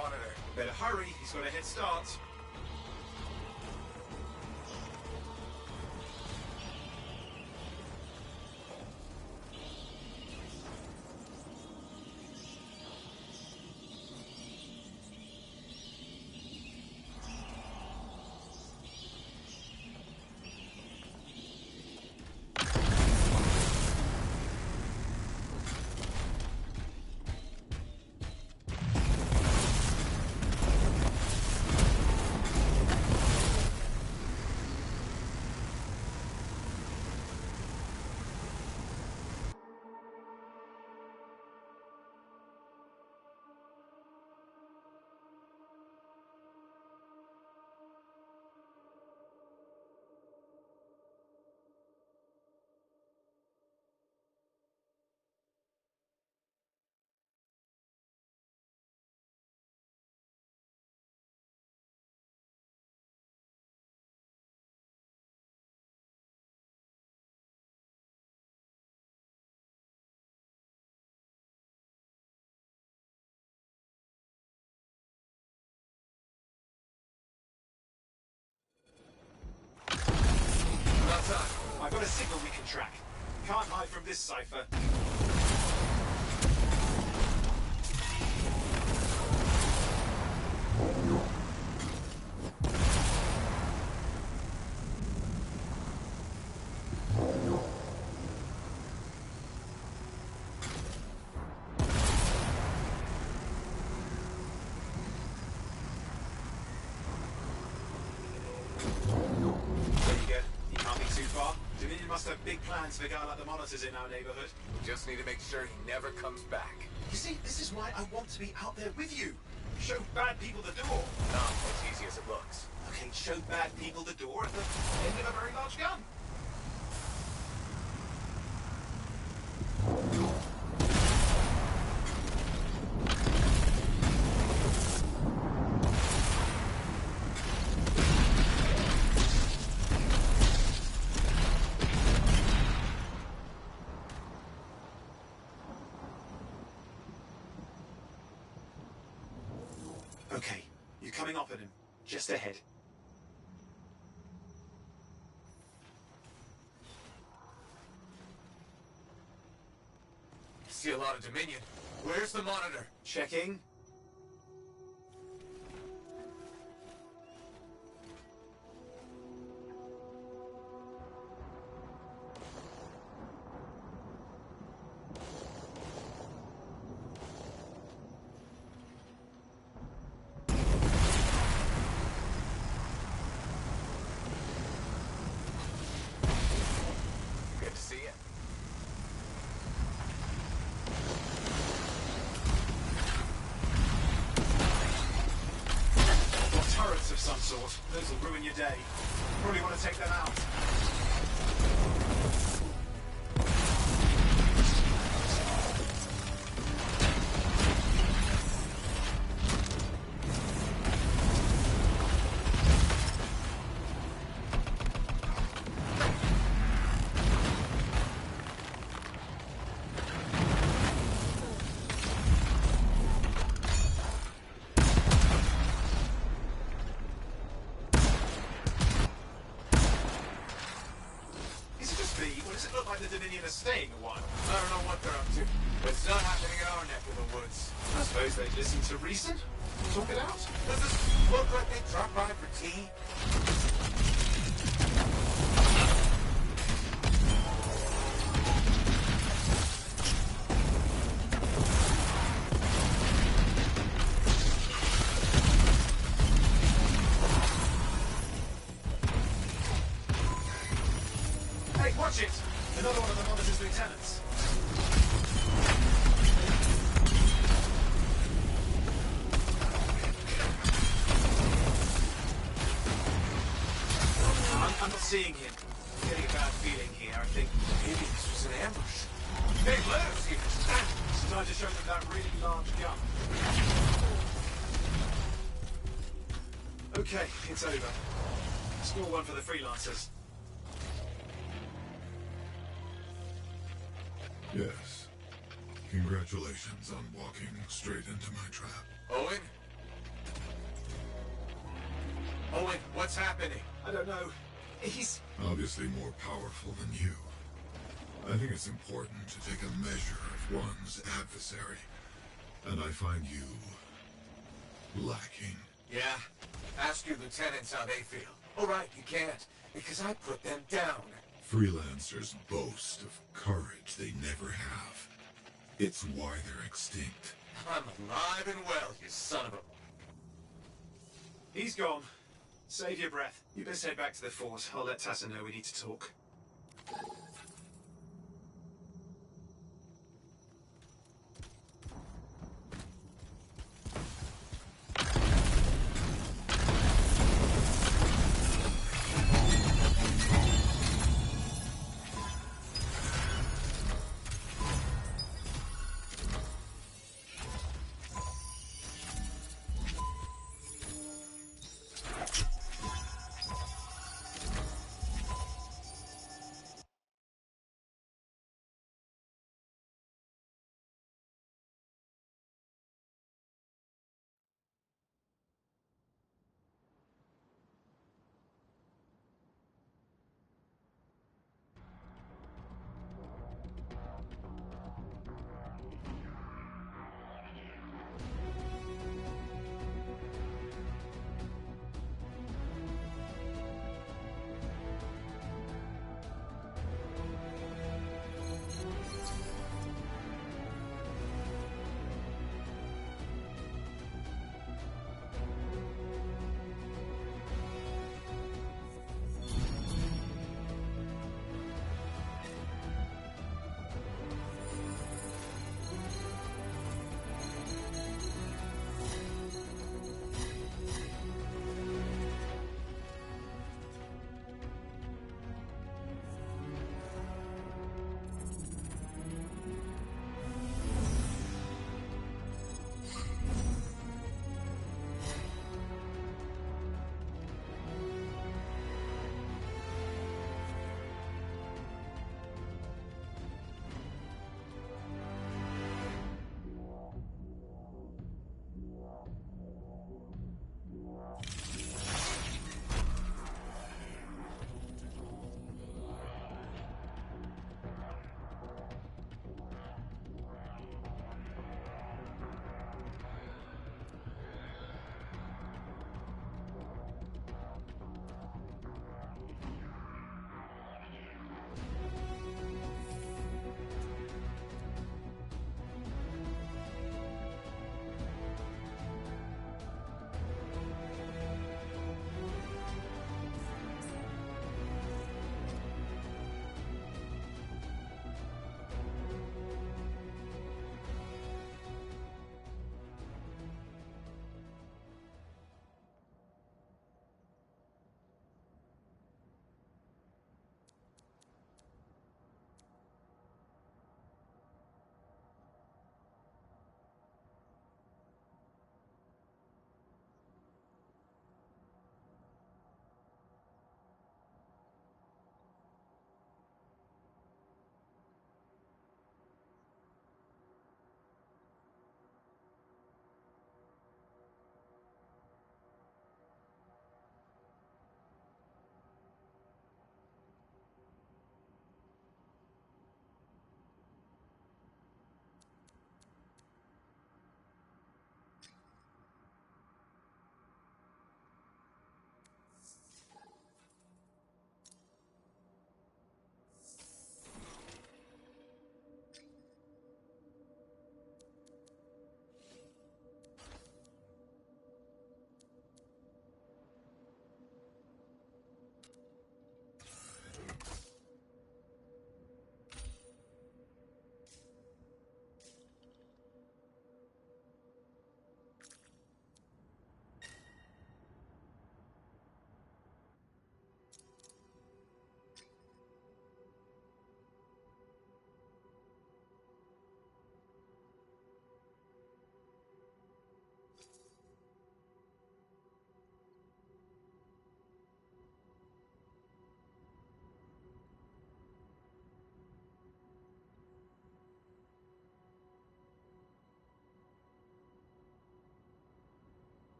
monitor. Better hurry, he's got a head start. I've got a signal we can track. Can't hide from this cipher. Must have big plans for a guy like the monitors in our neighborhood. We just need to make sure he never comes back. You see, this is why I want to be out there with you. Show bad people the door. Not as easy as it looks. Okay, show bad people the door at the end of a very large gun. Okay, you're coming up at him. Just ahead. See a lot of Dominion. Where's the monitor? Checking. Of some sort. Those will ruin your day. Probably want to take them out. The Dominion are staying a while. I don't know what they're up to, but it's not happening in our neck of the woods. I suppose they'd listen to reason. Talk it out. Does this look like they dropped by for tea? Hey, watch it! Another one of the monitor's lieutenants. I'm not seeing him. I'm getting a bad feeling here, I think. Maybe this was an ambush. Hey, let us here. It's time to show them that really large gun. Okay, it's over. Score one for the freelancers. Yes. Congratulations on walking straight into my trap. Owen, Owen, what's happening? I don't know. He's... Obviously more powerful than you. I think it's important to take a measure of one's adversary. And I find you... lacking. Yeah? Ask your lieutenants how they feel. All right, you can't, because I put them down. Freelancers boast of courage they never have. It's why they're extinct. I'm alive and well, you son of a... He's gone. Save your breath. You best head back to the fort. I'll let Tassa know we need to talk.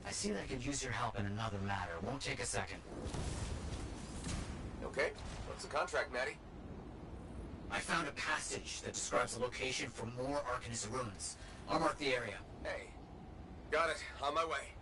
I see that I could use your help in another matter. Won't take a second. Okay, what's the contract, Maddie? I found a passage that describes the location for more Arcanist ruins. I'll mark the area. Hey, got it. On my way.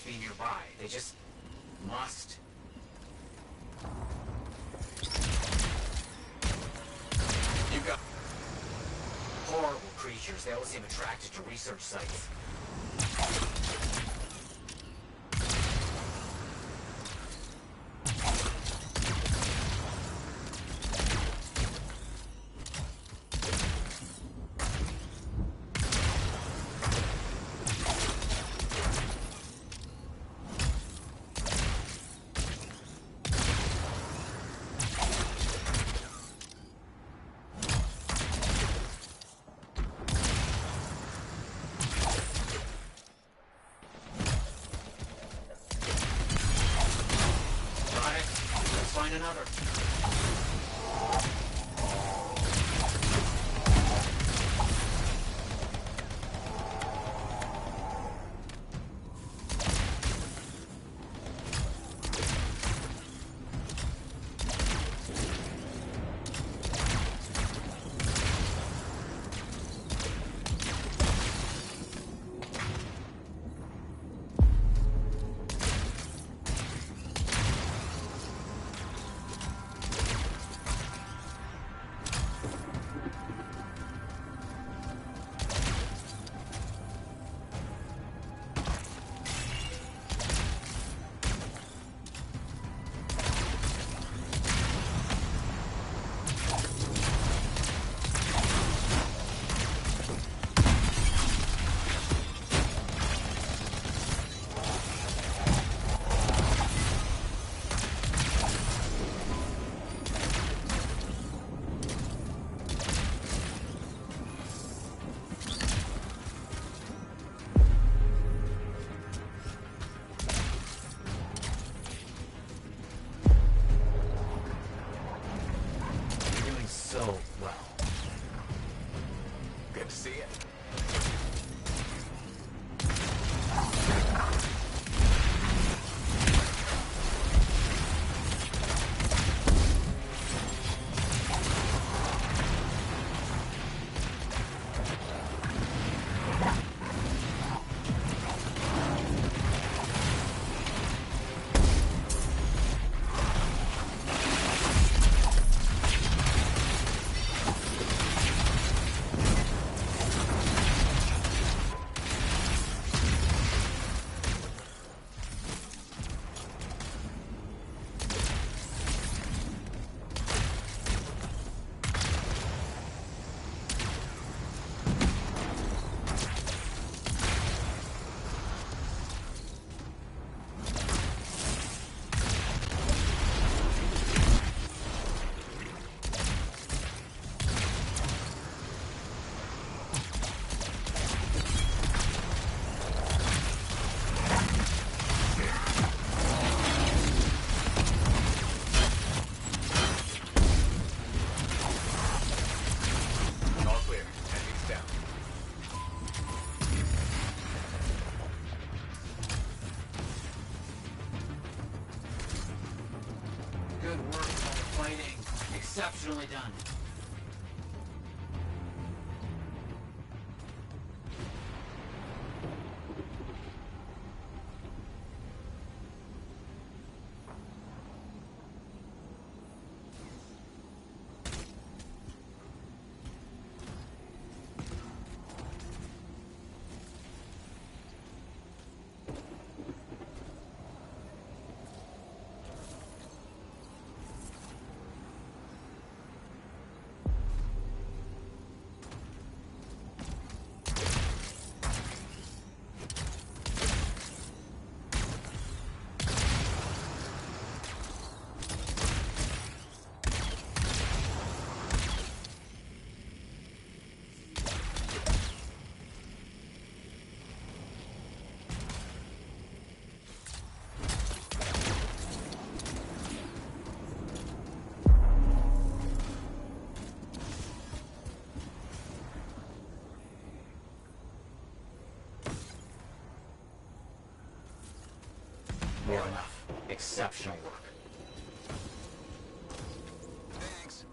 Be nearby. They just must. You got Horrible creatures. They always seem attracted to research sites. so well. Good to see you. Good work, all the fighting. Exceptionally done. More enough. Exceptional work. Thanks.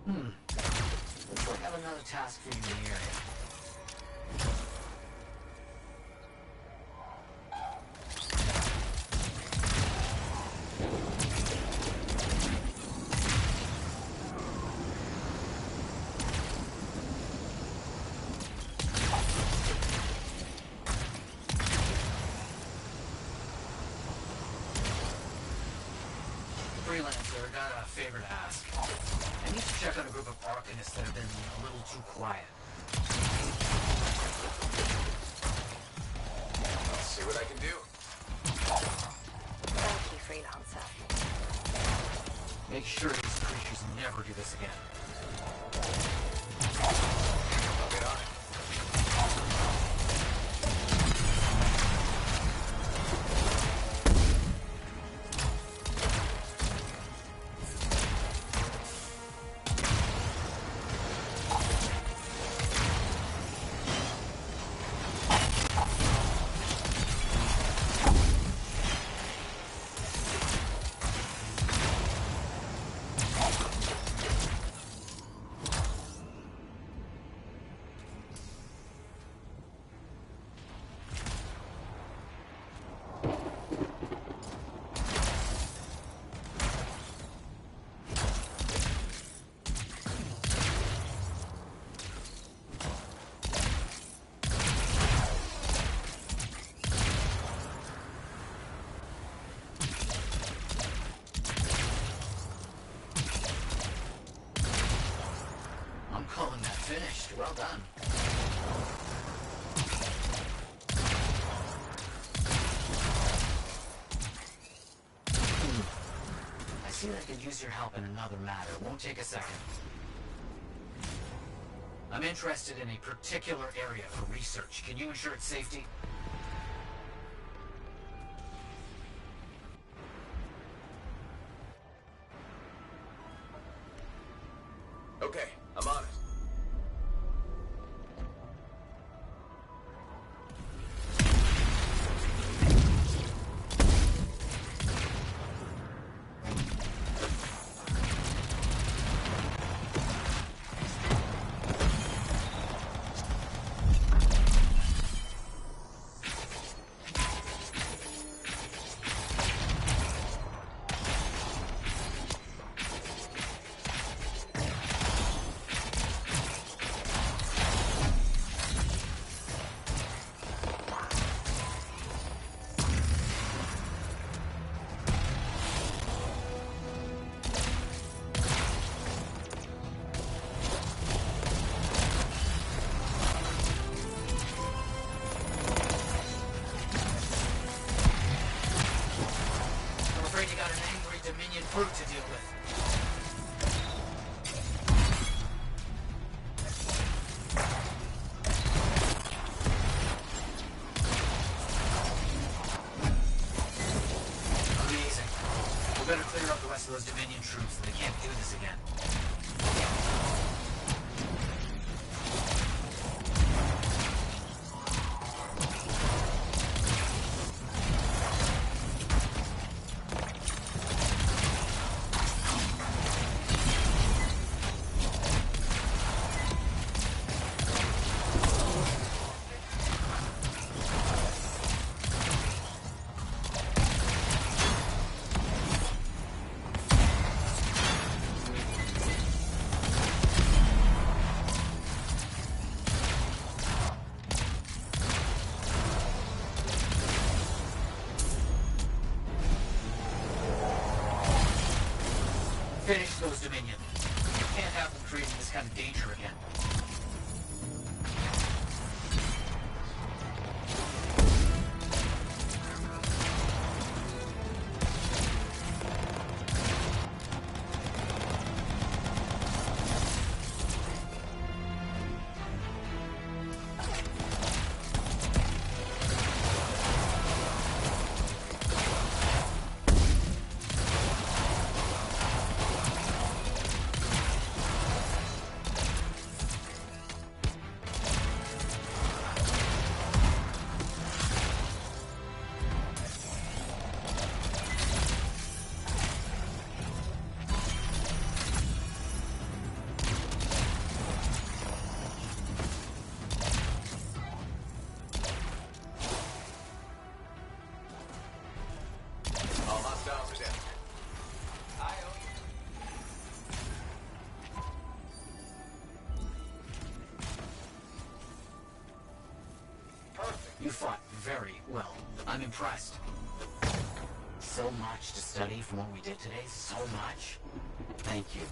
Looks like I have another task for you in the area. Freelancer, got a favor to ask. I need to check on a group of arcanists that have been a little too quiet. Let's see what I can do. Thank you, Freelancer. Make sure these creatures never do this again. I'll get on it. Calling that finished. Well done. I see that I could use your help in another matter. Won't take a second. I'm interested in a particular area for research. Can you ensure its safety? brute to deal with. Amazing. We better clear up the rest of those Dominion troops so they can't do this again. Finish those Dominion. You can't have them creating this kind of danger again. All hostiles are down. I owe you. Perfect. You fought very well. I'm impressed. So much to study from what we did today. So much. Thank you.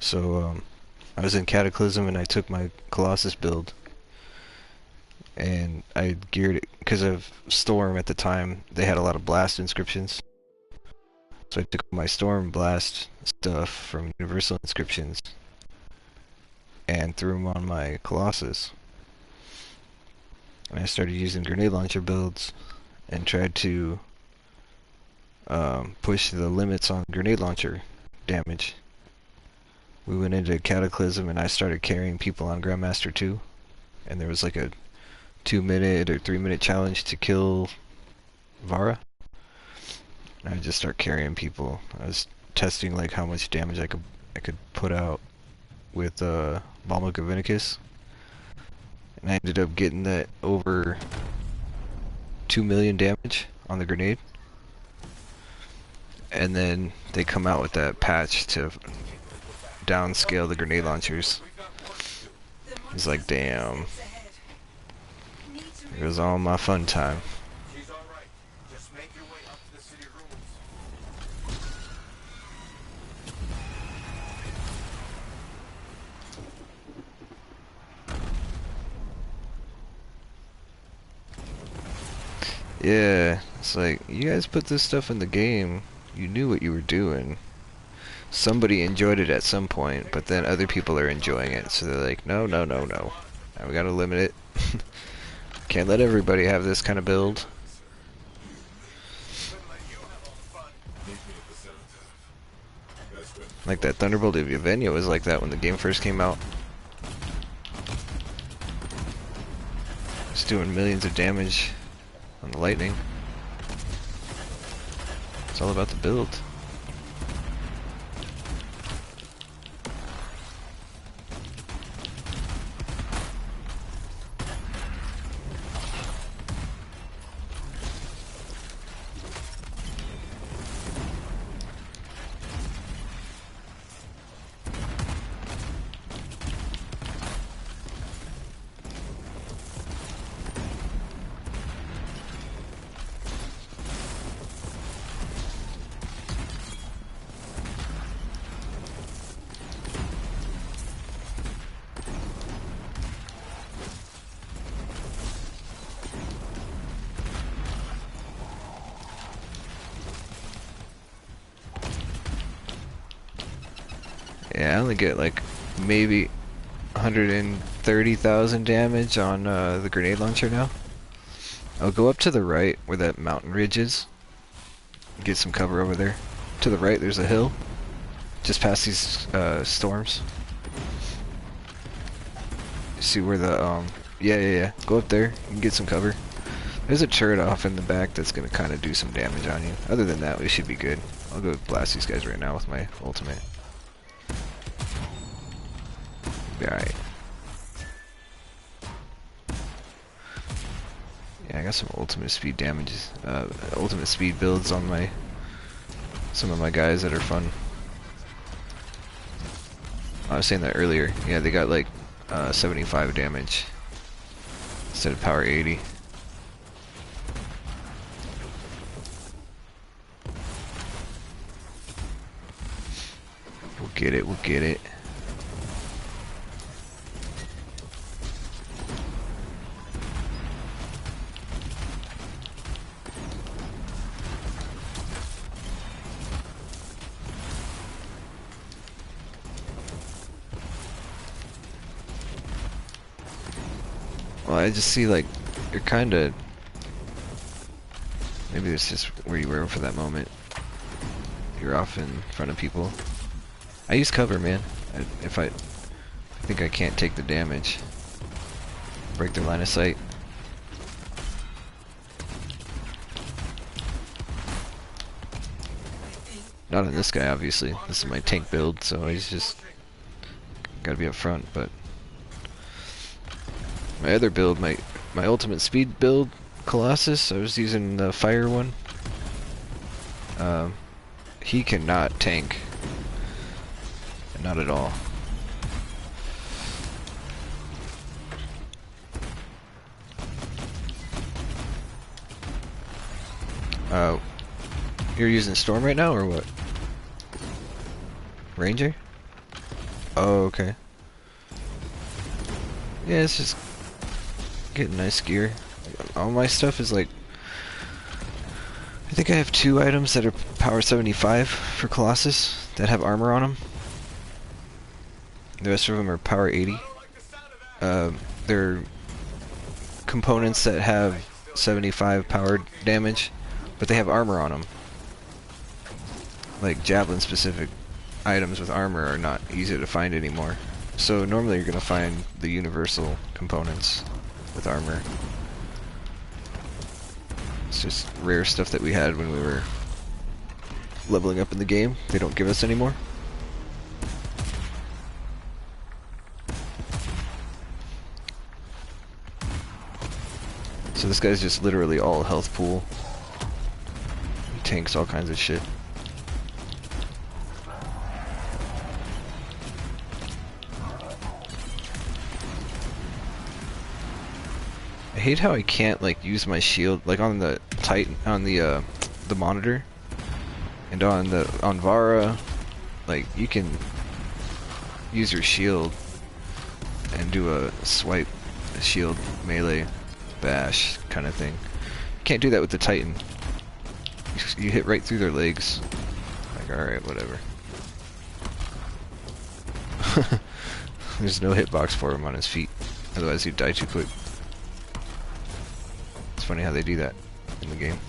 So I was in Cataclysm and I took my Colossus build and I geared it because of Storm at the time. They had a lot of blast inscriptions, so I took my Storm blast stuff from Universal Inscriptions and threw them on my Colossus. And I started using grenade launcher builds and tried to push the limits on grenade launcher damage. We went into Cataclysm and I started carrying people on Grandmaster 2, and there was like a 2-minute or 3-minute challenge to kill Vara. And I just start carrying people. I was testing like how much damage I could put out with Balma Gavinicus, and I ended up getting that over 2 million damage on the grenade. And then they come out with that patch to downscale the grenade launchers. It's like, damn. It was all my fun time. She's all right. Just make your way up to the city ruins. Yeah, it's like, you guys put this stuff in the game. You knew what you were doing. Somebody enjoyed it at some point, but then other people are enjoying it, so they're like, no, no, no, no. Now we gotta limit it. Can't let everybody have this kind of build. Like that Thunderbolt of Yevgenia was like that when the game first came out. It's doing millions of damage on the lightning. It's all about the build. Yeah, I only get like maybe 130,000 damage on the grenade launcher now. I'll go up to the right where that mountain ridge is. Get some cover over there. To the right there's a hill. Just past these storms. See where the yeah. Go up there. You can get some cover. There's a turret off in the back that's gonna kind of do some damage on you. Other than that, we should be good. I'll go blast these guys right now with my ultimate. Alright. Yeah, I got some ultimate speed damages, ultimate speed builds on my some of my guys that are fun. I was saying that earlier. Yeah, they got like 75 damage instead of power 80. We'll get it. We'll get it. Well, I just see like you're kind of maybe it's just where you were for that moment. You're off in front of people. I use cover, man. If I think I can't take the damage, break their line of sight. Not on this guy, obviously. This is my tank build, so he's just gotta be up front. But my other build, my ultimate speed build, Colossus, I was using the fire one. He cannot tank. Not at all. You're using Storm right now, or what? Ranger? Oh, okay. Yeah, it's just getting nice gear. All my stuff is like, I think I have 2 items that are power 75 for Colossus that have armor on them. The rest of them are power 80. They're components that have 75 power damage, but they have armor on them. Like javelin specific items with armor are not easy to find anymore. So normally you're going to find the universal components with armor. It's just rare stuff that we had when we were leveling up in the game. They don't give us anymore. So this guy's just literally all health pool. He tanks all kinds of shit. I hate how I can't like use my shield like on the Titan on the monitor and on Vara. Like you can use your shield and do a swipe, a shield melee bash kind of thing. You can't do that with the Titan. You hit right through their legs. Like alright, whatever. There's no hitbox for him on his feet. Otherwise he'd die too quick. It's funny how they do that in the game.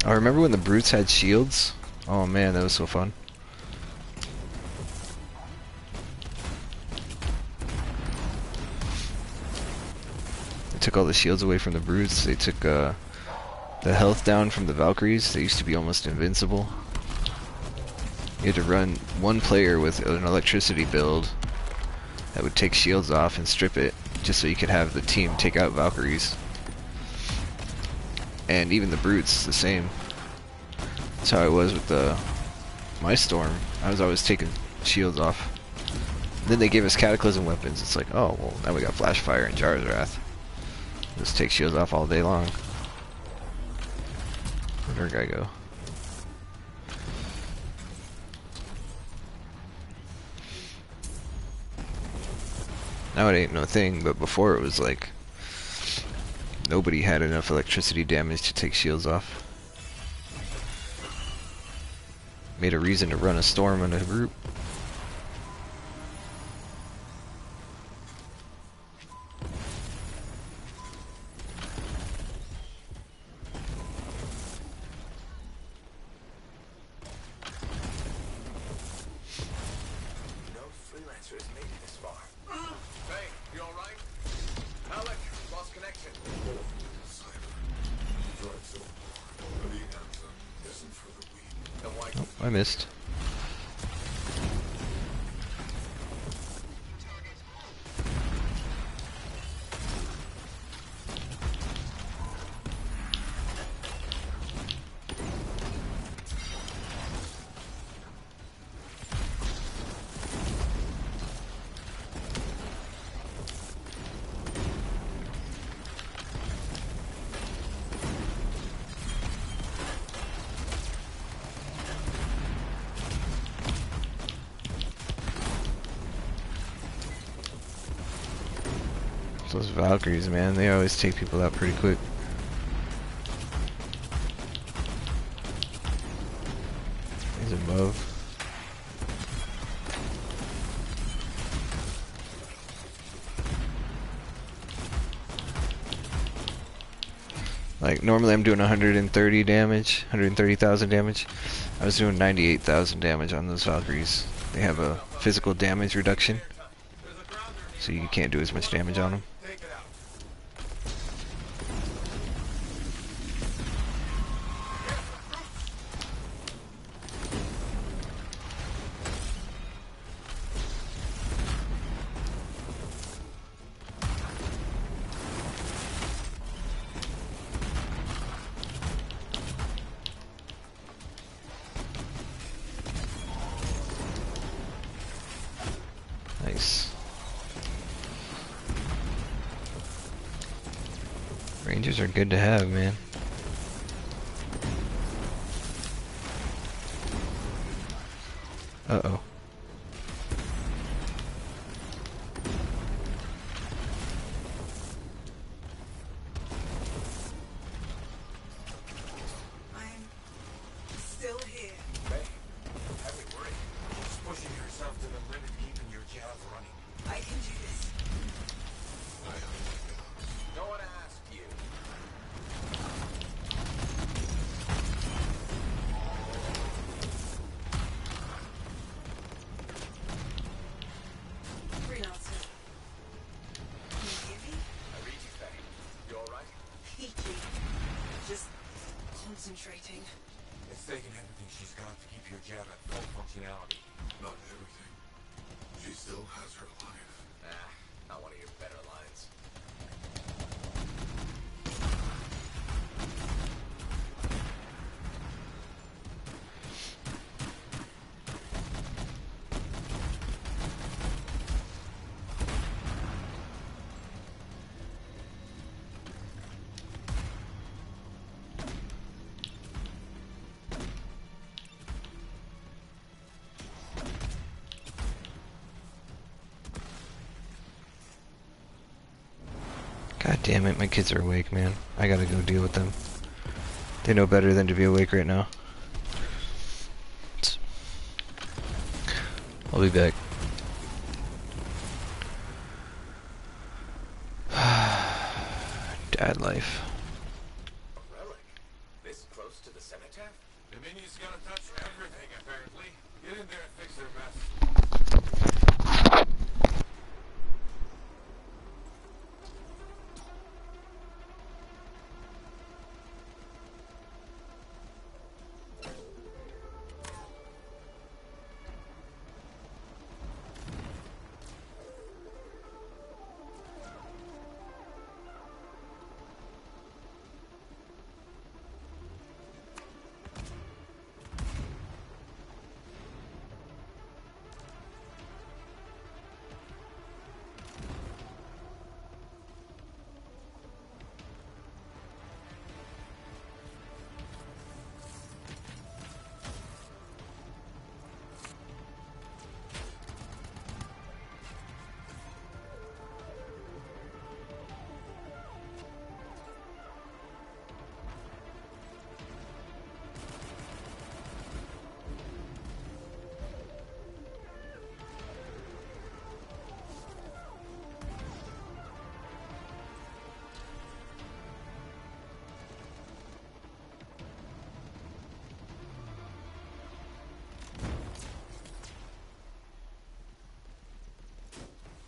I remember when the brutes had shields. Oh man, that was so fun. They took all the shields away from the brutes. They took the health down from the Valkyries. They used to be almost invincible. You had to run one player with an electricity build that would take shields off and strip it, just so you could have the team take out Valkyries. And even the brutes, the same. That's how it was with my storm. I was always taking shields off. And then they gave us cataclysm weapons. It's like, oh, well, now we got flash fire and Jar's Wrath. Just take shields off all day long. Where'd our guy go? Now it ain't no thing, but before it was like nobody had enough electricity damage to take shields off. Made a reason to run a storm in a group. No freelancer has made it this far. Hey, you alright? Alec, lost connection. Oh, I missed. Those Valkyries, man, they always take people out pretty quick. He's above. Like, normally I'm doing 130 damage, 130,000 damage. I was doing 98,000 damage on those Valkyries. They have a physical damage reduction, so you can't do as much damage on them. Rangers are good to have, man. Uh-oh. I'm still here. Hey, heavy worry. Just pushing yourself to the limit, keeping your jab running. I can do this. No one asked you. Freelancer. Can you hear me? I read you, Faye. You alright? Peaky. Just concentrating. It's taking everything she's got to keep your jab at full functionality. Not everything. She still has her life. Not one of your better lines. God damn it, my kids are awake, man. I gotta go deal with them. They know better than to be awake right now. I'll be back. Dad life. A relic? This close to the cenotaph? The minions gotta touch everything, apparently. Get in there and fix their mess.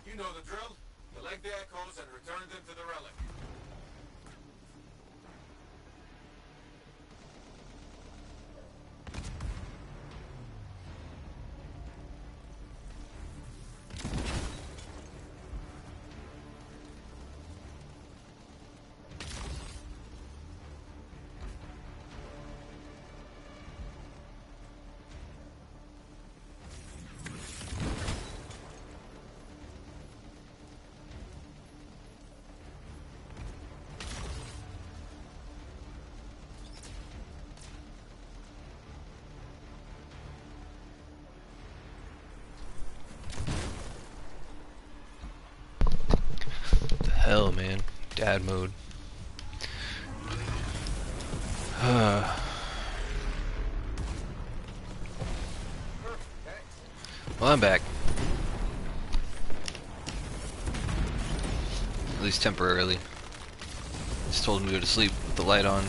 You know the drill. Collect the echoes and return them to the relic. Hell, man. Dad mode. Well, I'm back. At least temporarily. Just told them to go to sleep with the light on.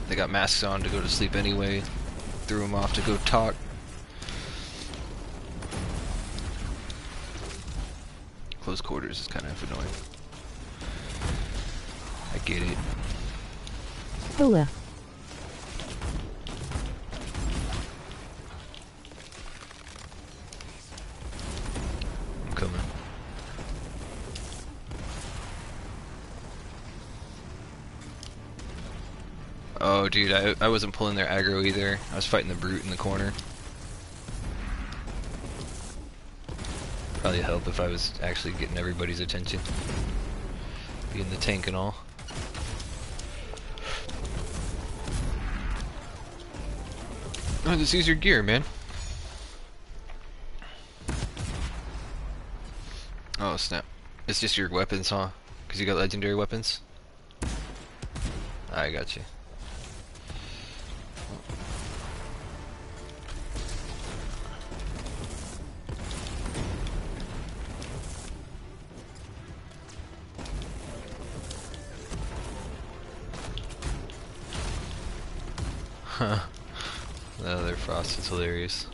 They got masks on to go to sleep anyway. Threw them off to go talk. Close quarters is kind of annoying. I get it. Hola. I'm coming. Oh, dude, I wasn't pulling their aggro either. I was fighting the brute in the corner. Probably help if I was actually getting everybody's attention. Being the tank and all. Oh, just use your gear, man. Oh snap. It's just your weapons, huh? Because you got legendary weapons? I got you. Huh. The other frost is hilarious.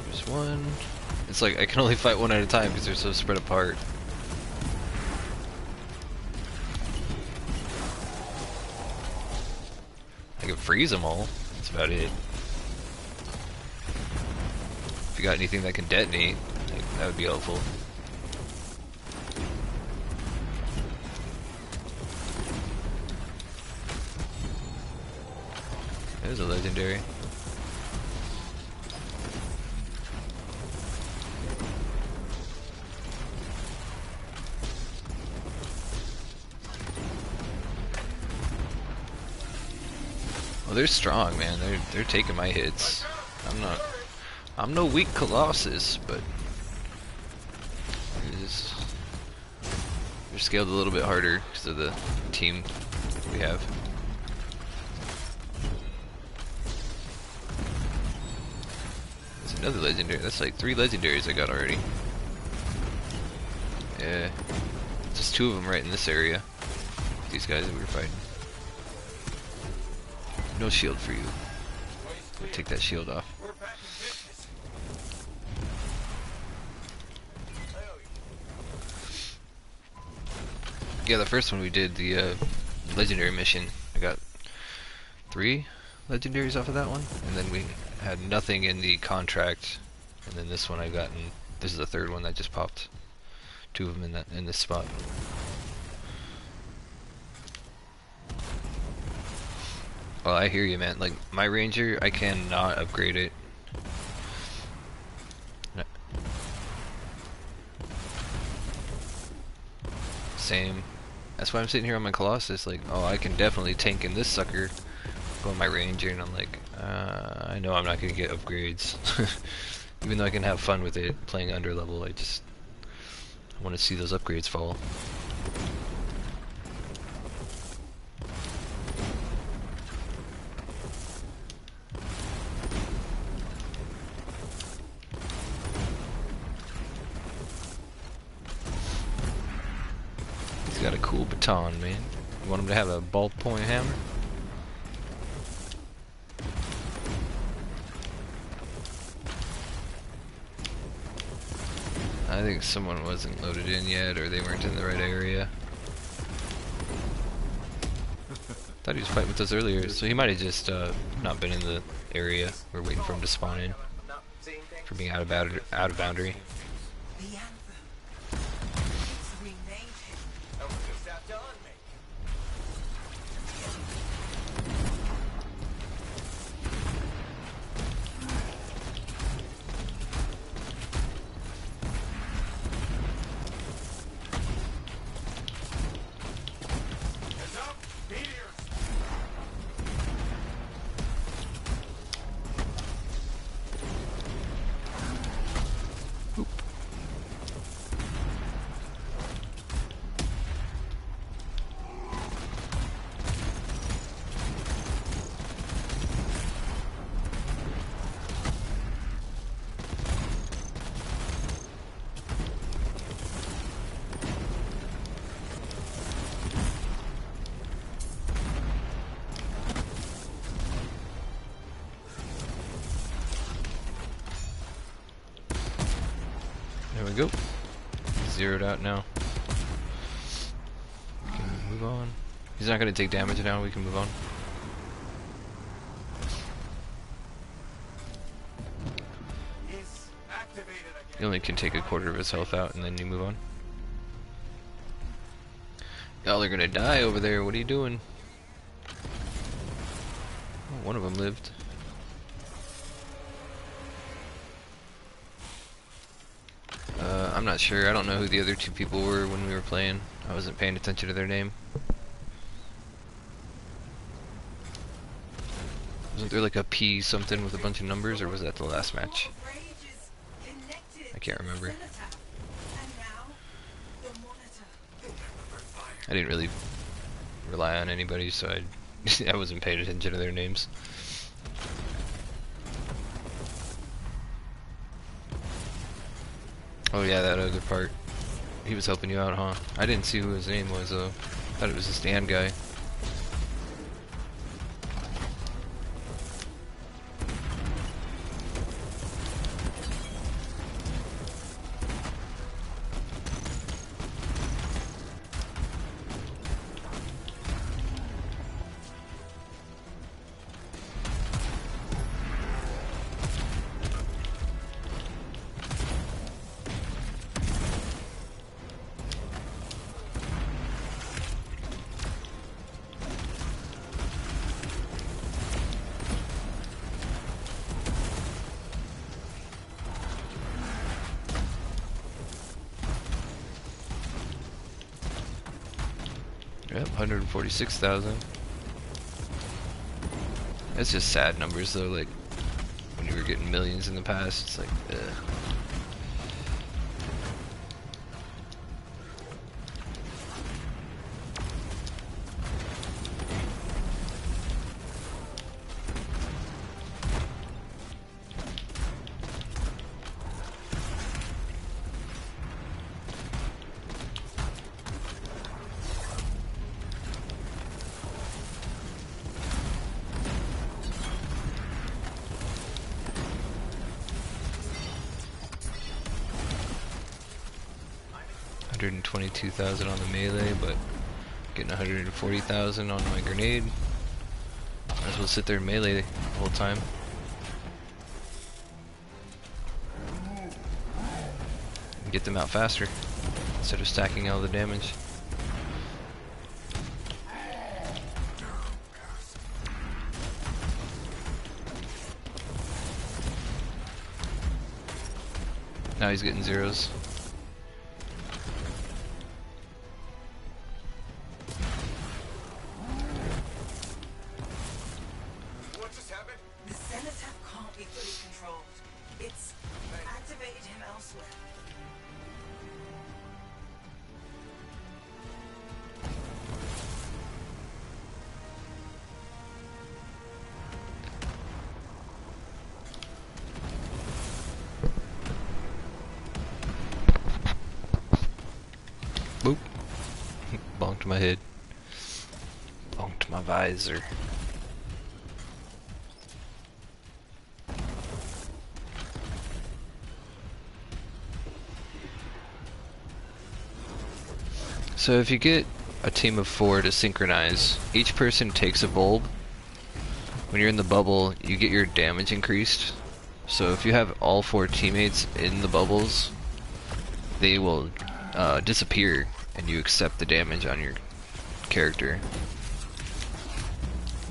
There's one. It's like I can only fight one at a time because they're so spread apart. I can freeze them all. That's about it. If you got anything that can detonate, like, that would be helpful. There's a legendary. Well, they're strong, man. They're taking my hits. I'm no weak Colossus, but they're scaled a little bit harder because of the team we have. There's another legendary. That's like 3 legendaries I got already. Yeah, just 2 of them right in this area. These guys that we were fighting. No shield for you. I'll take that shield off. Yeah, the first one we did, the legendary mission, I got 3 legendaries off of that one, and then we had nothing in the contract, and then this one I got, and this is the 3rd one that just popped. 2 of them in this spot. Well, I hear you, man. Like, my ranger, I cannot upgrade it. Same. That's why I'm sitting here on my Colossus, like, oh, I can definitely tank in this sucker. Go on my ranger, and I'm like, I know I'm not gonna get upgrades. Even though I can have fun with it, playing under level, I want to see those upgrades fall. He's got a cool baton, man. You want him to have a ballpoint hammer? I think someone wasn't loaded in yet, or they weren't in the right area. Thought he was fighting with us earlier, so he might have just not been in the area. We're waiting for him to spawn in. For being out of boundary. The anthem. It's renamed him. I was just after on me. Heads up, meteors. There we go. Zeroed out now. We can move on. He's not going to take damage now, we can move on. Is activated again. You only can take a quarter of his health out and then you move on. Y'all are going to die over there, what are you doing? Oh, one of them lived. I'm not sure. I don't know who the other two people were when we were playing. I wasn't paying attention to their name. Wasn't there like a P something with a bunch of numbers, or was that the last match? I can't remember. I didn't really rely on anybody, so I wasn't paying attention to their names. Oh yeah, that other part. He was helping you out, huh? I didn't see who his name was though. I thought it was the stand guy. Yep, 146,000. That's just sad numbers though, like when you were getting millions in the past, it's like, ugh. $122,000 on the melee, but getting 140,000 on my grenade. Might as well sit there and melee the whole time. And get them out faster instead of stacking all the damage. Now he's getting zeros. Boop. Bonked my head. Bonked my visor. So if you get a team of 4 to synchronize, each person takes a bulb. When you're in the bubble, you get your damage increased. So if you have all 4 teammates in the bubbles, they will disappear and you accept the damage on your character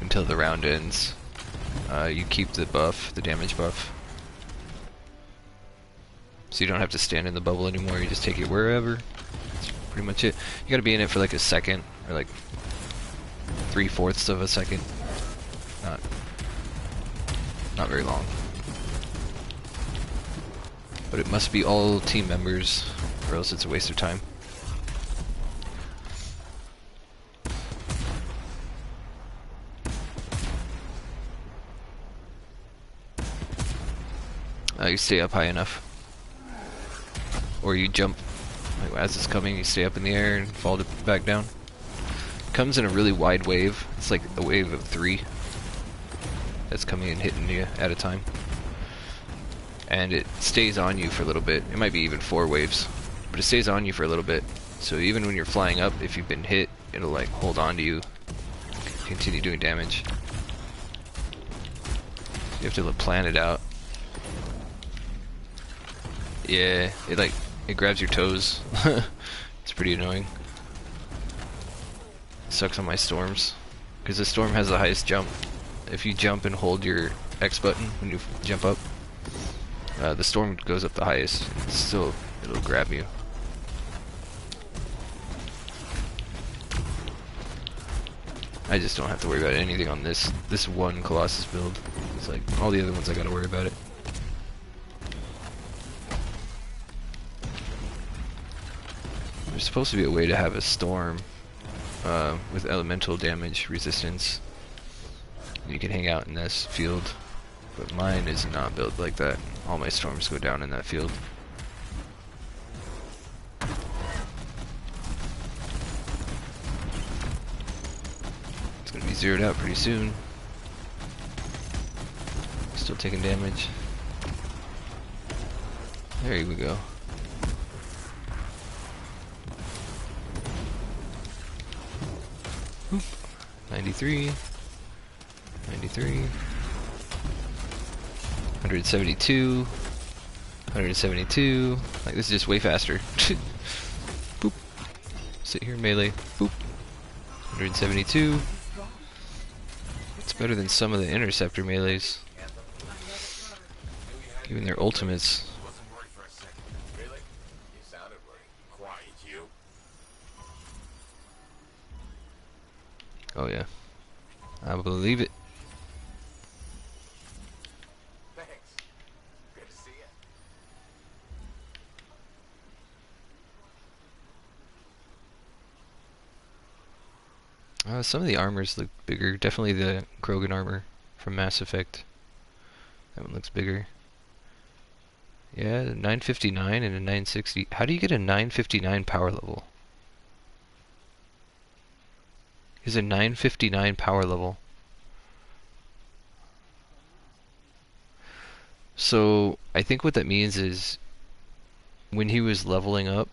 until the round ends. You keep the buff, the damage buff, so you don't have to stand in the bubble anymore. You just take it wherever. That's pretty much it. You gotta be in it for like a second or like 3/4 of a second. Not very long, but it must be all team members or else it's a waste of time. You stay up high enough, or you jump like, as it's coming. You stay up in the air and fall back down. It comes in a really wide wave. It's like a wave of 3 that's coming and hitting you at a time, and it stays on you for a little bit. It might be even 4 waves, but it stays on you for a little bit. So even when you're flying up, if you've been hit, it'll like hold on to you, continue doing damage. You have to plan it out. Yeah, it grabs your toes. It's pretty annoying. It sucks on my storms, because the storm has the highest jump. If you jump and hold your X button when you jump up, the storm goes up the highest. It's still it'll grab you. I just don't have to worry about anything on this one Colossus build. It's like all the other ones I gotta worry about it. There's supposed to be a way to have a storm with elemental damage resistance. You can hang out in this field, but mine is not built like that. All my storms go down in that field. It's gonna be zeroed out pretty soon. Still taking damage. There we go. Oop. 93. 93. 172. 172. Like, this is just way faster. Boop. Sit here, melee. Boop. 172. It's better than some of the interceptor melees. Even their ultimates. Wasn't worried for a second. Really? You sounded worried. Quiet, you. Oh yeah. I believe it. Thanks. Good to see you. Some of the armors look bigger. Definitely the Krogan armor from Mass Effect. That one looks bigger. Yeah, 959 and a 960. How do you get a 959 power level? Is a 959 power level? So, I think what that means is when he was leveling up,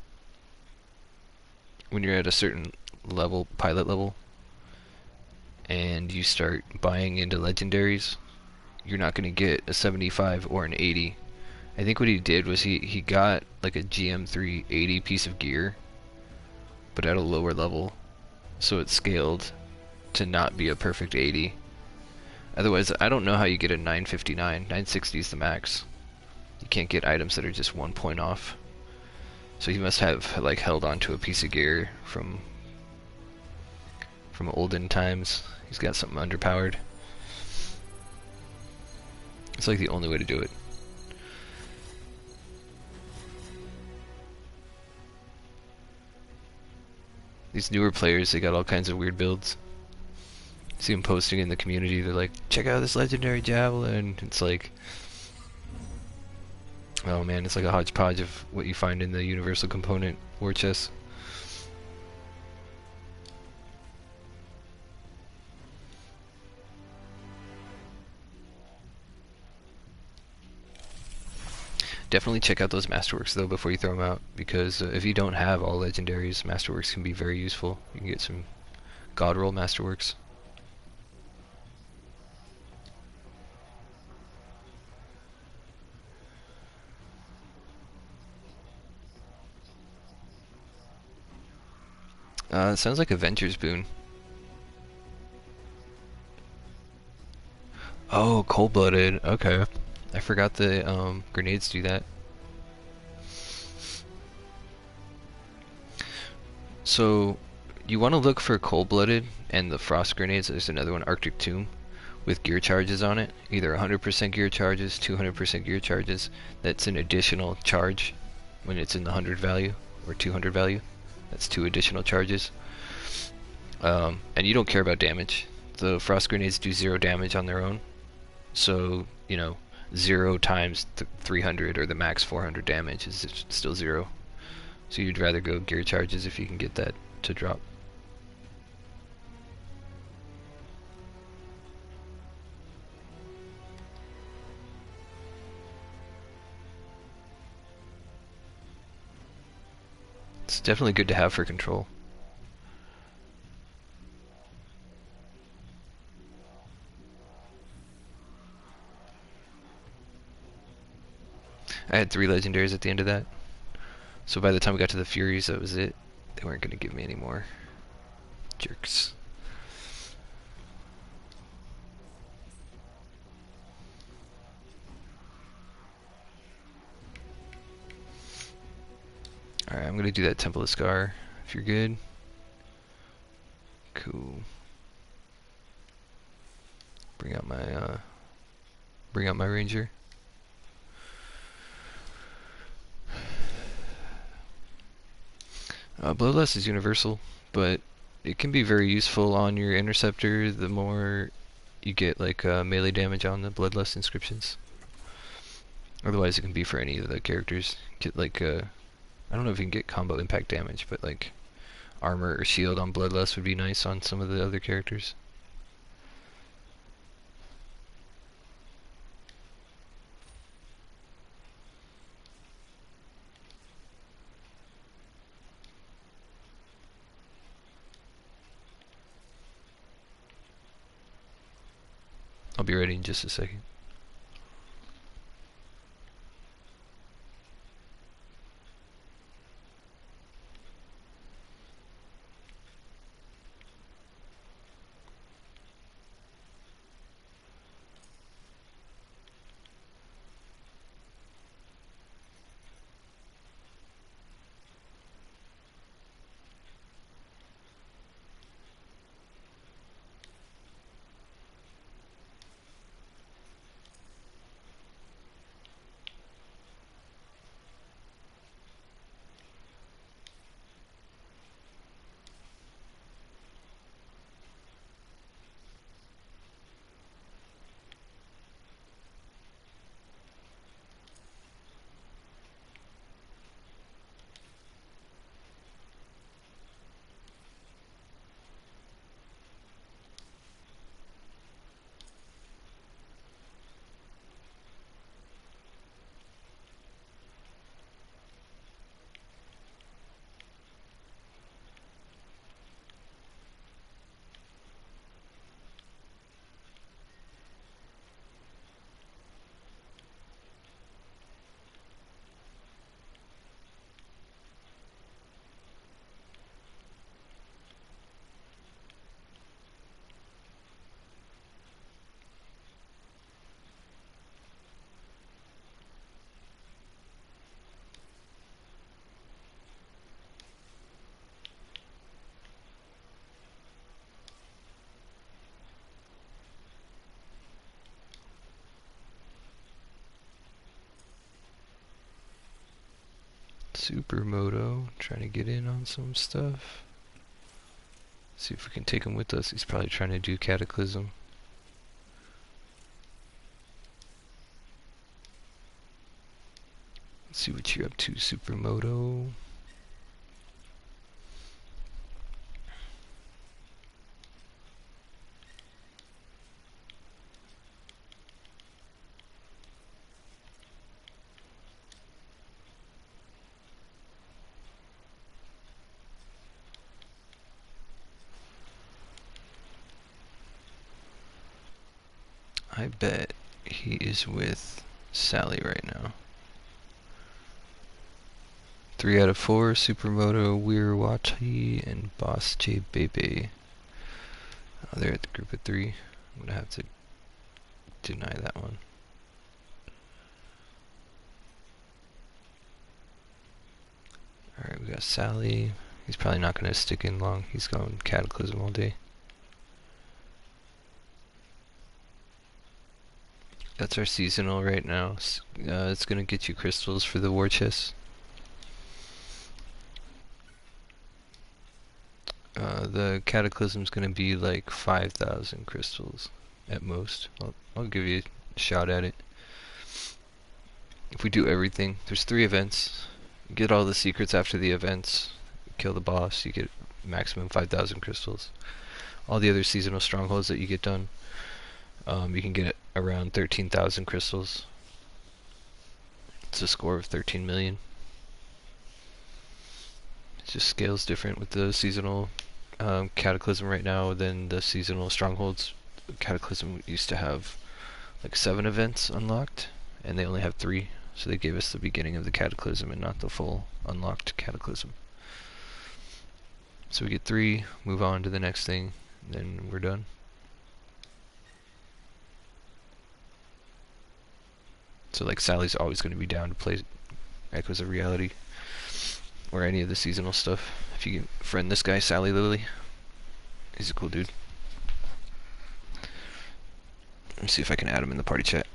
when you're at a certain level, pilot level, and you start buying into legendaries, you're not going to get a 75 or an 80. I think what he did was he got like a GM3 80 piece of gear, but at a lower level, so it scaled to not be a perfect 80. Otherwise, I don't know how you get a 959. 960 is the max. You can't get items that are just 1 point off. So he must have like held on to a piece of gear from olden times. He's got something underpowered. It's like the only way to do it. These newer players, they got all kinds of weird builds. See them posting in the community, they're like, check out this legendary javelin. It's like, oh man, it's like a hodgepodge of what you find in the universal component war chest. Definitely check out those Masterworks though before you throw them out, because if you don't have all legendaries, Masterworks can be very useful. You can get some God roll Masterworks. It sounds like Avengers Boon. Oh, cold-blooded. Okay. I forgot the grenades do that. So, you want to look for cold-blooded and the frost grenades. There's another one, Arctic Tomb, with gear charges on it. Either 100% gear charges, 200% gear charges. That's an additional charge when it's in the 100 value or 200 value. That's 2 additional charges. And you don't care about damage. The frost grenades do 0 damage on their own. So, you know, 0 times 300 or the max 400 damage is still 0. So you'd rather go gear charges if you can get that to drop. It's definitely good to have for control. I had 3 legendaries at the end of that. So by the time we got to the Furies, that was it. They weren't going to give me any more. Jerks. Alright, I'm gonna do that Temple of Scar, if you're good. Cool. Bring out my ranger. Bloodlust is universal, but it can be very useful on your interceptor the more you get like melee damage on the Bloodlust inscriptions. Otherwise it can be for any of the characters. Get like I don't know if you can get combo impact damage, but like armor or shield on Bloodlust would be nice on some of the other characters. I'll be ready in just a second. Supermoto, trying to get in on some stuff. See if we can take him with us. He's probably trying to do Cataclysm. Let's see what you're up to, Supermoto. I bet he is with Sally right now. 3 out of 4, Supermoto, Weirwati, and Boss J Bebe. Oh, they're at the group of 3. I'm gonna have to deny that one. Alright, we got Sally. He's probably not gonna stick in long. He's going Cataclysm all day. That's our seasonal right now. It's gonna get you crystals for the war chest. The Cataclysm's gonna be like 5,000 crystals at most. I'll give you a shot at it. If we do everything, there's 3 events. You get all the secrets after the events. Kill the boss, you get maximum 5,000 crystals. All the other seasonal strongholds that you get done, you can get around 13,000 crystals. It's a score of 13 million. It just scales different with the seasonal Cataclysm right now than the seasonal strongholds. Cataclysm used to have like 7 events unlocked, and they only have 3, so they gave us the beginning of the Cataclysm and not the full unlocked Cataclysm. So we get 3, move on to the next thing, and then we're done. So like Sally's always going to be down to play Echoes of Reality. or any of the seasonal stuff. If you can friend this guy, Sally Lily, he's a cool dude. Let me see if I can add him in the party chat.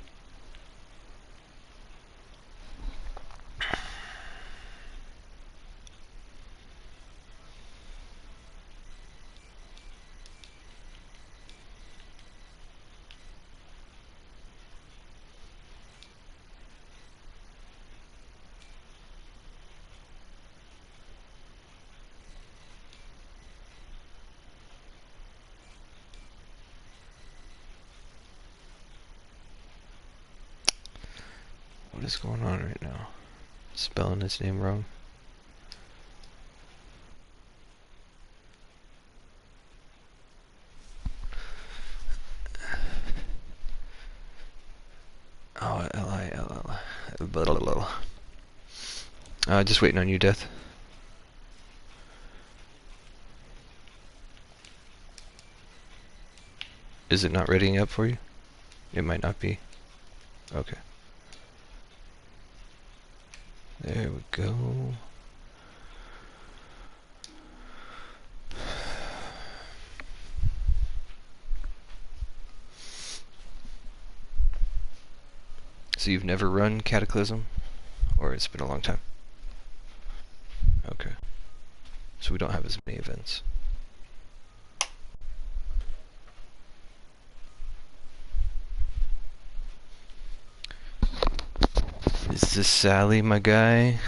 What is going on right now? Spelling his name wrong. Oh, L-I-L-L. Blah, blah, blah. Just waiting on you, Death. Is it not readying up for you? It might not be. Okay. There we go. So you've never run Cataclysm? Or it's been a long time? Okay. So we don't have as many events. Is this Sally, my guy?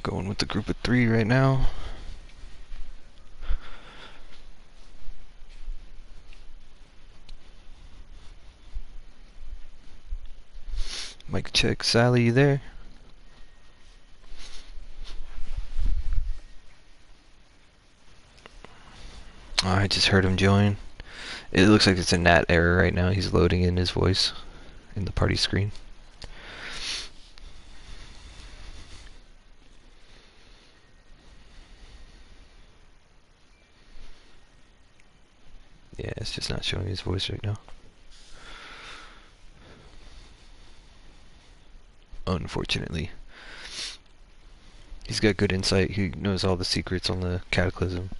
Going with the group of 3 right now. Mic check, Sally, you there? Oh, I just heard him join. It looks like it's a NAT error right now. He's loading in his voice in the party screen. Yeah, it's just not showing his voice right now. Unfortunately. He's got good insight. He knows all the secrets on the Cataclysm.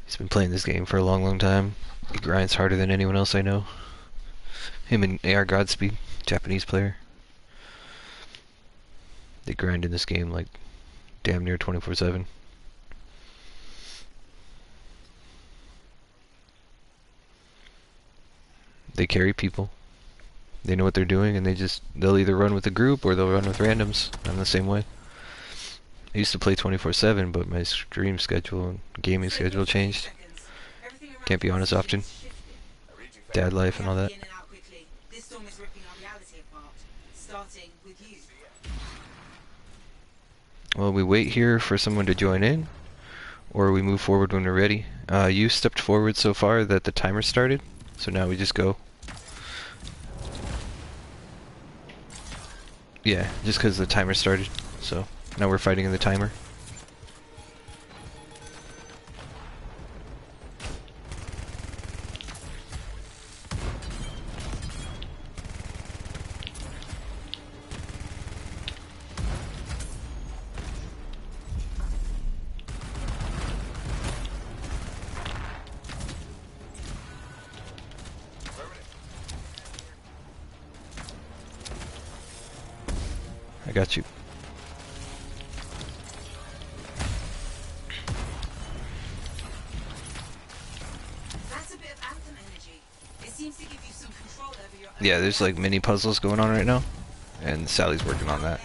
He's been playing this game for a long, long time. He grinds harder than anyone else I know. Him and AR Godspeed, Japanese player. They grind in this game like damn near 24/7. They carry people. They know what they're doing, and they'll either run with a group or they'll run with randoms. I'm the same way. I used to play 24/7, but my stream schedule and gaming schedule changed. Can't be on as often. Dad life and all that. Well, we wait here for someone to join in, or we move forward when we're ready. You stepped forward so far that the timer started, so now we just go. Yeah, just because the timer started, so now we're fighting in the timer. I got you. That's a bit of anthem energy. It seems to give you some control over your own. Yeah, there's like mini puzzles going on right now, and Sally's working on that.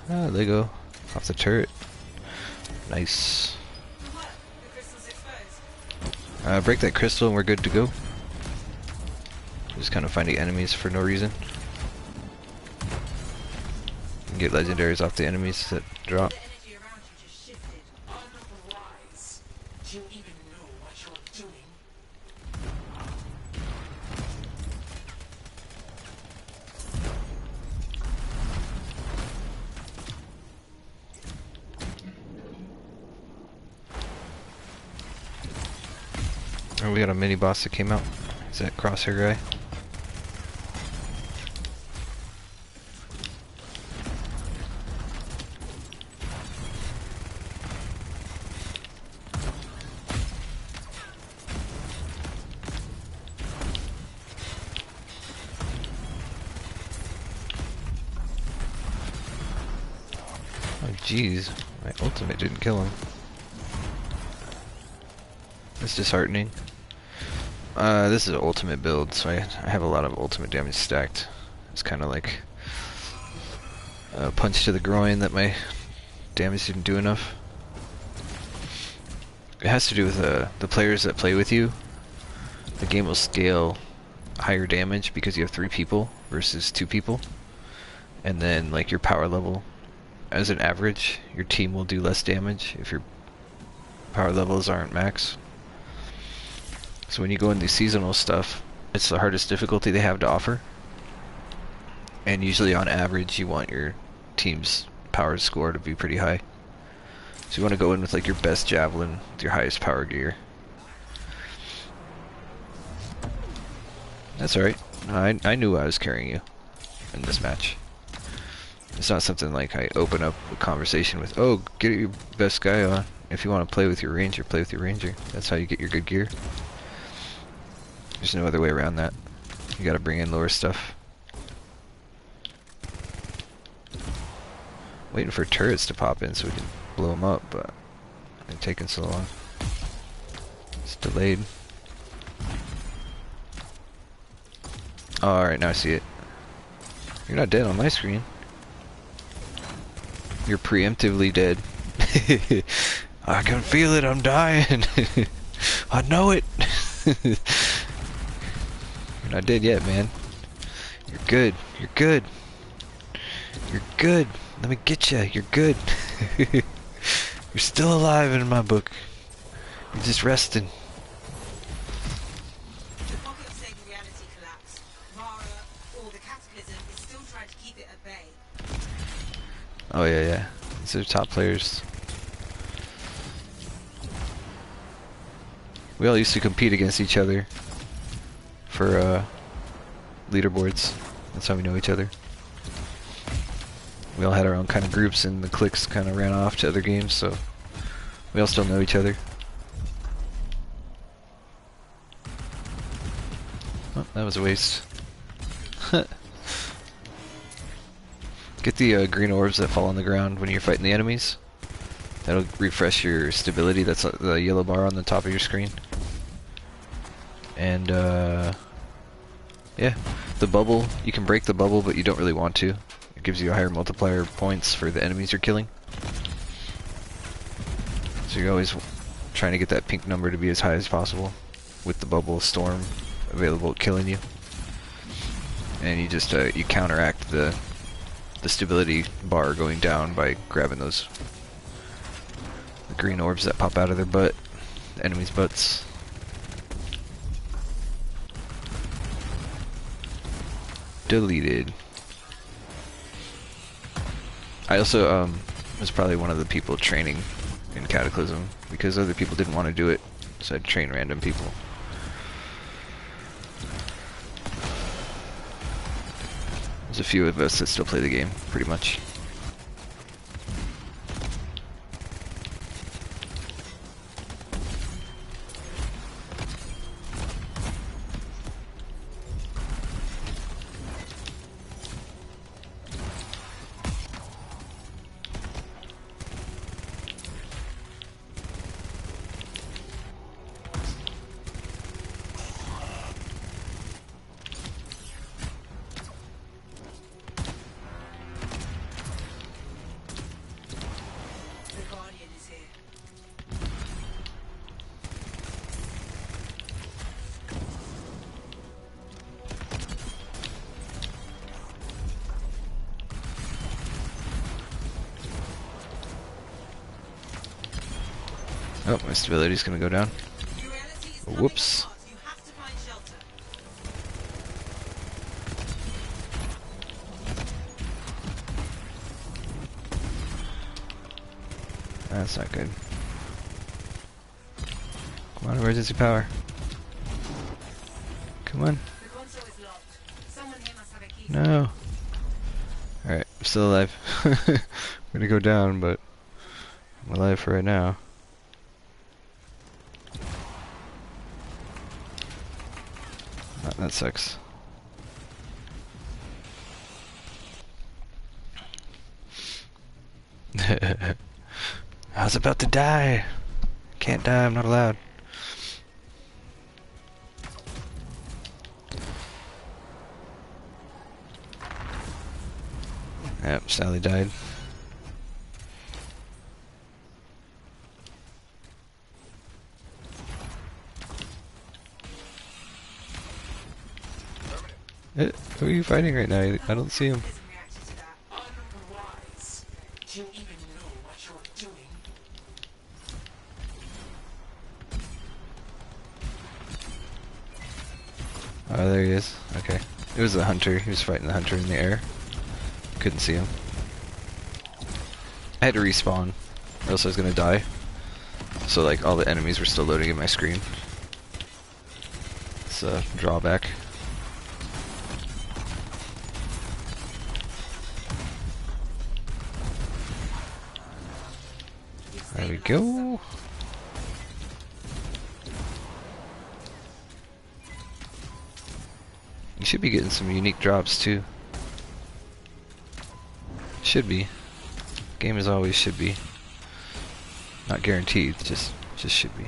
Ah, Lego off the turret. Nice. Break that crystal and we're good to go. Just kind of finding enemies for no reason. And get legendaries off the enemies that drop. Oh, we got a mini boss that came out. Is that Crosshair guy? Oh jeez, my ultimate didn't kill him. That's disheartening. This is an ultimate build, so I have a lot of ultimate damage stacked. It's kind of like a punch to the groin that my damage didn't do enough. It has to do with the players that play with you. The game will scale higher damage because you have 3 people versus 2 people. And then like your power level, as an average, your team will do less damage if your power levels aren't max. So when you go into seasonal stuff, it's the hardest difficulty they have to offer. And usually on average you want your team's power score to be pretty high. So you want to go in with like your best javelin with your highest power gear. That's alright. I knew I was carrying you in this match. It's not something like I open up a conversation with, oh, get your best guy on. If you want to play with your ranger, play with your ranger. That's how you get your good gear. There's no other way around that. You gotta bring in lower stuff. Waiting for turrets to pop in so we can blow them up, but it's taking so long. It's delayed. Oh, alright, now I see it. You're not dead on my screen. You're preemptively dead. I can feel it, I'm dying. I know it. You're not dead yet, man. You're good. You're good. You're good. Let me get you. You're good. You're still alive in my book. You're just resting. The pocket of Sega reality collapsed. Mara, or the Cataclysm, is still trying to keep it at bay. Oh yeah, yeah. These are top players. We all used to compete against each other for leaderboards. That's how we know each other. We all had our own kind of groups, and the cliques kind of ran off to other games, so we all still know each other. Oh, that was a waste. Get the green orbs that fall on the ground when you're fighting the enemies. That'll refresh your stability. That's the yellow bar on the top of your screen. And yeah, the bubble, you can break the bubble, but you don't really want to. It gives you a higher multiplier points for the enemies you're killing. So you're always trying to get that pink number to be as high as possible with the bubble storm available at killing you. And you just you counteract the stability bar going down by grabbing those green orbs that pop out of their butt, the enemies' butts. Deleted. I also was probably one of the people training in Cataclysm because other people didn't want to do it, so I'd train random people. There's a few of us that still play the game, pretty much. The Guardian is here. Oh, my stability's gonna go down. Your reality is coming Whoops. apart. You have to find shelter. That's not good. Come on, emergency power. Come on. The console is locked. Someone here must have a key. No. Alright, I'm still alive. I'm gonna go down, but I'm alive for right now. That sucks. I was about to die. Can't die, I'm not allowed. Yep, Sally died. Who are you fighting right now? I don't see him. Isn't reacting to that. Unwise. Do you even know what you're doing? Oh, there he is. Okay. It was the hunter. He was fighting the hunter in the air. Couldn't see him. I had to respawn, or else I was gonna die. So, like, all the enemies were still loading in my screen. It's a drawback. There we go. You should be getting some unique drops too. Should be. Game as always should be. Not guaranteed, just should be.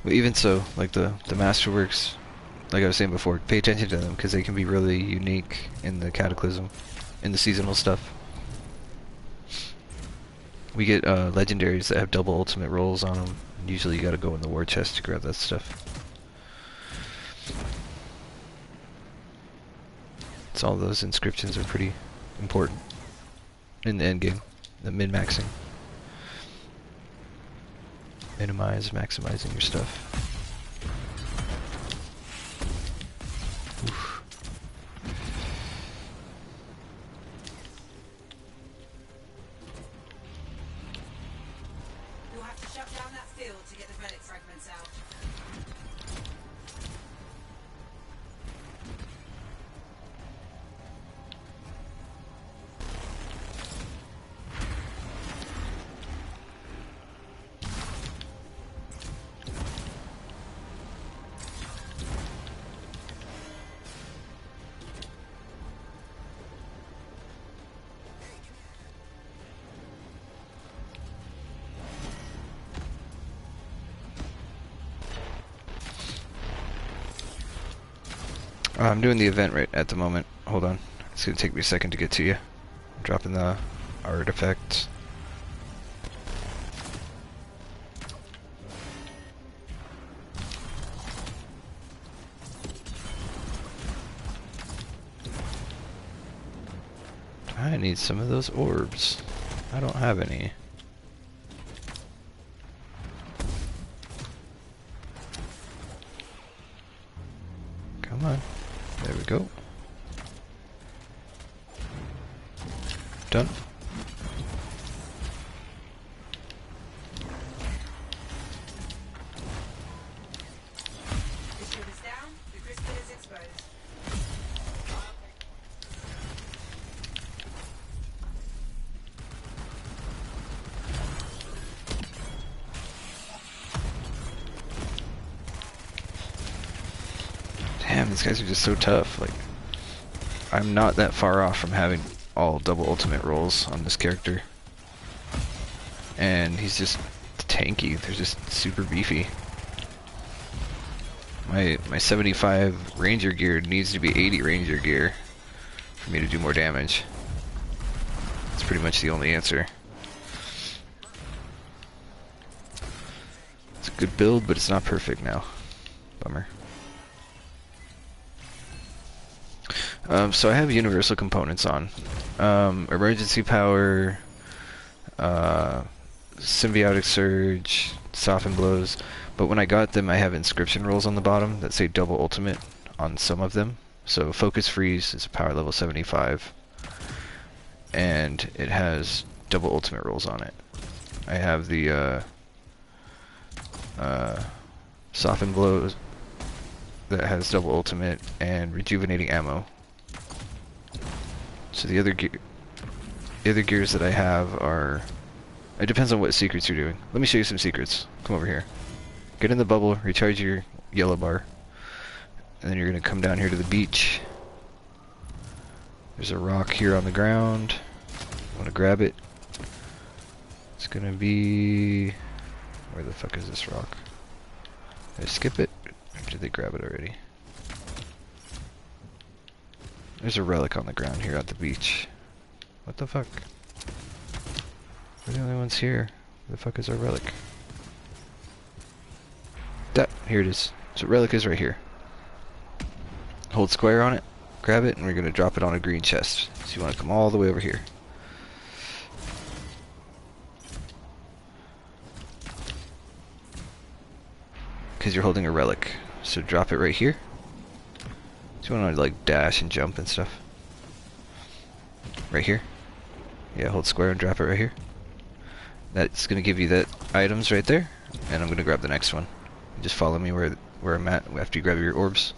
But even so, like the masterworks, like I was saying before, pay attention to them because they can be really unique in the Cataclysm, in the seasonal stuff. We get legendaries that have double ultimate rolls on them. Usually you gotta go in the war chest to grab that stuff. So all those inscriptions are pretty important in the end game, the min-maxing. Maximizing your stuff. Oof. You'll have to shut down that field to get the relic fragments out. I'm doing the event right at the moment. Hold on. It's gonna take me a second to get to you. I'm dropping the artifact. I need some of those orbs. I don't have any. Come on. There we go. Done. The shield is down, the crystal is exposed. Damn, these guys are just so tough. Like, I'm not that far off from having all double ultimate rolls on this character. And he's just tanky. They're just super beefy. My 75 ranger gear needs to be 80 ranger gear for me to do more damage. That's pretty much the only answer. It's a good build, but it's not perfect now. Bummer. So I have universal components on. Emergency power, symbiotic surge, soften blows. But when I got them, I have inscription rolls on the bottom that say double ultimate on some of them. So focus freeze is a power level 75. And it has double ultimate rolls on it. I have the Soften blows that has double ultimate and rejuvenating ammo. So the other gears that I have are, it depends on what secrets you're doing. Let me show you some secrets. Come over here. Get in the bubble, recharge your yellow bar, and then you're gonna come down here to the beach. There's a rock here on the ground. I want to grab it. It's gonna be, where the fuck is this rock? Did I skip it? Or did they grab it already? There's a relic on the ground here at the beach. What the fuck? We're the only ones here. Where the fuck is our relic? That, here it is. So relic is right here. Hold square on it, grab it, and we're gonna drop it on a green chest. So you wanna come all the way over here. Because you're holding a relic. So drop it right here. So you wanna like dash and jump and stuff. Right here. Yeah, hold square and drop it right here. That's gonna give you that items right there. And I'm gonna grab the next one. Just follow me where I'm at after you grab your orbs.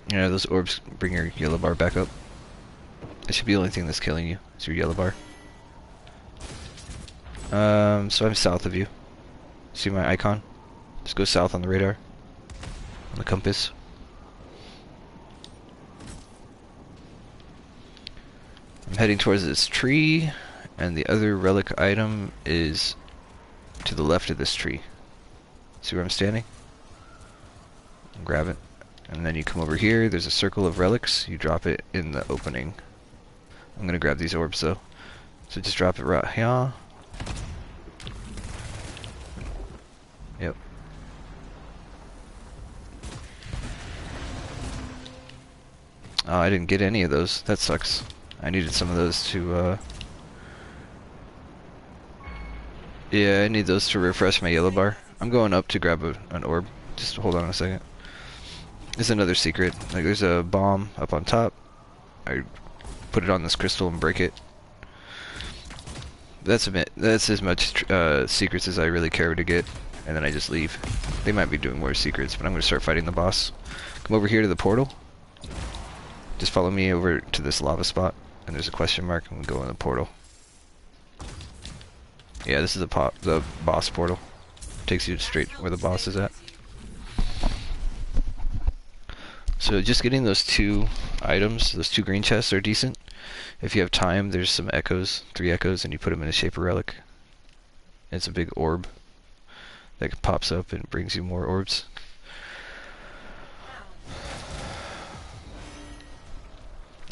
Yeah, those orbs bring your yellow bar back up. That should be the only thing that's killing you. It's your yellow bar. So I'm south of you. See my icon? Just go south on the radar. On the compass. I'm heading towards this tree, and the other relic item is to the left of this tree. See where I'm standing? Grab it. And then you come over here, there's a circle of relics, you drop it in the opening. I'm gonna grab these orbs though. So just drop it right here. Yep. Oh, I didn't get any of those. That sucks. I needed some of those to, yeah, I need those to refresh my yellow bar. I'm going up to grab an orb. Just hold on a second. There's another secret. Like, there's a bomb up on top. I put it on this crystal and break it. That's as much secrets as I really care to get, and then I just leave. They might be doing more secrets, but I'm gonna start fighting the boss. Come over here to the portal. Just follow me over to this lava spot, and there's a question mark, and we go in the portal. Yeah, this is the boss portal. Takes you straight where the boss is at. So just getting those two items, those two green chests are decent. If you have time, there's some echoes, 3 echoes, and you put them in the shape of relic. It's a big orb that pops up and brings you more orbs.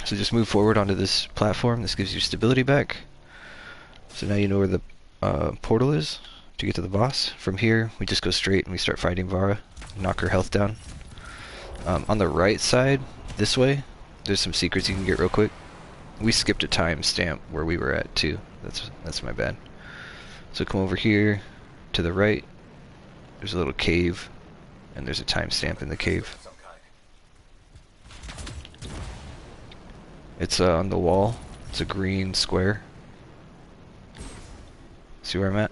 So just move forward onto this platform. This gives you stability back. So now you know where the portal is to get to the boss. From here, we just go straight and we start fighting Vara. Knock her health down. On the right side, this way, there's some secrets you can get real quick. We skipped a timestamp where we were at too. That's my bad. So come over here to the right. There's a little cave, and there's a timestamp in the cave. It's on the wall. It's a green square. See where I'm at?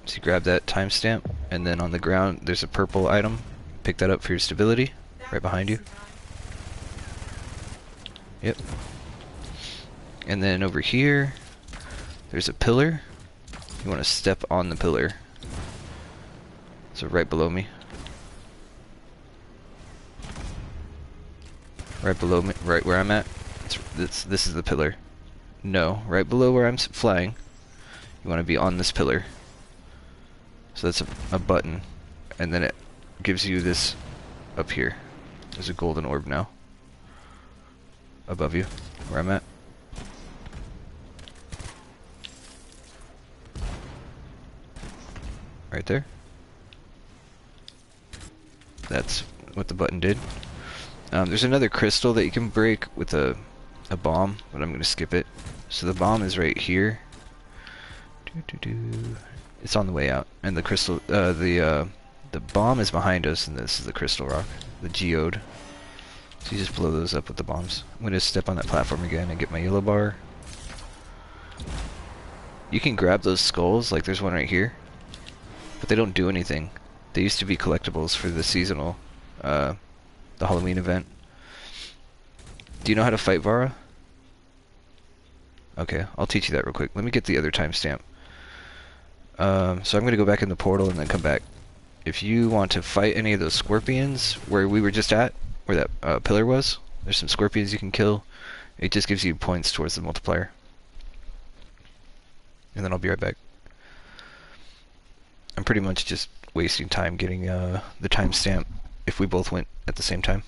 So you grab that timestamp, and then on the ground there's a purple item. Pick that up for your stability, right behind you. Yep. And then over here, there's a pillar. You want to step on the pillar. So right below me. Right below me, right where I'm at. This is the pillar. No, right below where I'm flying. You want to be on this pillar. So that's a button, and then it gives you this up here. There's a golden orb now. Above you, where I'm at. Right there. That's what the button did. There's another crystal that you can break with a bomb, but I'm going to skip it. So the bomb is right here. It's on the way out, and the crystal, the bomb is behind us, and this is the crystal rock, the geode. So you just blow those up with the bombs. I'm going to step on that platform again and get my yellow bar. You can grab those skulls, like there's one right here, but they don't do anything. They used to be collectibles for the seasonal, the Halloween event. Do you know how to fight Vara? Okay, I'll teach you that real quick. Let me get the other timestamp. So I'm going to go back in the portal and then come back. If you want to fight any of those scorpions where we were just at, where that pillar was, there's some scorpions you can kill. It just gives you points towards the multiplier. And then I'll be right back. I'm pretty much just wasting time getting the timestamp if we both went at the same time.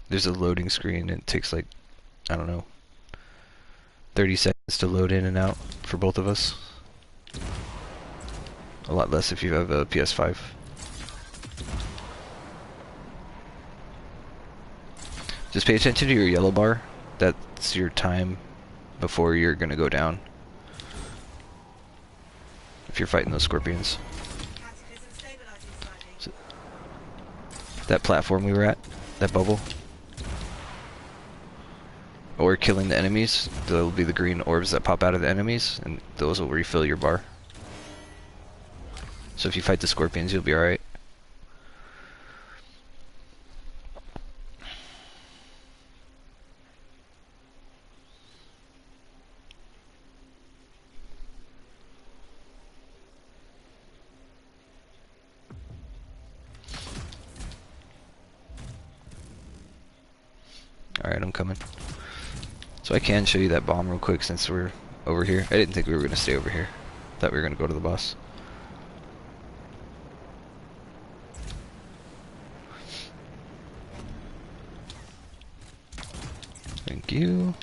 There's a loading screen and it takes like, I don't know, 30 seconds to load in and out for both of us. A lot less if you have a PS5. Just pay attention to your yellow bar. That's your time before you're gonna go down. If you're fighting those scorpions. So, that platform we were at, that bubble. Or killing the enemies, there'll be the green orbs that pop out of the enemies, and those will refill your bar. So if you fight the scorpions, you'll be alright. Alright, I'm coming. So I can show you that bomb real quick since we're over here. I didn't think we were going to stay over here. Thought we were going to go to the boss. Thank you.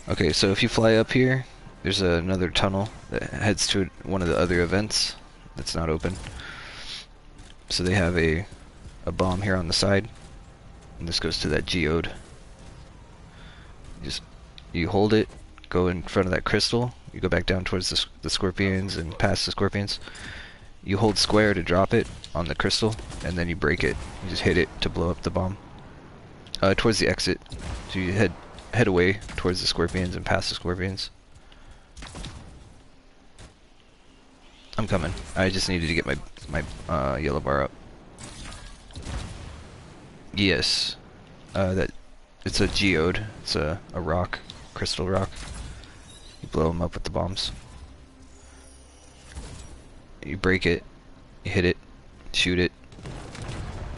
Okay, so if you fly up here, there's another tunnel that heads to one of the other events that's not open. So they have a bomb here on the side, and this goes to that geode. You hold it, go in front of that crystal, you go back down towards the scorpions and past the scorpions. You hold square to drop it on the crystal, and then you break it. You just hit it to blow up the bomb. Towards the exit, so you head away towards the scorpions and past the scorpions. I'm coming. I just needed to get my yellow bar up. Yes. That it's a geode. It's a rock, crystal rock. You blow them up with the bombs. You break it. You hit it. Shoot it.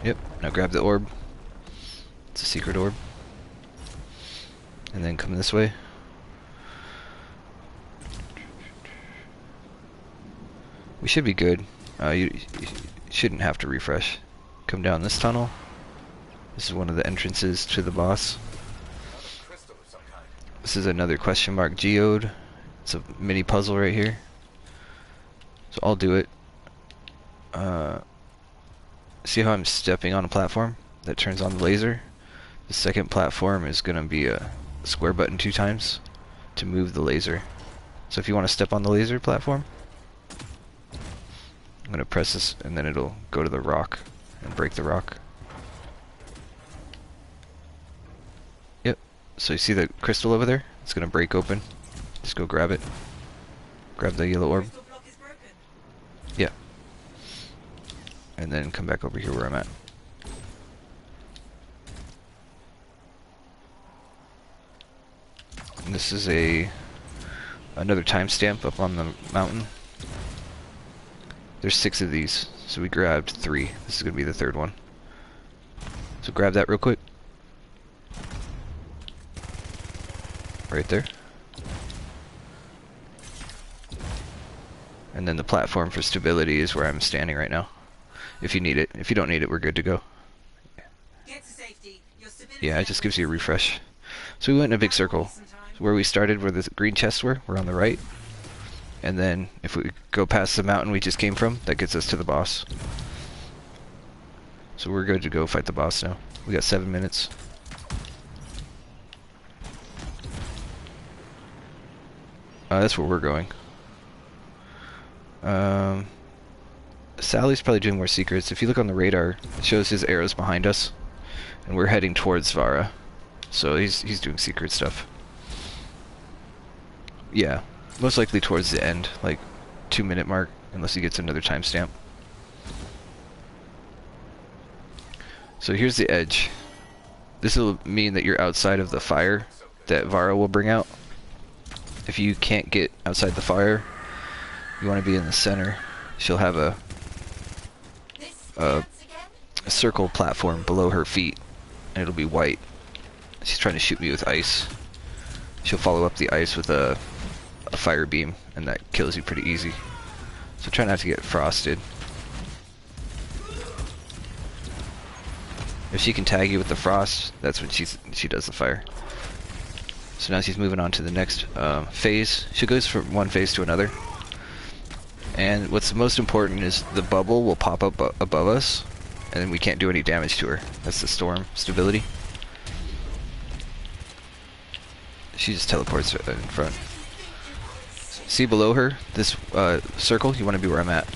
Yep. Now grab the orb. It's a secret orb. And then come this way. We should be good. You shouldn't have to refresh. Come down this tunnel. This is one of the entrances to the boss. This is another question mark geode. It's a mini puzzle right here. So I'll do it. See how I'm stepping on a platform that turns on the laser? The second platform is going to be a square button 2 times to move the laser. So if you want to step on the laser platform, I'm going to press this and then it'll go to the rock and break the rock. Yep. So you see the crystal over there? It's going to break open. Just go grab it. Grab the yellow orb. Yeah. And then come back over here where I'm at. And this is another timestamp up on the mountain. There's 6 of these, so we grabbed 3. This is going to be the 3rd one. So grab that real quick. Right there. And then the platform for stability is where I'm standing right now. If you need it. If you don't need it, we're good to go. Get to safety. Your stability Yeah, it just gives you a refresh. So we went in a big circle. Where we started, where the green chests were, we're on the right. And then if we go past the mountain we just came from, that gets us to the boss. So we're good to go fight the boss now. We got 7 minutes. That's where we're going. Sally's probably doing more secrets. If you look on the radar, it shows his arrows behind us, and we're heading towards Vara. So he's doing secret stuff. Yeah, most likely towards the end, like 2-minute mark, unless he gets another timestamp. So here's the edge. This will mean that you're outside of the fire that Vara will bring out. If you can't get outside the fire, you want to be in the center. She'll have a circle platform below her feet, and it'll be white. She's trying to shoot me with ice. She'll follow up the ice with a fire beam, and that kills you pretty easy. So try not to get frosted. If she can tag you with the frost, that's when she does the fire. So now she's moving on to the next phase. She goes from one phase to another. And what's most important is the bubble will pop up above us, and then we can't do any damage to her. That's the storm stability. She just teleports in front. See below her, this circle? You want to be where I'm at.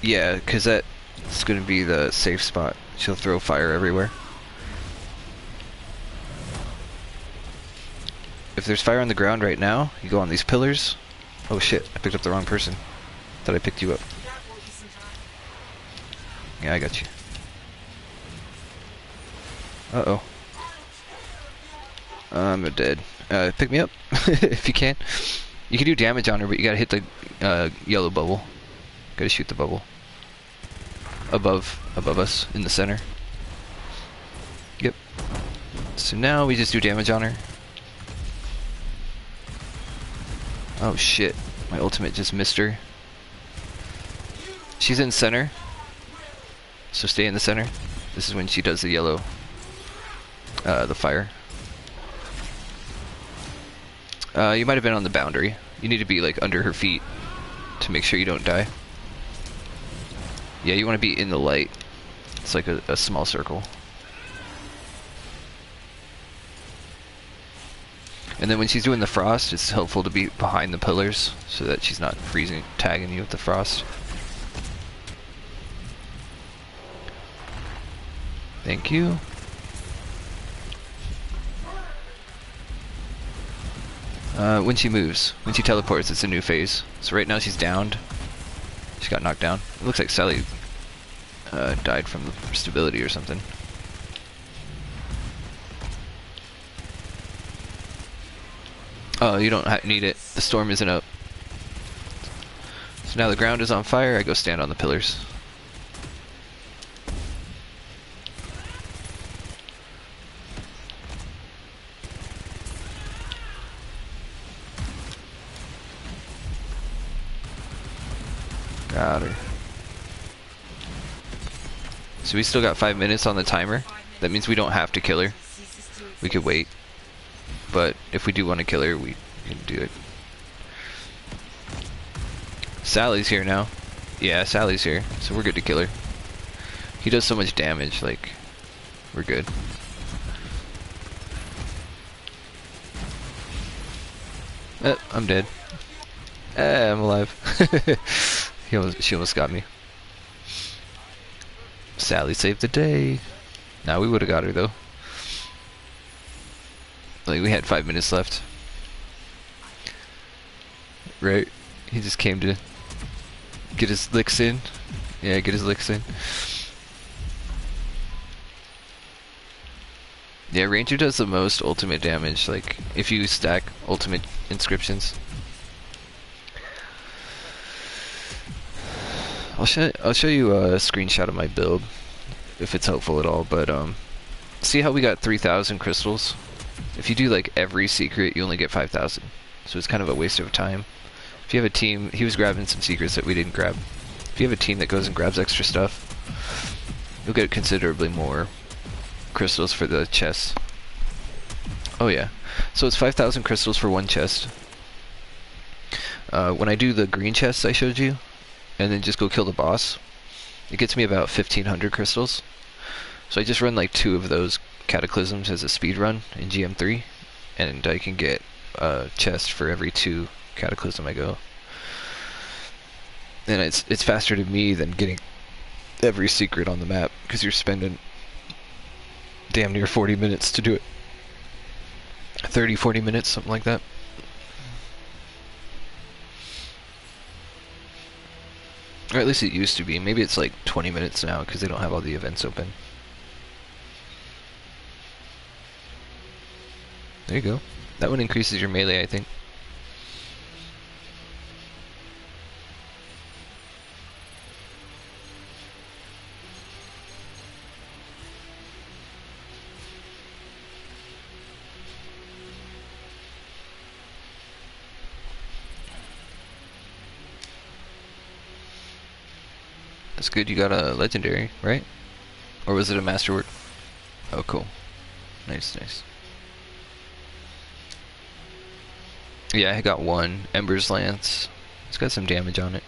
Yeah, because that's going to be the safe spot. She'll throw fire everywhere. If there's fire on the ground right now, you go on these pillars. Oh shit, I picked up the wrong person. Thought I picked you up. Yeah, I got you. Uh-oh. I'm dead. Pick me up, if you can. You can do damage on her, but you gotta hit the yellow bubble. Gotta shoot the bubble. Above us, in the center. Yep. So now we just do damage on her. Oh shit, my ultimate just missed her. She's in center, so stay in the center. This is when she does the yellow, the fire. You might have been on the boundary. You need to be like under her feet to make sure you don't die. Yeah, you want to be in the light. It's like a small circle. And then when she's doing the frost, it's helpful to be behind the pillars so that she's not freezing, tagging you with the frost. Thank you. When she moves, when she teleports, it's a new phase. So right now she's downed. She got knocked down. It looks like Sally died from the stability or something. Oh, you don't need it. The storm isn't up. So now the ground is on fire. I go stand on the pillars. Got her. So we still got 5 minutes on the timer. That means we don't have to kill her. We could wait. But if we do want to kill her, we can do it. Sally's here now. Yeah, Sally's here, so we're good to kill her. He does so much damage, like, we're good. I'm dead. I'm alive. She almost got me. Sally saved the day. Nah, we would have got her though. Like, we had 5 minutes left. Right? He just came to get his licks in. Yeah, get his licks in. Yeah, Ranger does the most ultimate damage, like, if you stack ultimate inscriptions. I'll show you a screenshot of my build, if it's helpful at all, but, see how we got 3,000 crystals? If you do, like, every secret, you only get 5,000. So it's kind of a waste of time. If you have a team, he was grabbing some secrets that we didn't grab. If you have a team that goes and grabs extra stuff, you'll get considerably more crystals for the chests. Oh yeah. So it's 5,000 crystals for one chest. When I do the green chests I showed you, and then just go kill the boss, it gets me about 1,500 crystals. So I just run like 2 of those cataclysms as a speed run in GM3, and I can get a chest for every 2 cataclysm I go. And it's faster to me than getting every secret on the map, because you're spending damn near 40 minutes to do it. 30, 40 minutes, something like that. Or at least it used to be. Maybe it's like 20 minutes now, because they don't have all the events open. There you go. That one increases your melee, I think. That's good, you got a legendary, right? Or was it a masterwork? Oh, cool. Nice, nice. Yeah, I got one. Ember's Lance. It's got some damage on it.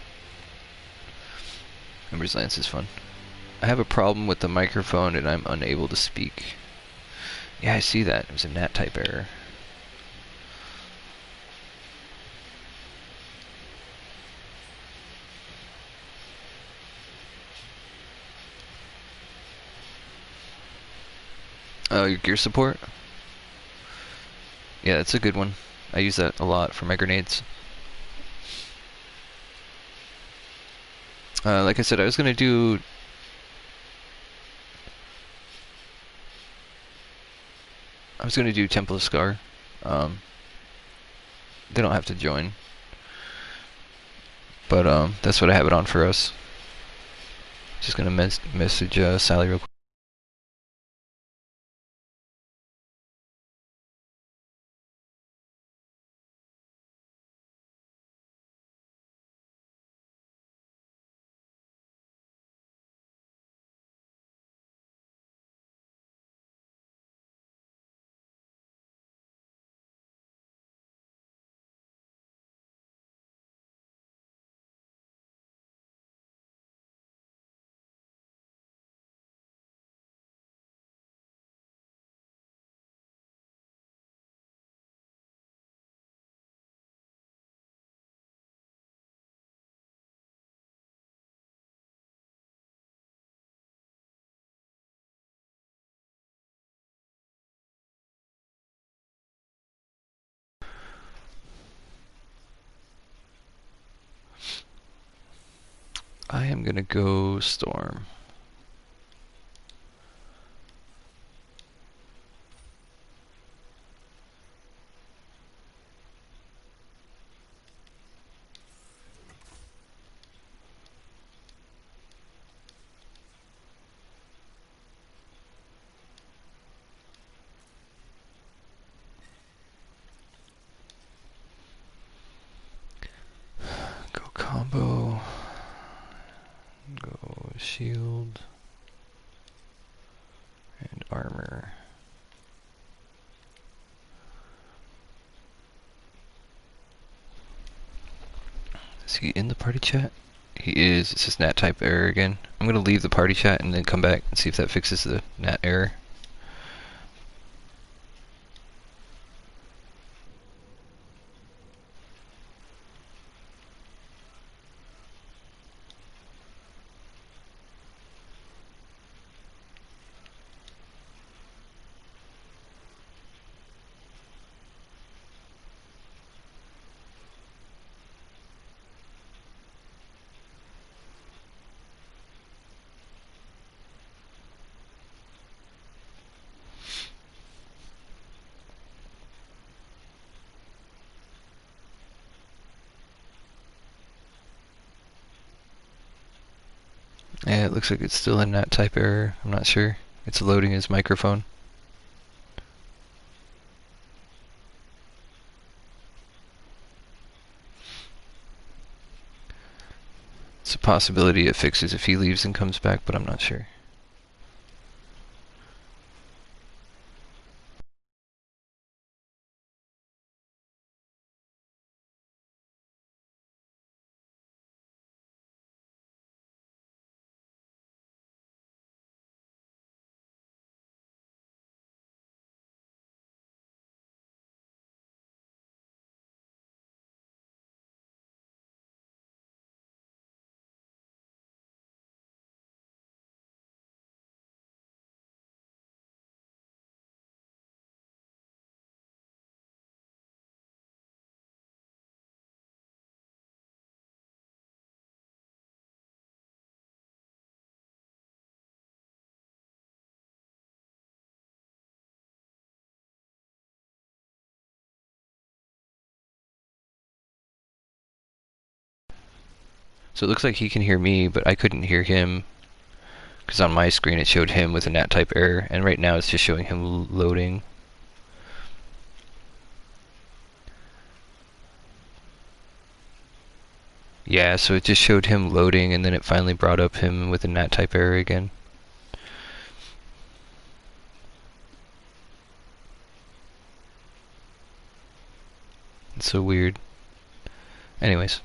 Ember's Lance is fun. I have a problem with the microphone and I'm unable to speak. Yeah, I see that. It was a NAT type error. Oh, your gear support? Yeah, that's a good one. I use that a lot for my grenades. Like I said, I was gonna do... Temple of Scar. They don't have to join. But that's what I have it on for us. Just gonna message Sally real quick. I am gonna go Storm. Go combo. Go shield. And armor. Is he in the party chat? He is. It's just NAT type error again. I'm gonna leave the party chat and then come back and see if that fixes the NAT error. Yeah, it looks like it's still in that type error. I'm not sure. It's loading his microphone. It's a possibility it fixes if he leaves and comes back, but I'm not sure. So it looks like he can hear me, but I couldn't hear him. Because on my screen it showed him with a NAT type error, and right now it's just showing him loading. Yeah, so it just showed him loading, and then it finally brought up him with a NAT type error again. It's so weird. Anyways.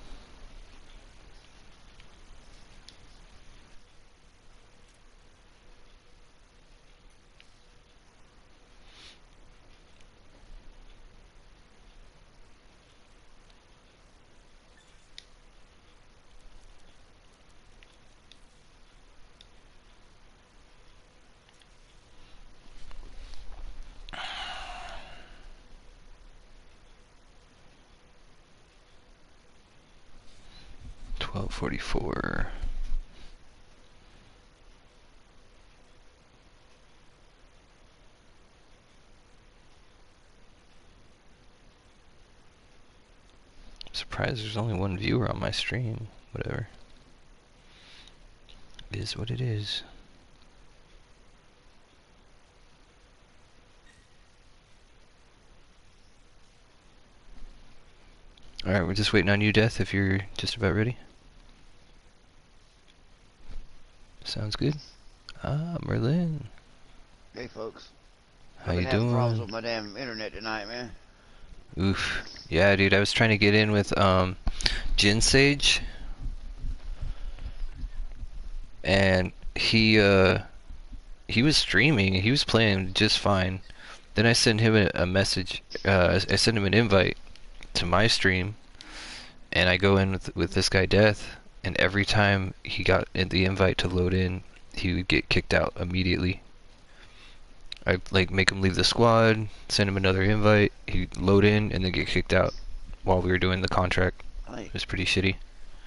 $12.44. I'm surprised there's only one viewer on my stream. Whatever. It is what it is. Alright, we're just waiting on you, Death, if you're just about ready. Sounds good. Ah, Merlin. Hey, folks. How I've you been having doing? problems with my damn internet tonight, man. Oof. Yeah, dude, I was trying to get in with Jin Sage, and he was streaming. He was playing just fine. Then I sent him a message. I sent him an invite to my stream, and I go in with this guy Death, and every time he got the invite to load in, he would get kicked out immediately. I'd like make him leave the squad, send him another invite, he'd load in, and then get kicked out while we were doing the contract. It was pretty shitty.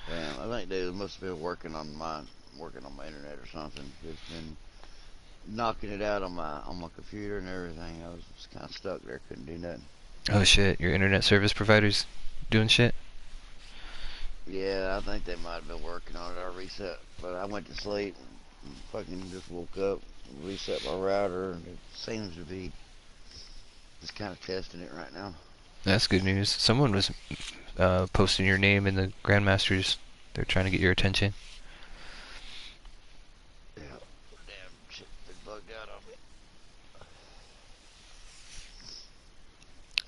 Damn, I think they must have been working on my internet or something. Just been knocking it out on my computer and everything. I was just kind of stuck there, couldn't do nothing. Oh shit, your internet service provider's doing shit? Yeah, I think they might have been working on it. I reset, but I went to sleep and fucking just woke up, reset my router, and it seems to be just kind of testing it right now. That's good news. Someone was posting your name in the Grandmasters. They're trying to get your attention. Yeah, damn shit, they bugged out on me.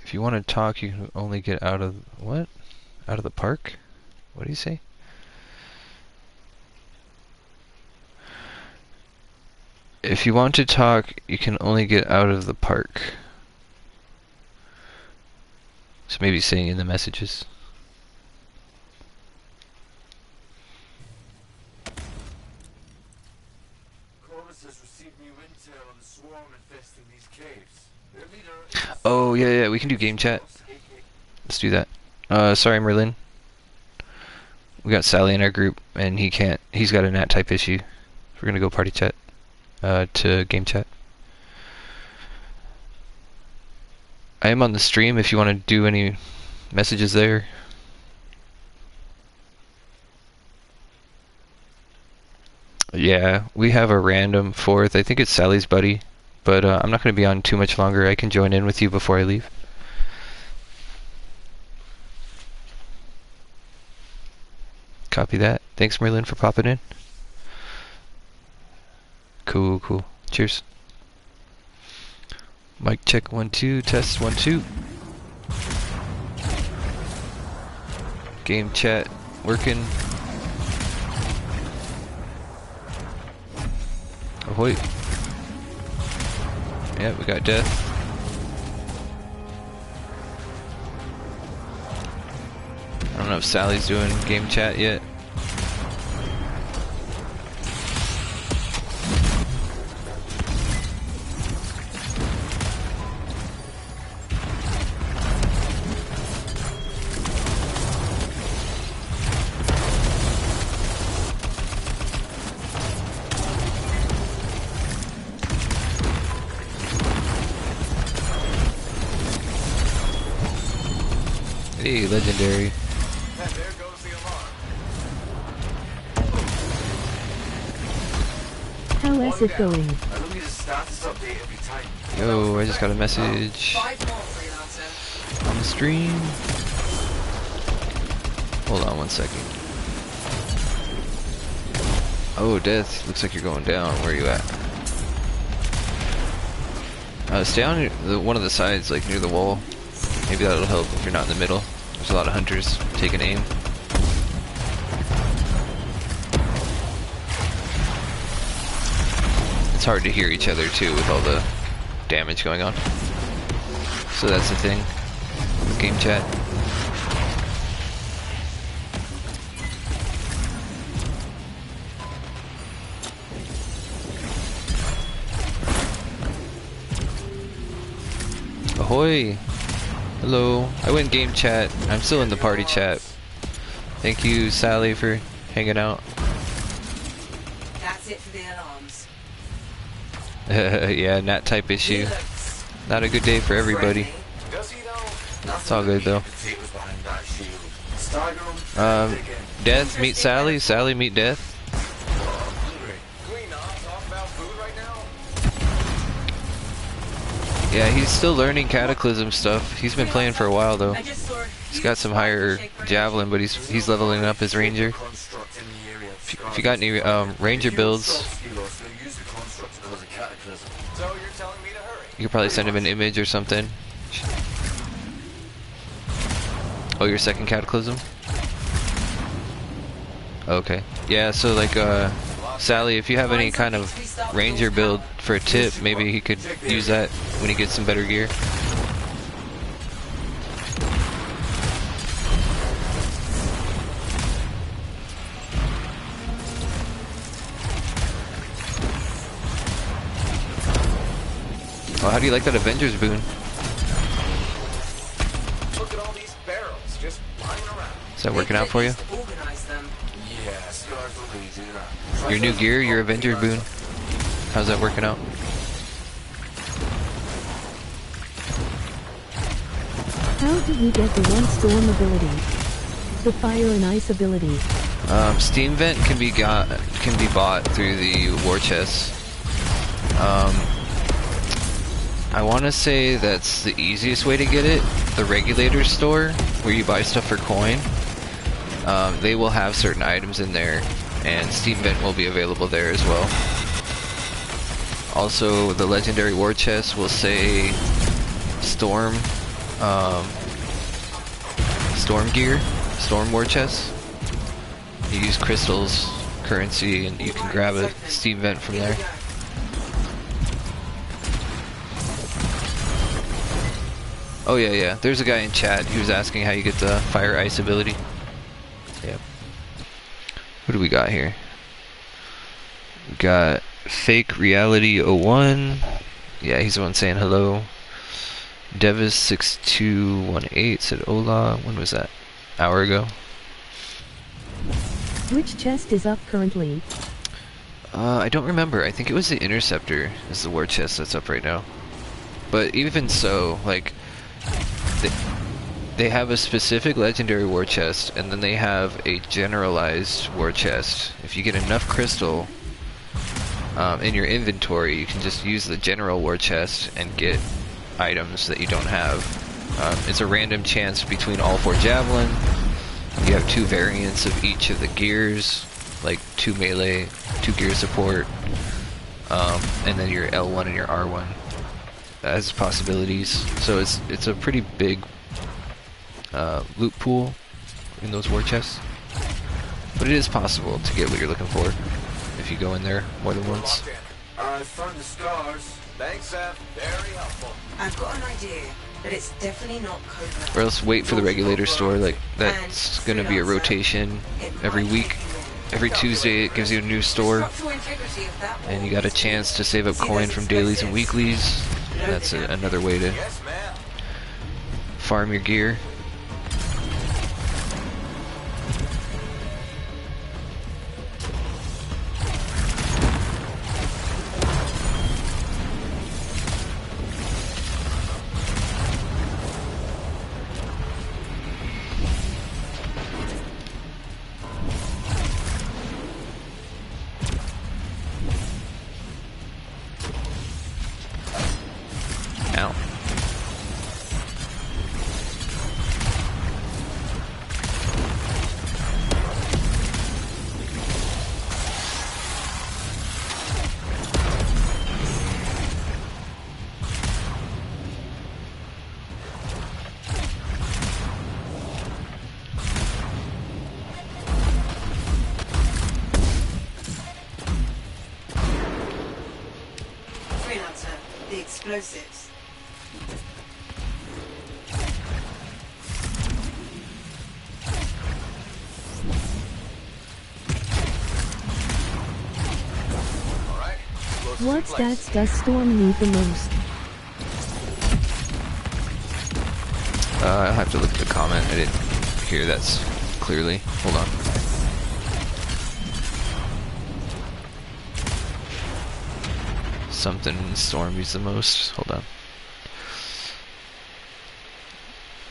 If you want to talk, you can only get out of... what? Out of the park? What do you say? If you want to talk, you can only get out of the park. So maybe saying in the messages. Corvus has received new intel on the swarm infesting these caves. Their leader is Oh, yeah, we can do game chat. Let's do that. Sorry, Merlin. We got Sally in our group, and he's got a NAT type issue. We're gonna go party chat, to game chat. I am on the stream if you want to do any messages there. Yeah, we have a random fourth. I think it's Sally's buddy, but I'm not going to be on too much longer. I can join in with you before I leave. Copy that. Thanks, Merlin, for popping in. Cool, cool. Cheers. Mic check 1 2, test 1 2. Game chat working. Ahoy. Yeah, we got Death. I don't know if Sally's doing game chat yet. Hey, legendary. And there goes the alarm. How's it going? Yo, I just got a message 5 more, freelancer. on the stream. Hold on one second. Oh, Death, looks like you're going down. Where are you at? Stay on one of the sides, like near the wall. Maybe that'll help if you're not in the middle. There's a lot of hunters taking aim. It's hard to hear each other too with all the damage going on. So that's the thing with game chat. Ahoy! Hello. I went game chat. I'm still in the party chat. Thank you, Sally, for hanging out. That's it for the alarms. Yeah, Nat type issue. Not a good day for everybody. It's all good though. Death, meet Sally. Sally, meet Death. Yeah, he's still learning Cataclysm stuff. He's been playing for a while though. He's got some higher javelin, but he's leveling up his ranger. If you got any ranger builds, you could probably send him an image or something. Oh, your second Cataclysm? Okay. Yeah, so like Sally, if you have any kind of ranger build for a tip, maybe he could use that when he gets some better gear. Well, how do you like that Avengers boon? Look at all these barrels just lying around. Is that working out for you? Organize them. Yes, Your new gear, your Avenger boon. How's that working out? How did we get the one storm ability? The fire and ice ability. Steam Vent can be bought through the war chest. I want to say that's the easiest way to get it. The Regulator store, where you buy stuff for coin, they will have certain items in there, and Steam Vent will be available there as well. Also, the Legendary War Chest will say Storm Gear, Storm War Chest. You use crystals, currency, and you can grab a Steam Vent from there. Oh yeah, there's a guy in chat who was asking how you get the fire ice ability. Yep. Who do we got here? We got Fake Reality 01. Yeah, he's the one saying hello. Devis6218 said hola. When was that? Hour ago. Which chest is up currently? I don't remember. I think it was the Interceptor is the war chest that's up right now. But even so, like, they have a specific legendary war chest, and then they have a generalized war chest. If you get enough crystal in your inventory, you can just use the general war chest and get items that you don't have. It's a random chance between all 4 javelin. You have 2 variants of each of the gears, like 2 melee, 2 gear support, and then your L1 and your R1 as possibilities. So it's a pretty big loot pool in those war chests, but it is possible to get what you're looking for if you go in there more than once. I found the scars. Thanks, Seth. Very helpful. I've got an idea, but it's definitely not covert. Or else wait for the Regulator store. Like, that's gonna be a rotation every week. Every Tuesday it gives you a new store, and you got a chance to save up coin from dailies and weeklies. That's another way to farm your gear. explosives. Alright, explosives What in place. stats does Storm need the most? I'll have to look at the comment. I didn't hear that clearly. Hold on. Something Storm uses the most. Hold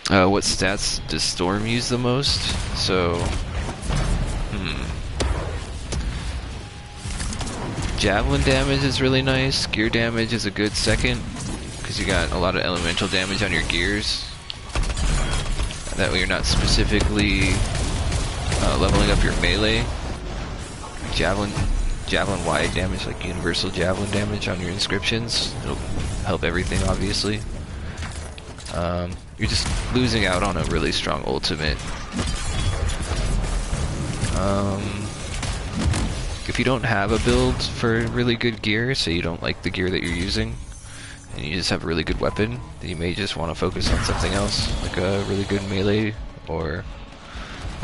on. What stats does Storm use the most? So, Javelin damage is really nice. Gear damage is a good second, because you got a lot of elemental damage on your gears. That way you're not specifically leveling up your melee. Javelin wide damage, like universal javelin damage on your inscriptions. It'll help everything, obviously. You're just losing out on a really strong ultimate. If you don't have a build for really good gear, say you don't like the gear that you're using, and you just have a really good weapon, then you may just want to focus on something else, like a really good melee, or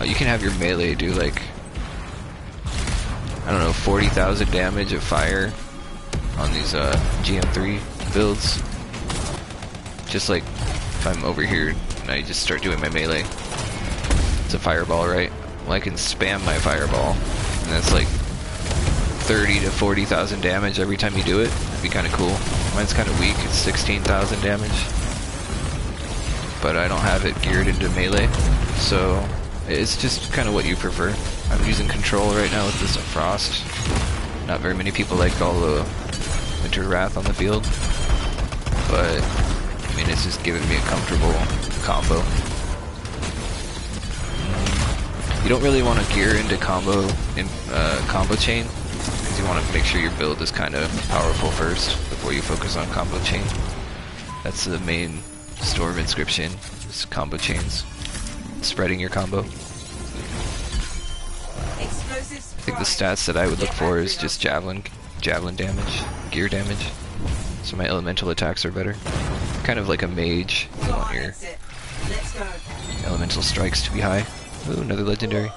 you can have your melee do like, I don't know, 40,000 damage of fire on these GM3 builds. Just like if I'm over here and I just start doing my melee, it's a fireball, right? Well, I can spam my fireball, and that's like 30 to 40,000 damage every time you do it. It'd be kind of cool. Mine's kind of weak, it's 16,000 damage. But I don't have it geared into melee, so it's just kind of what you prefer. I'm using control right now with this Frost. Not very many people like all the Winter Wrath on the field, but I mean, it's just giving me a comfortable combo. You don't really want to gear into combo chain, because you want to make sure your build is kind of powerful first before you focus on combo chain. That's the main Storm inscription, is combo chains. Spreading your combo. I think the stats that I would look for is just javelin damage, gear damage. So my elemental attacks are better. Kind of like a mage. You want your elemental strikes to be high. Ooh, another legendary.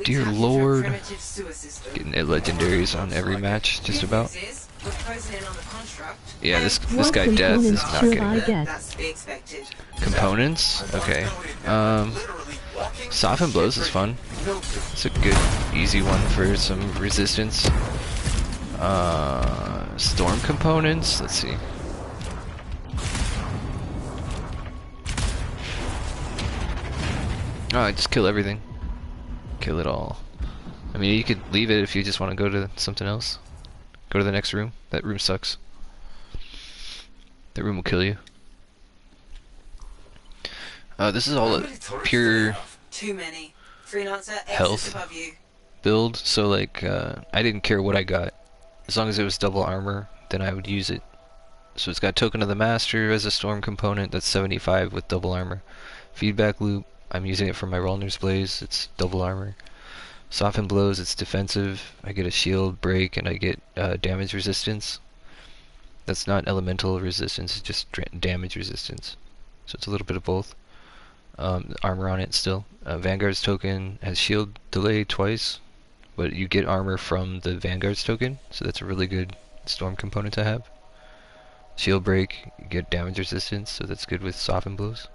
Dear lord. Getting legendaries on every match, just about. Yeah, this guy Death is not getting it. Components? Okay. Soften Blows is fun. It's a good, easy one for some resistance. Storm components? Let's see. Oh, I just kill everything. Kill it all. I mean, you could leave it if you just want to go to something else. Go to the next room. That room sucks. That room will kill you. This is all a pure health build, so like, I didn't care what I got. As long as it was double armor, then I would use it. So it's got Token of the Master as a Storm component, that's 75 with double armor. Feedback Loop, I'm using it for my Rolner's Blaze, it's double armor. Soften Blows, it's defensive. I get a shield break and I get damage resistance. That's not elemental resistance, it's just damage resistance. So it's a little bit of both. Armor on it still. Vanguard's token has shield delay twice, but you get armor from the Vanguard's token, so that's a really good Storm component to have. Shield break, you get damage resistance, so that's good with Soften Blows.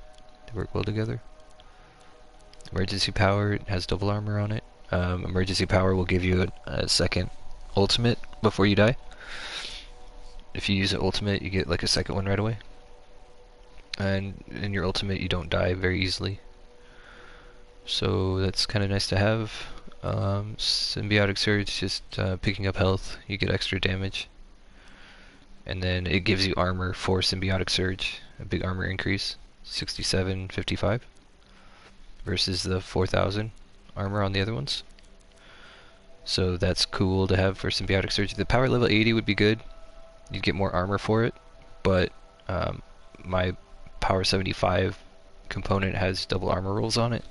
They work well together. Emergency Power, it has double armor on it. Emergency Power will give you a second ultimate before you die. If you use an ultimate, you get like a second one right away. And in your ultimate, you don't die very easily. So that's kind of nice to have. Symbiotic Surge, just picking up health, you get extra damage. And then it gives you armor for Symbiotic Surge, a big armor increase, 6755 versus the 4000 armor on the other ones. So that's cool to have for Symbiotic Surge. The power level 80 would be good. You'd get more armor for it, but my power 75 component has double armor rolls on it.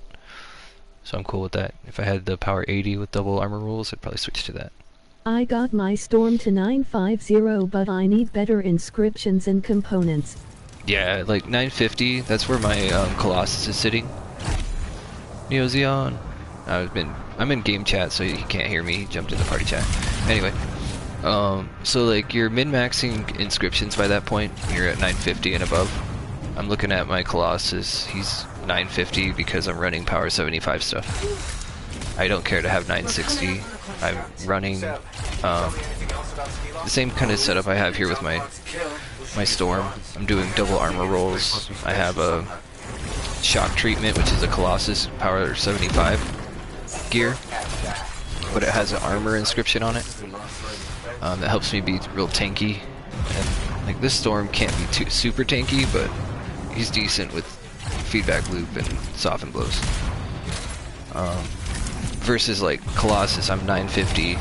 So I'm cool with that. If I had the power 80 with double armor rolls, I'd probably switch to that. I got my storm to 950, but I need better inscriptions and components. Yeah, like 950, that's where my Colossus is sitting. Neo Xeon. I'm in game chat, so he can't hear me. He jumped in the party chat. Anyway, so like you're min-maxing inscriptions by that point. You're at 950 and above. I'm looking at my Colossus. He's 950 because I'm running Power 75 stuff. I don't care to have 960. I'm running the same kind of setup I have here with my Storm. I'm doing double armor rolls. I have a shock treatment, which is a Colossus Power 75 gear, but it has an armor inscription on it that helps me be real tanky. And like this Storm can't be too super tanky, but he's decent with feedback loop and soften blows. Versus like Colossus, I'm 950,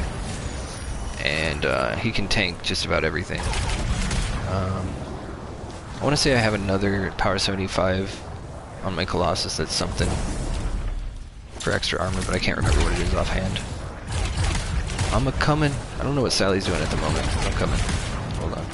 and he can tank just about everything. I want to say I have another Power 75 on my Colossus that's something for extra armor, but I can't remember what it is offhand. I'm a-coming. I don't know what Sally's doing at the moment. I'm coming. Hold on.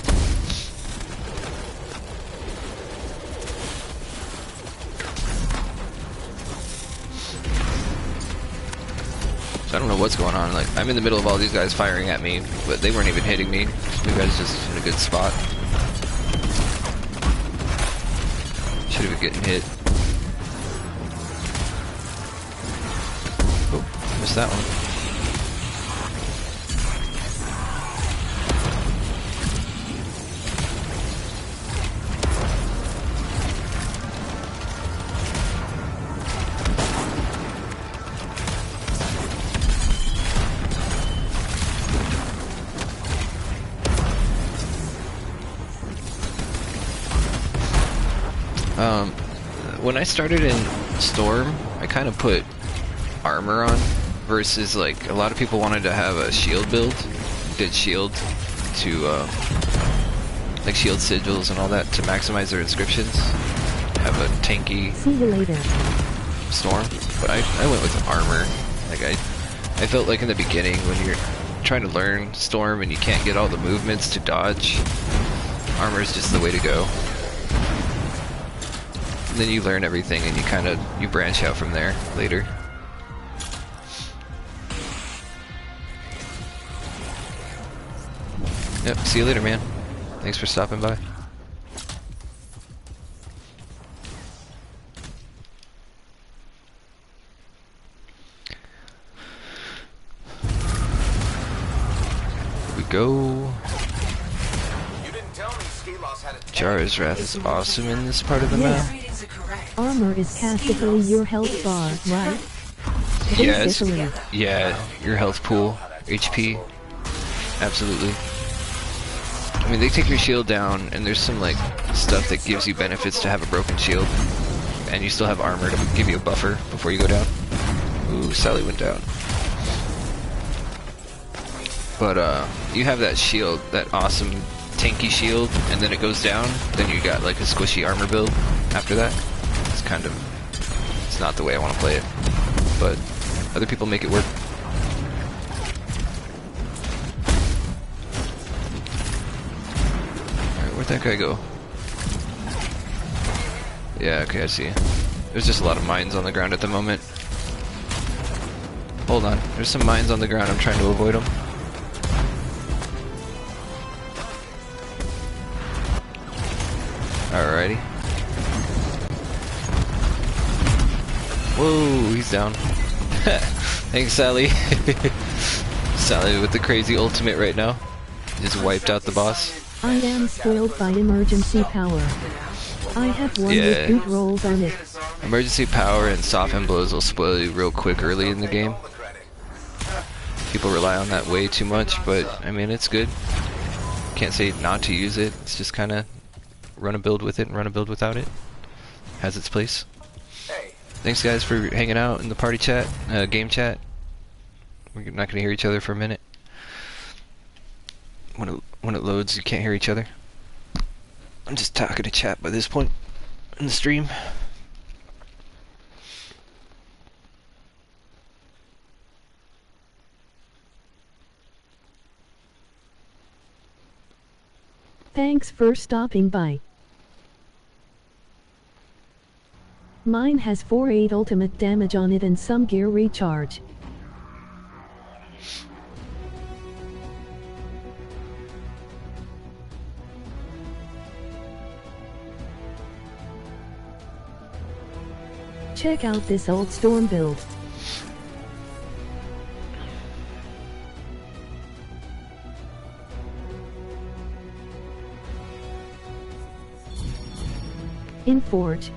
So I don't know what's going on. Like, I'm in the middle of all these guys firing at me, but they weren't even hitting me. You guys just in a good spot. Should have been getting hit. Oh, missed that one. When I started in Storm, I kind of put armor on, versus like a lot of people wanted to have a shield build. Did shield to like shield sigils and all that to maximize their inscriptions. Have a tanky See you later. Storm, but I went with armor. Like I felt like in the beginning when you're trying to learn Storm and you can't get all the movements to dodge, armor is just the way to go. And then you learn everything and you branch out from there later. Yep, see you later, man. Thanks for stopping by. Here we go. Jara's Wrath is awesome in this part of the map. Armor is basically your health bar, right? Yeah, your health pool, HP, absolutely. I mean, they take your shield down, and there's some like stuff that gives you benefits to have a broken shield, and you still have armor to give you a buffer before you go down. Ooh, Sally went down. But you have that shield, that awesome tanky shield, and then it goes down, then you got like a squishy armor build after that. It's not the way I want to play it, but other people make it work. Alright, where'd that guy go? Yeah, okay, I see. There's just a lot of mines on the ground at the moment. Hold on, there's some mines on the ground, I'm trying to avoid them. Alrighty. Whoa, he's down. Thanks, Sally. Sally with the crazy ultimate right now. Just wiped out the boss. I am spoiled by emergency power. I have one with boot rolls on it. Emergency power and soften blows will spoil you real quick early in the game. People rely on that way too much, but I mean, it's good. Can't say not to use it. It's just kind of run a build with it and run a build without it. Has its place. Thanks guys for hanging out in the party chat, game chat. We're not going to hear each other for a minute. When it loads, you can't hear each other. I'm just talking to chat by this point in the stream. Thanks for stopping by. Mine has 4/8 ultimate damage on it and some gear recharge. Check out this old storm build. In Forge.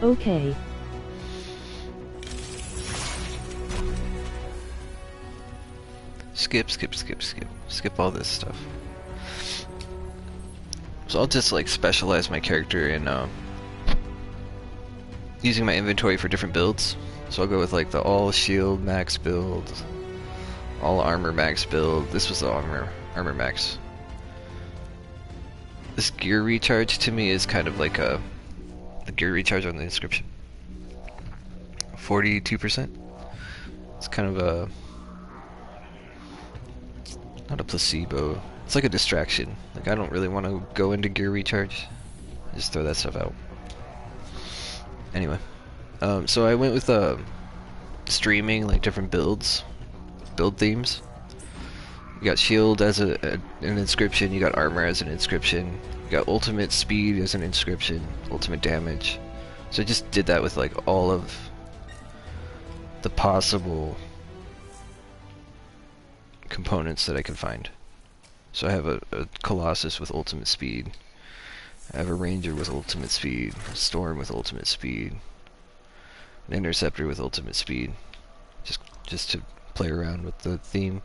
Okay. Skip all this stuff. So I'll just like specialize my character in using my inventory for different builds. So I'll go with like the all shield max build, all armor max build. This was the armor max. This gear recharge to me is kind of like the gear recharge on the inscription. 42%. It's kind of a not a placebo. It's like a distraction. Like I don't really want to go into gear recharge. I just throw that stuff out. Anyway, so I went with streaming like different build themes. You got shield as an inscription. You got armor as an inscription. You got ultimate speed as an inscription. Ultimate damage. So I just did that with like all of the possible components that I can find. So I have a Colossus with ultimate speed. I have a Ranger with ultimate speed. A Storm with ultimate speed. An Interceptor with ultimate speed. Just to play around with the theme.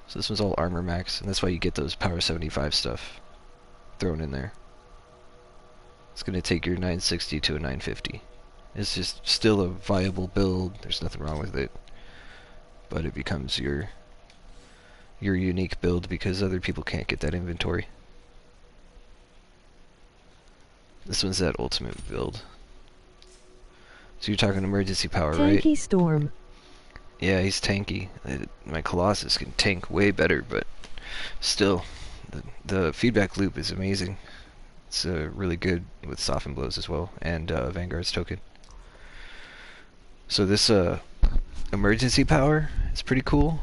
So this one's all armor max, and that's why you get those power 75 stuff thrown in there. It's going to take your 960 to a 950. It's just still a viable build. There's nothing wrong with it. But it becomes your unique build because other people can't get that inventory. This one's that ultimate build. So you're talking emergency power, right? Tanky Storm. Yeah, he's tanky. My Colossus can tank way better, but still, the feedback loop is amazing. It's really good with soften blows as well, and Vanguard's token. So this emergency power is pretty cool,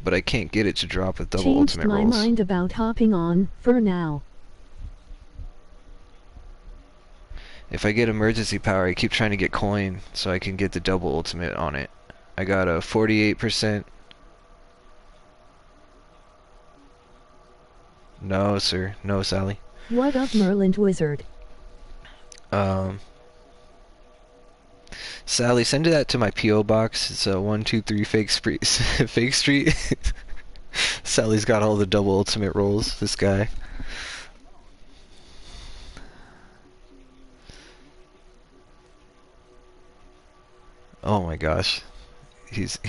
but I can't get it to drop with double Changed ultimate my rolls. mind about hopping on, for now. If I get emergency power, I keep trying to get coin so I can get the double ultimate on it. I got a 48%. No, sir. No, Sally. What up, Merland Wizard? Sally, send that to my P.O. box. It's a 123 Fake Street. Fake Street. Sally's got all the double ultimate rolls. This guy. Oh my gosh, he's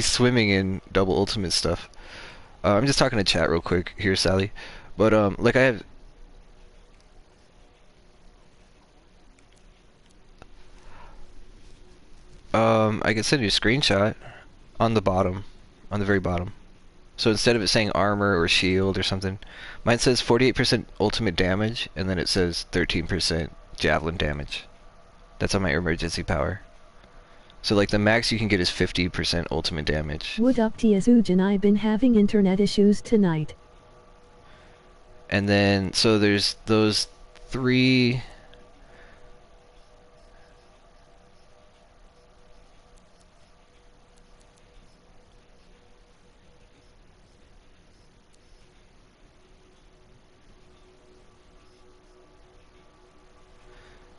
swimming in double ultimate stuff. I'm just talking to chat real quick here, Sally. But like I have. I can send you a screenshot on the bottom, on the very bottom. So instead of it saying armor or shield or something, mine says 48% ultimate damage, and then it says 13% javelin damage. That's on my emergency power. So like the max you can get is 50% ultimate damage. What up, Tiasuj, and I've been having internet issues tonight. And then, so there's those three.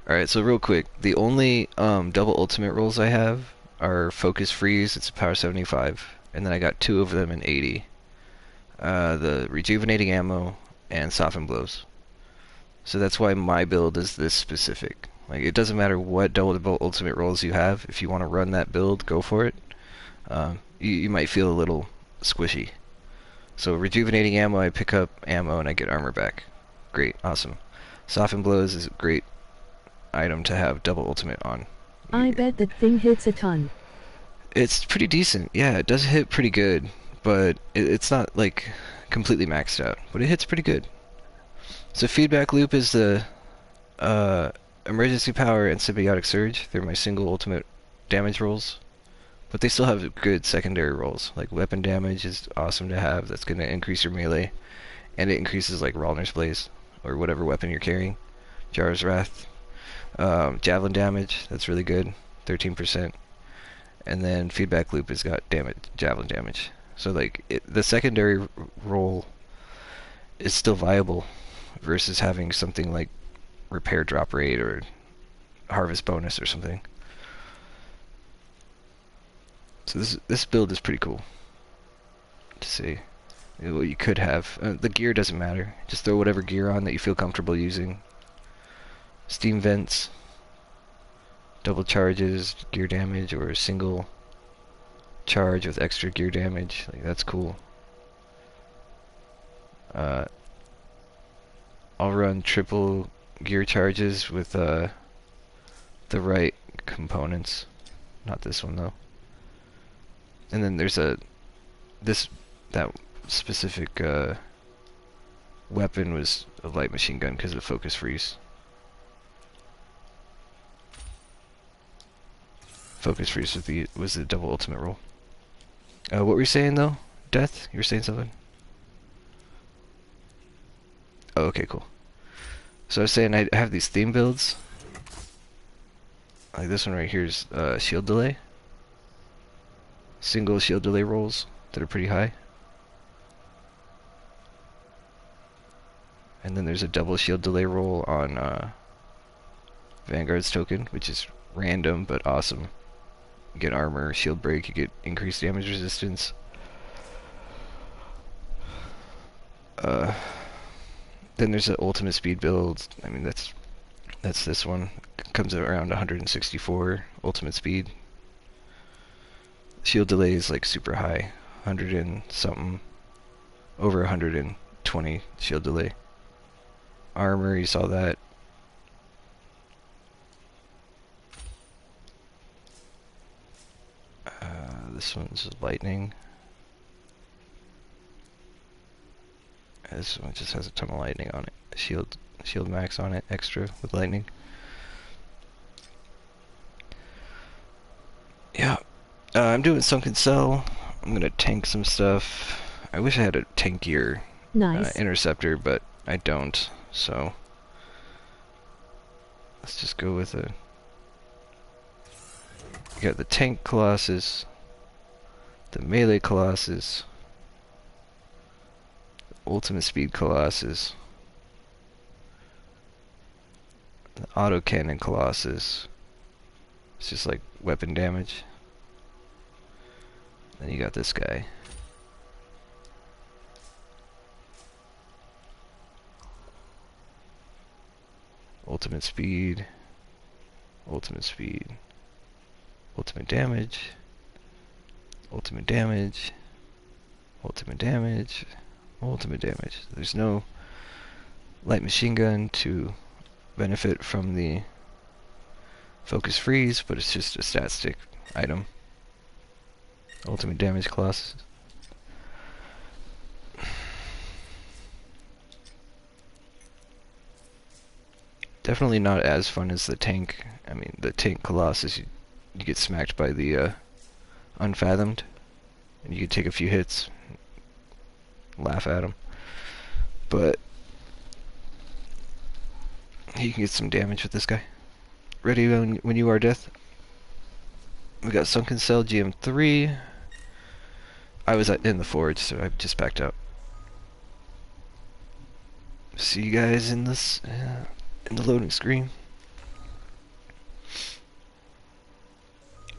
Alright, so real quick, the only double ultimate rolls I have are Focus Freeze, it's a power 75, and then I got 2 of them in 80. The Rejuvenating Ammo and Soften Blows. So that's why my build is this specific. Like, it doesn't matter what double ultimate rolls you have, if you want to run that build, go for it. You might feel a little squishy. So Rejuvenating Ammo, I pick up ammo and I get armor back. Great, awesome. Soften Blows is a great item to have double ultimate on. I bet that thing hits a ton. It's pretty decent. Yeah, it does hit pretty good, but it's not like completely maxed out. But it hits pretty good. So feedback loop is the emergency power and symbiotic surge. They're my single ultimate damage rolls, but they still have good secondary rolls. Like weapon damage is awesome to have. That's going to increase your melee, and it increases like Ralner's Blaze or whatever weapon you're carrying. Jar's Wrath. Javelin damage. That's really good. 13%. And then feedback loop has got javelin damage. So like the secondary roll is still viable versus having something like repair drop rate or harvest bonus or something. So this build is pretty cool to see. What you could have. The gear doesn't matter. Just throw whatever gear on that you feel comfortable using. Steam vents, double charges, gear damage, or a single charge with extra gear damage. Like, that's cool. I'll run triple gear charges with the right components. Not this one though. And then there's that specific weapon was a light machine gun because of focus freeze. Focus freeze was the double ultimate roll. What were you saying though? Death? You were saying something? Oh, okay, cool. So I was saying I have these theme builds. Like this one right here is shield delay. Single shield delay rolls that are pretty high. And then there's a double shield delay roll on Vanguard's token, which is random but awesome. You get armor, shield break, you get increased damage resistance. Then there's an ultimate speed build. I mean, that's this one. It comes at around 164 ultimate speed. Shield delay is like super high, 100 and something, over 120 shield delay. Armor, you saw that. This one's lightning. This one just has a ton of lightning on it. Shield max on it, extra with lightning. Yeah, I'm doing Sunken Cell. I'm gonna tank some stuff. I wish I had a tankier interceptor, but I don't. So let's just go with a. You got the tank Colossus, the melee Colossus, ultimate speed Colossus, the autocannon Colossus. It's just like weapon damage. Then you got this guy. Ultimate speed, ultimate speed, ultimate damage, ultimate damage, ultimate damage, ultimate damage. There's no light machine gun to benefit from the focus freeze, but it's just a stat stick item. Ultimate damage Colossus. Definitely not as fun as the tank. I mean, the tank Colossus, you get smacked by the Unfathomed, and you can take a few hits, laugh at them. But you can get some damage with this guy. Ready when you are, Death? We got Sunken Cell GM3. I was in the forge, so I just backed out. See you guys in this in the loading screen.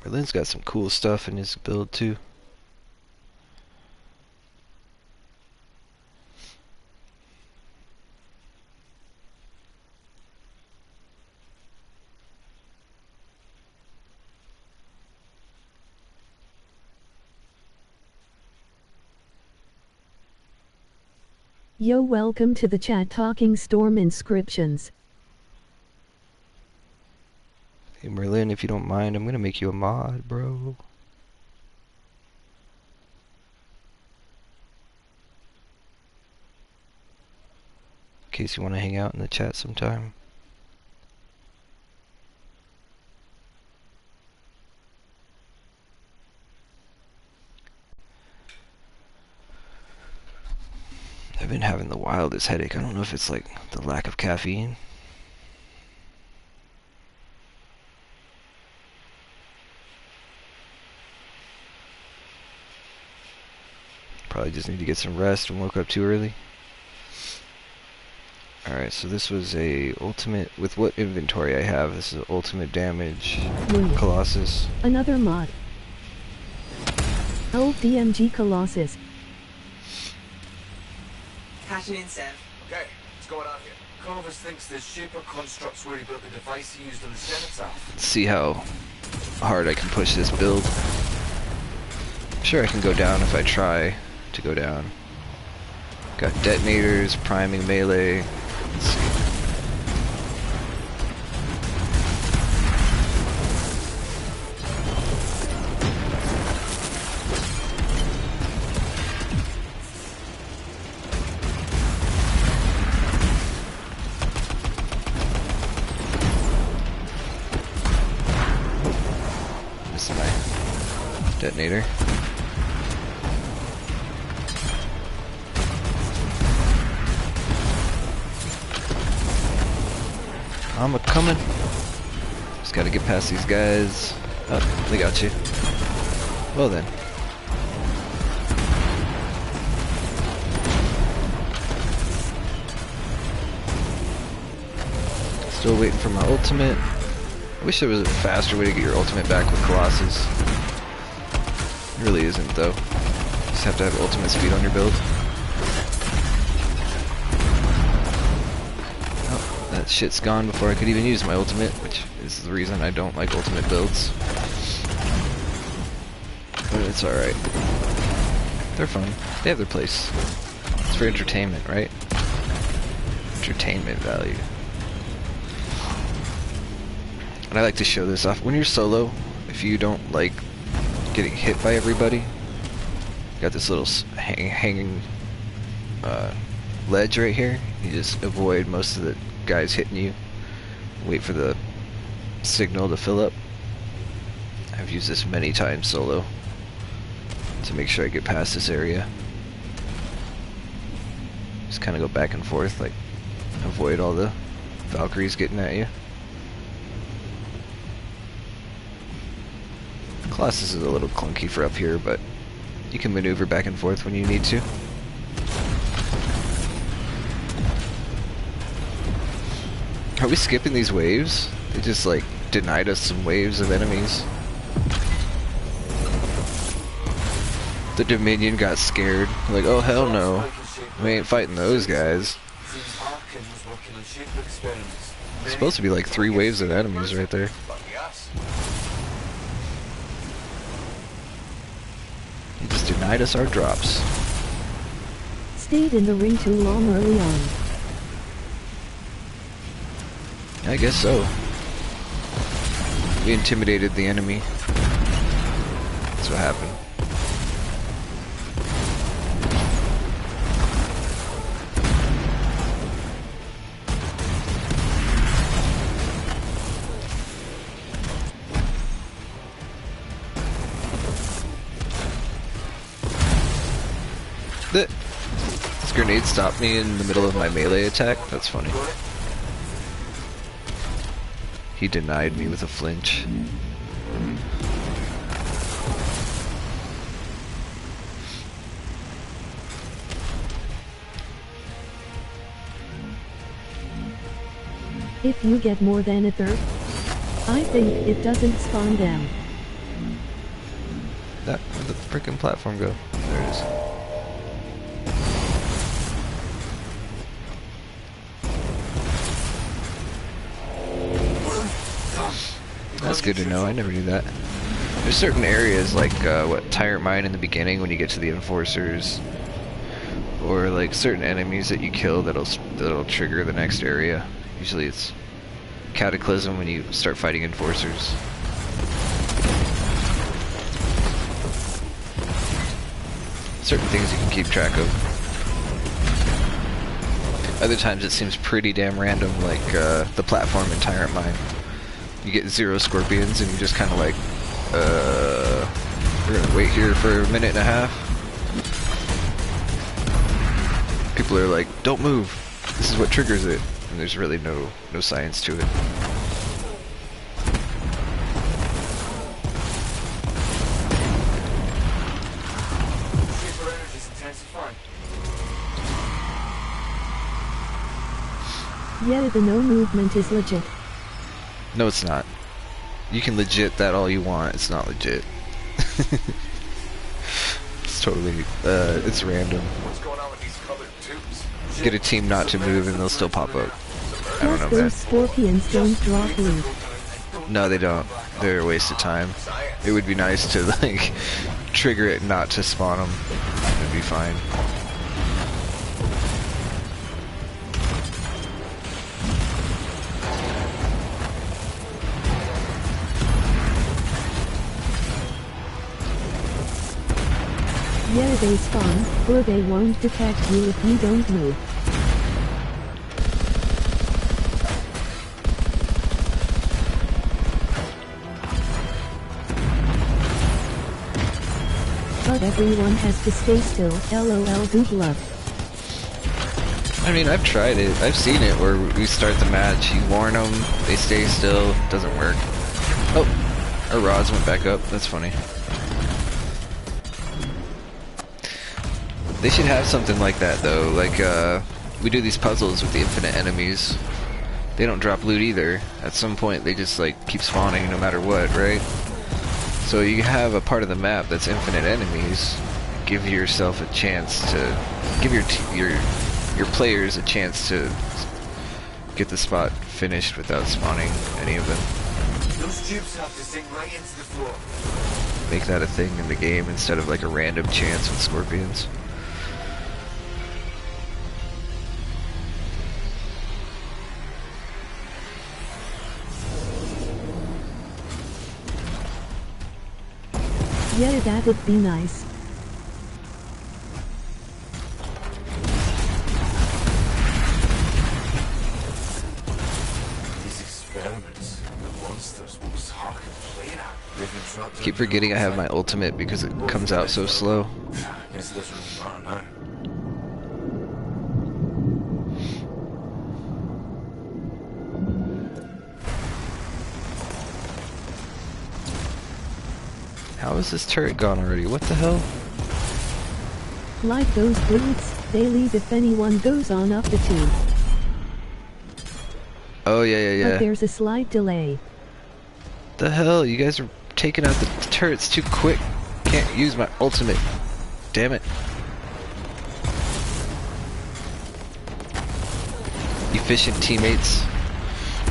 Berlin's got some cool stuff in his build too. Yo, welcome to the chat talking storm inscriptions. Hey Merlin, if you don't mind, I'm gonna make you a mod, bro. case you want to hang out in the chat sometime. I've been having the wildest headache. I don't know if it's like the lack of caffeine. Probably just need to get some rest and woke up too early. Alright, so this was a ultimate, with what inventory I have, this is ultimate damage Colossus. Another mod. LDMG Colossus. Catching in, Sev. Okay, what's going on here? Corvus thinks the super constructs where he built the device he used on the cenotaph. Let's see how hard I can push this build. I'm sure I can go down if I try to go down. Got detonators, priming melee. Let's see. This is my detonator. I'm a-coming. Just gotta get past these guys. Oh, they got you. Well then. Still waiting for my ultimate. I wish there was a faster way to get your ultimate back with Colossus. It really isn't though. You just have to have ultimate speed on your build. That shit's gone before I could even use my ultimate, which is the reason I don't like ultimate builds. But it's alright. They're fun. They have their place. It's for entertainment, right? Entertainment value. And I like to show this off. When you're solo, if you don't like getting hit by everybody, you got this little hanging ledge right here. You just avoid most of the guys hitting you. Wait for the signal to fill up. I've used this many times solo to make sure I get past this area. Just kind of go back and forth, like avoid all the Valkyries getting at you. Colossus is a little clunky for up here, but you can maneuver back and forth when you need to. Are we skipping these waves? They just like denied us some waves of enemies. The Dominion got scared. Like, oh hell no. We ain't fighting those guys. It's supposed to be like 3 waves of enemies right there. He just denied us our drops. Stayed in the ring too long early on. I guess so. We intimidated the enemy. That's what happened. This grenade stopped me in the middle of my melee attack. That's funny. He denied me with a flinch. If you get more than a third, I think it doesn't spawn them. Where'd the frickin' platform go? There it is. That's good to know. I never knew that. There's certain areas like Tyrant Mine in the beginning when you get to the enforcers, or like certain enemies that you kill that'll trigger the next area. Usually it's Cataclysm when you start fighting enforcers. Certain things you can keep track of. Other times it seems pretty damn random, like the platform in Tyrant Mine. You get 0 scorpions and you're just kind of like, we're gonna wait here for a minute and a half. People are like, don't move. This is what triggers it. And there's really no science to it. Super energy's intensifying. Yeah, the no movement is legit. No, it's not. You can legit that all you want. It's not legit. It's totally, it's random. What's going on with these colored tubes? Get a team not to move and they'll still pop up. I don't know, Plus those man. scorpions don't drop loot. No, they don't. They're a waste of time. It would be nice to, like, trigger it not to spawn them. It'd be fine. Yeah, they spawn, or they won't detect you if you don't move. But everyone has to stay still, lol good luck. I mean, I've tried it. I've seen it where we start the match, you warn them, they stay still, doesn't work. Oh, our rods went back up. That's funny. They should have something like that though, like we do these puzzles with the infinite enemies. They don't drop loot either. At some point they just like keep spawning no matter what, right? So you have a part of the map that's infinite enemies. Give yourself a chance to give your players a chance to get the spot finished without spawning any of them. Those tubes have to sink right into the floor. Make that a thing in the game instead of like a random chance with scorpions. Yeah, that would be nice. These experiments, the monsters will start playing out. They've been trapped. Keep forgetting I have my ultimate because it comes out so slow. Guess it doesn't really matter now. How is this turret gone already? What the hell? Like those brutes, they leave if anyone goes on up the tube. Oh yeah. But there's a slight delay. The hell? You guys are taking out the turrets too quick. Can't use my ultimate. Damn it. Efficient teammates.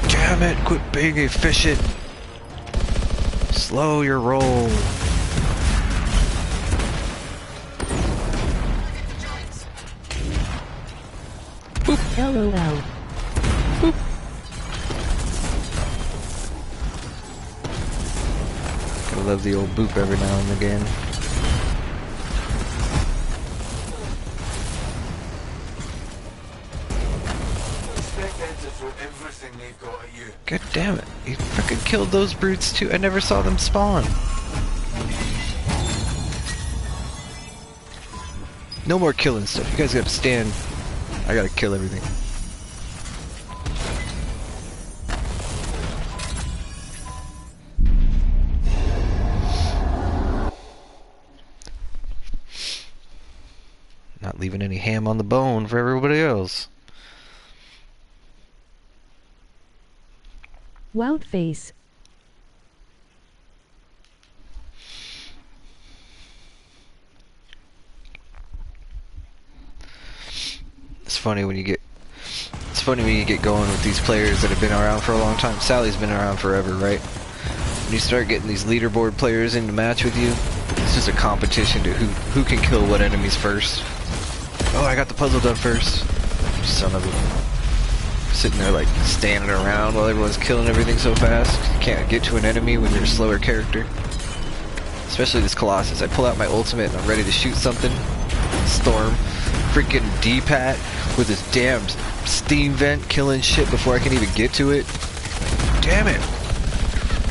Damn it, quit being efficient. Slow your roll. Boop. LOL. Boop. Gotta love the old boop every now and again. Expect them to throw everything they've got at you. God damn it. You fucking killed those brutes too. I never saw them spawn. No more killing stuff. You guys gotta stand. I gotta kill everything. Not leaving any ham on the bone for everybody else. Wout face. It's funny when you get going with these players that have been around for a long time. Sally's been around forever, right? When you start getting these leaderboard players into match with you, it's just a competition to who can kill what enemies first. Oh, I got the puzzle done first. Son of a... Sitting there like standing around while everyone's killing everything so fast. You can't get to an enemy when you're a slower character. Especially this Colossus. I pull out my ultimate and I'm ready to shoot something. Storm. Freaking D-Pat. with his damn steam vent killing shit before I can even get to it. Damn it.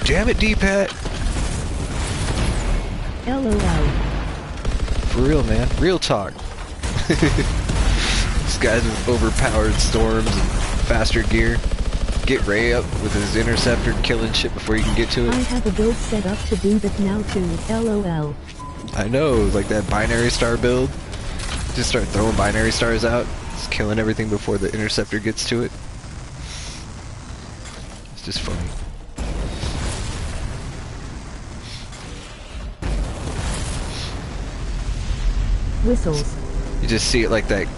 Damn it, D-Pat. LOL. For real, man. Real talk. These guys with overpowered storms and faster gear. Get Ray up with his interceptor killing shit before you can get to it. I have a build set up to do that now too. LOL. I know, like that binary star build. Just start throwing binary stars out. Just killing everything before the interceptor gets to it. It's just funny. Whistles. You just see it like that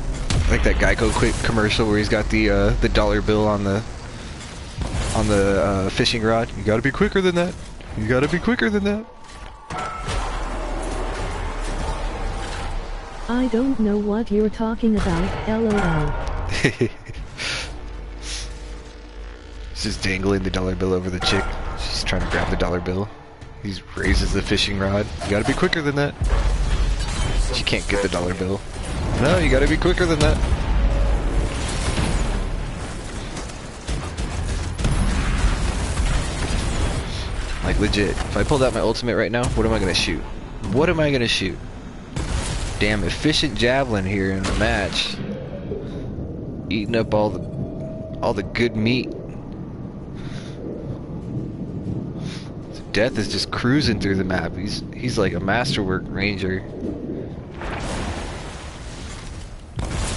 Geico Quick commercial where he's got the dollar bill on the fishing rod. You gotta be quicker than that. You gotta be quicker than that. I don't know what you're talking about. LOL. He's just dangling the dollar bill over the chick. She's trying to grab the dollar bill. He raises the fishing rod. You gotta be quicker than that. She can't get the dollar bill. No, you gotta be quicker than that. Like legit, if I pulled out my ultimate right now, what am I gonna shoot? What am I gonna shoot? Damn efficient javelin here in the match. Eating up all the good meat. Death is just cruising through the map. He's like a masterwork ranger.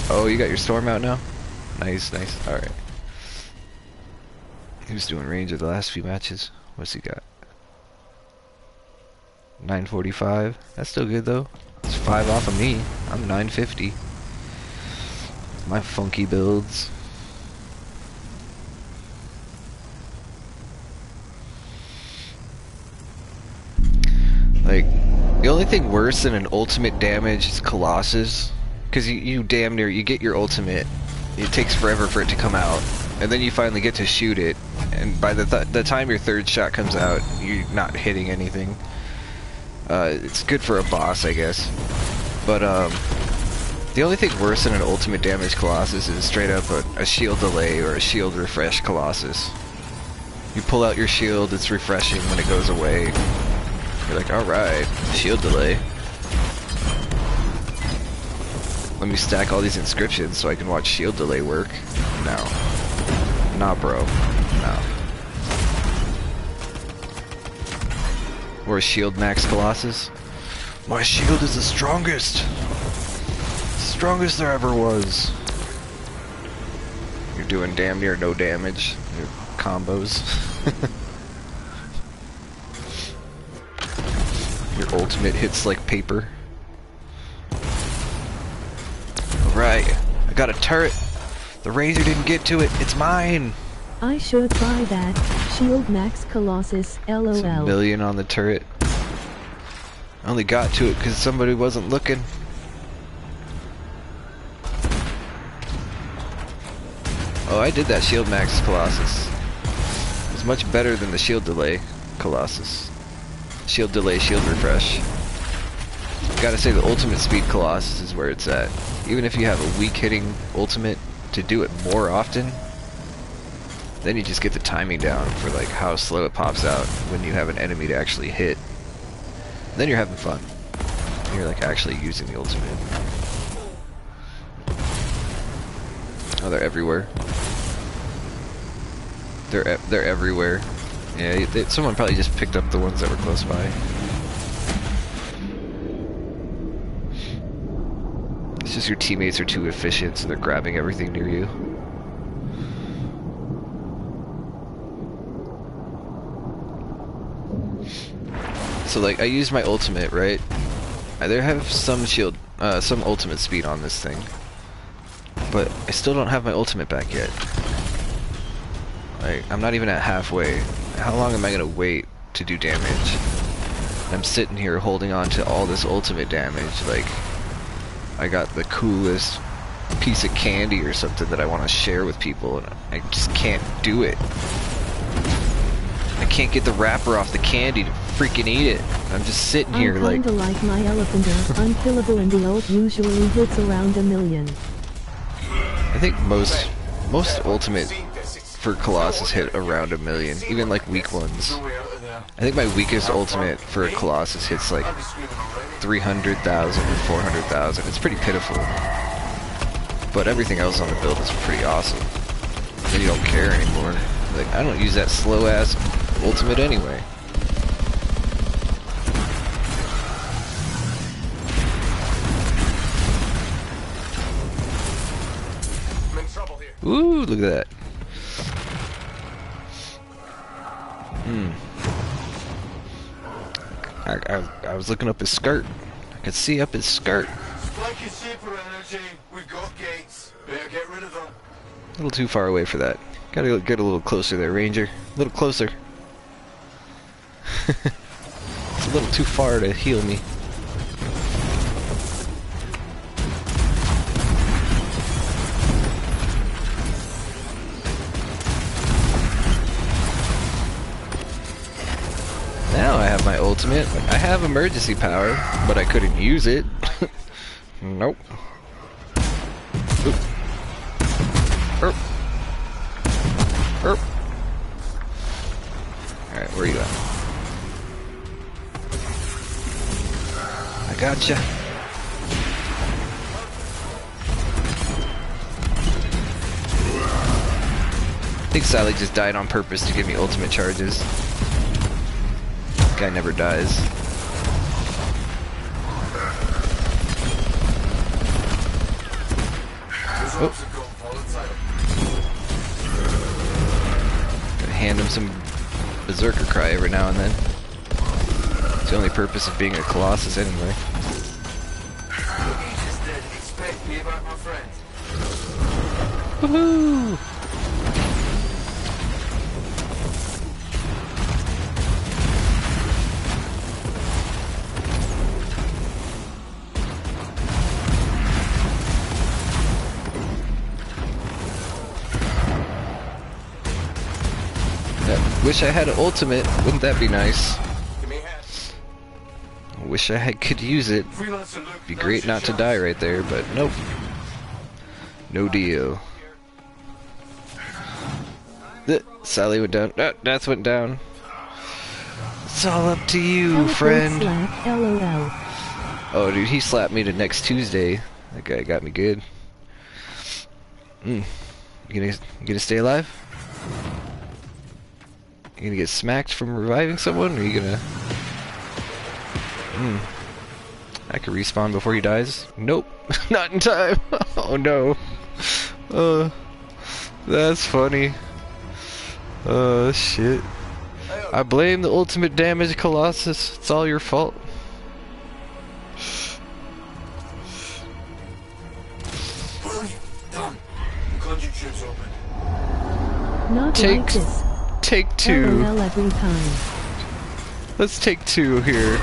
Oh, you got your storm out now? Nice, nice. Alright. He was doing ranger the last few matches. What's he got? 945. That's still good though. It's 5 off of me. I'm 950. My funky builds. Like, the only thing worse than an ultimate damage is Colossus. Because you damn near, you get your ultimate, it takes forever for it to come out. And then you finally get to shoot it. And by the time your third shot comes out, you're not hitting anything. It's good for a boss, I guess. But, the only thing worse than an ultimate damage Colossus is straight up a shield delay or a shield refresh Colossus. You pull out your shield, it's refreshing when it goes away. You're like, alright, shield delay. Let me stack all these inscriptions so I can watch shield delay work. No. Nah, bro. No. Or a shield max Colossus. My shield is the strongest! Strongest there ever was. You're doing damn near no damage. Your combos. Your ultimate hits like paper. Right, I got a turret. The Razor didn't get to it. It's mine. I should try that. Shield Max Colossus. LOL. It's $1 million on the turret. I only got to it because somebody wasn't looking. Oh, I did that Shield Max Colossus. It was much better than the Shield Delay Colossus. Shield Delay, Shield Refresh. Gotta say the ultimate speed Colossus is where it's at. Even if you have a weak hitting ultimate, to do it more often, then you just get the timing down for like how slow it pops out when you have an enemy to actually hit. Then you're having fun. You're like actually using the ultimate. Oh, they're everywhere. They're everywhere. Yeah, someone probably just picked up the ones that were close by. It's just your teammates are too efficient, so they're grabbing everything near you. So like, I use my ultimate, right? I there have some shield, some ultimate speed on this thing, but I still don't have my ultimate back yet. Like, I'm not even at halfway. How long am I gonna wait to do damage? I'm sitting here holding on to all this ultimate damage, like I got the coolest piece of candy or something that I want to share with people, and I just can't do it. I can't get the wrapper off the candy to freaking eat it. I'm just sitting here I'm kinda like my Elephant, unkillable, and the ult usually hits around $1 million. think most ultimate for Colossus hit around 1 million, even like weak ones. I think my weakest ultimate for a Colossus hits like 300,000 or 400,000. It's pretty pitiful. But everything else on the build is pretty awesome. Then you don't care anymore. Like, I don't use that slow ass ultimate anyway. Ooh, look at that. I was looking up his skirt. I could see up his skirt. Spike is super energy. We've got gates. Better get rid of them. A little too far away for that. Gotta get a little closer there, Ranger. A little closer. It's a little too far to heal me. Now I have my ultimate. I have emergency power, but I couldn't use it. Nope. Oop. Erp. Erp. Alright, where are you at? I gotcha. I think Sally just died on purpose to give me ultimate charges. Guy never dies. Oh. Gotta hand him some berserker cry every now and then. It's the only purpose of being a Colossus anyway. Woohoo! Wish I had an ultimate. Wouldn't that be nice? Wish I could use it. Be great not to die right there, but nope. No deal. Sally went down. Death went down. It's all up to you, friend. Oh, dude, he slapped me to next Tuesday. That guy got me good. You gonna stay alive? You gonna get smacked from reviving someone, or are you gonna... I could respawn before he dies. Nope. Not in time. Oh no. That's funny. Shit. I blame the ultimate damage, Colossus. It's all your fault. Not like this. Take two. LOL every time. Let's take two here.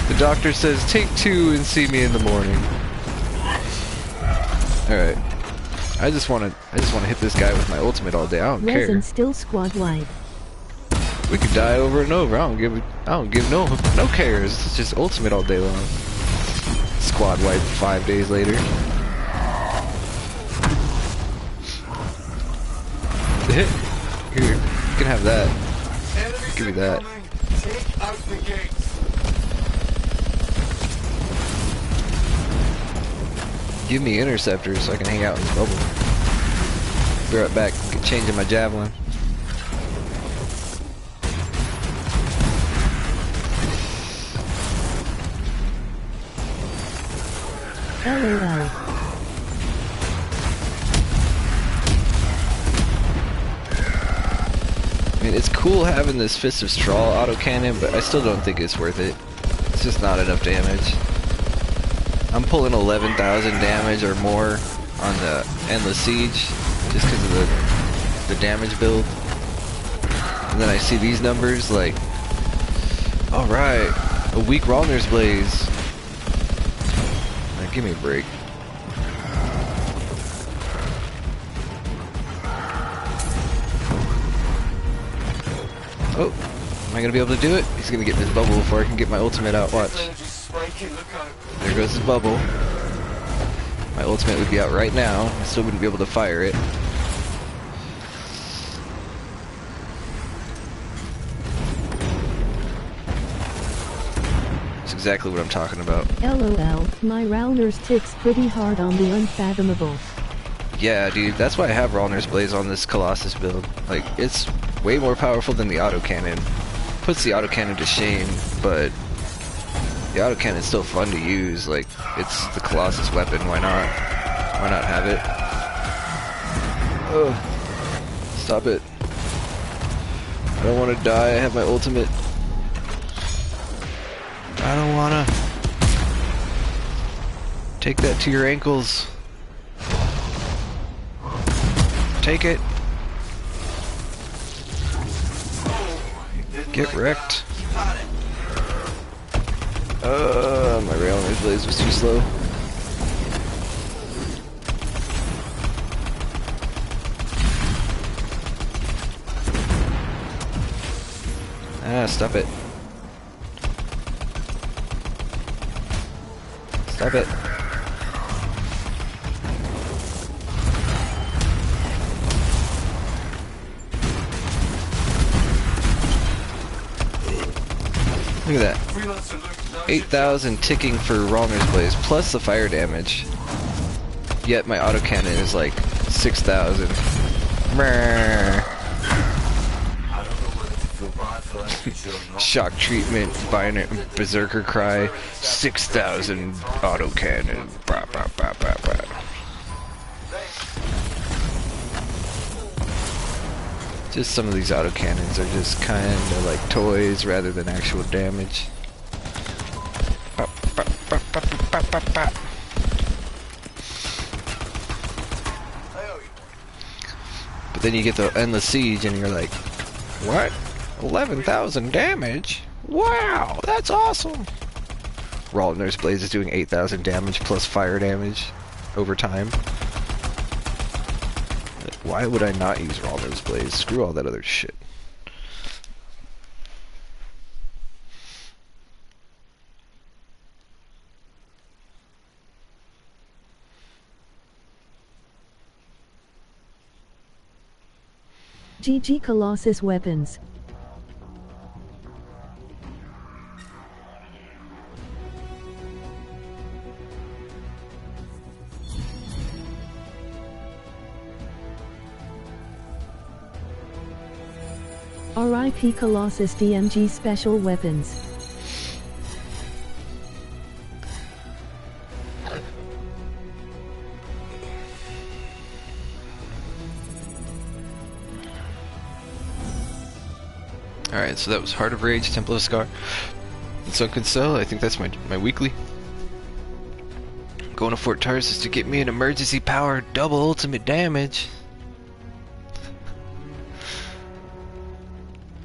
The doctor says take two and see me in the morning. Alright. I just wanna hit this guy with my ultimate all day. I don't care. Resin still squad wide. We could die over and over. I don't give no cares. It's just ultimate all day long. Squad wipe 5 days later. Here, you can have that. Give me that. Give me interceptors so I can hang out in the bubble. Be right back. Get changing my javelin. LOL. I mean, it's cool having this Fist of Straw autocannon, but I still don't think it's worth it. It's just not enough damage. I'm pulling 11,000 damage or more on the Endless Siege just because of the damage build. And then I see these numbers like, alright, a weak Rallner's Blaze. Like, give me a break. Oh, am I gonna be able to do it? He's gonna get in his bubble before I can get my ultimate out. Watch. There goes his bubble. My ultimate would be out right now. I still wouldn't be able to fire it. That's exactly what I'm talking about. LOL, my Rauner's ticks pretty hard on the unfathomable. Yeah, dude, that's why I have Rauner's Blaze on this Colossus build. Like, it's way more powerful than the autocannon. Puts the autocannon to shame, but the autocannon's still fun to use. Like, it's the Colossus weapon, why not? Why not have it? Oh, stop it. I don't want to die, I have my ultimate. I don't wanna. Take that to your ankles. Take it. Get wrecked. My Rauner's Blaze was too slow. Ah, stop it. Stop it. Look at that. 8,000 ticking for Rauner's Blaze, plus the fire damage. Yet my autocannon is like 6,000. Shock treatment, berserker cry, 6,000 autocannon. Bah, bah, bah, bah, bah. Just some of these autocannons are just kind of like toys rather than actual damage. But then you get the endless siege and you're like, what? 11,000 damage? Wow, that's awesome! Rauner's Blaze is doing 8,000 damage plus fire damage over time. Why would I not use Rauner's Blaze? Screw all that other shit. GG Colossus weapons. RIP Colossus DMG special weapons. Alright, so that was Heart of Rage, Temple of Scar, and Sunken Cell. I think that's my weekly. Going to Fort Tarsus to get me an emergency power double ultimate damage.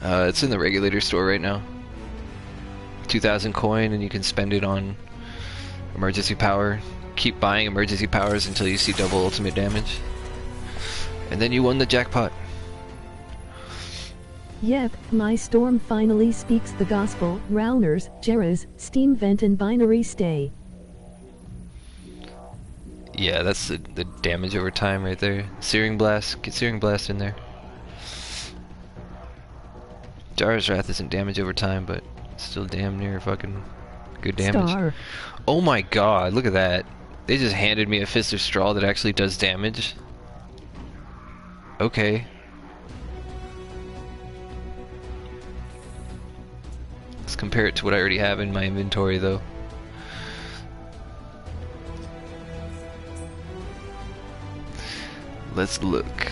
It's in the regulator store right now. 2,000 coin and you can spend it on emergency power. Keep buying emergency powers until you see double ultimate damage. And then you won the jackpot. Yep, my storm finally speaks the gospel. Rauners, Jeras, Steam Vent and Binary Stay. Yeah, that's the damage over time right there. Searing Blast, get Searing Blast in there. Jara's Wrath isn't damage over time, but it's still damn near fucking good damage. Star. Oh my god, look at that. They just handed me a Fist of Straw that actually does damage. Okay. Let's compare it to what I already have in my inventory though. Let's look.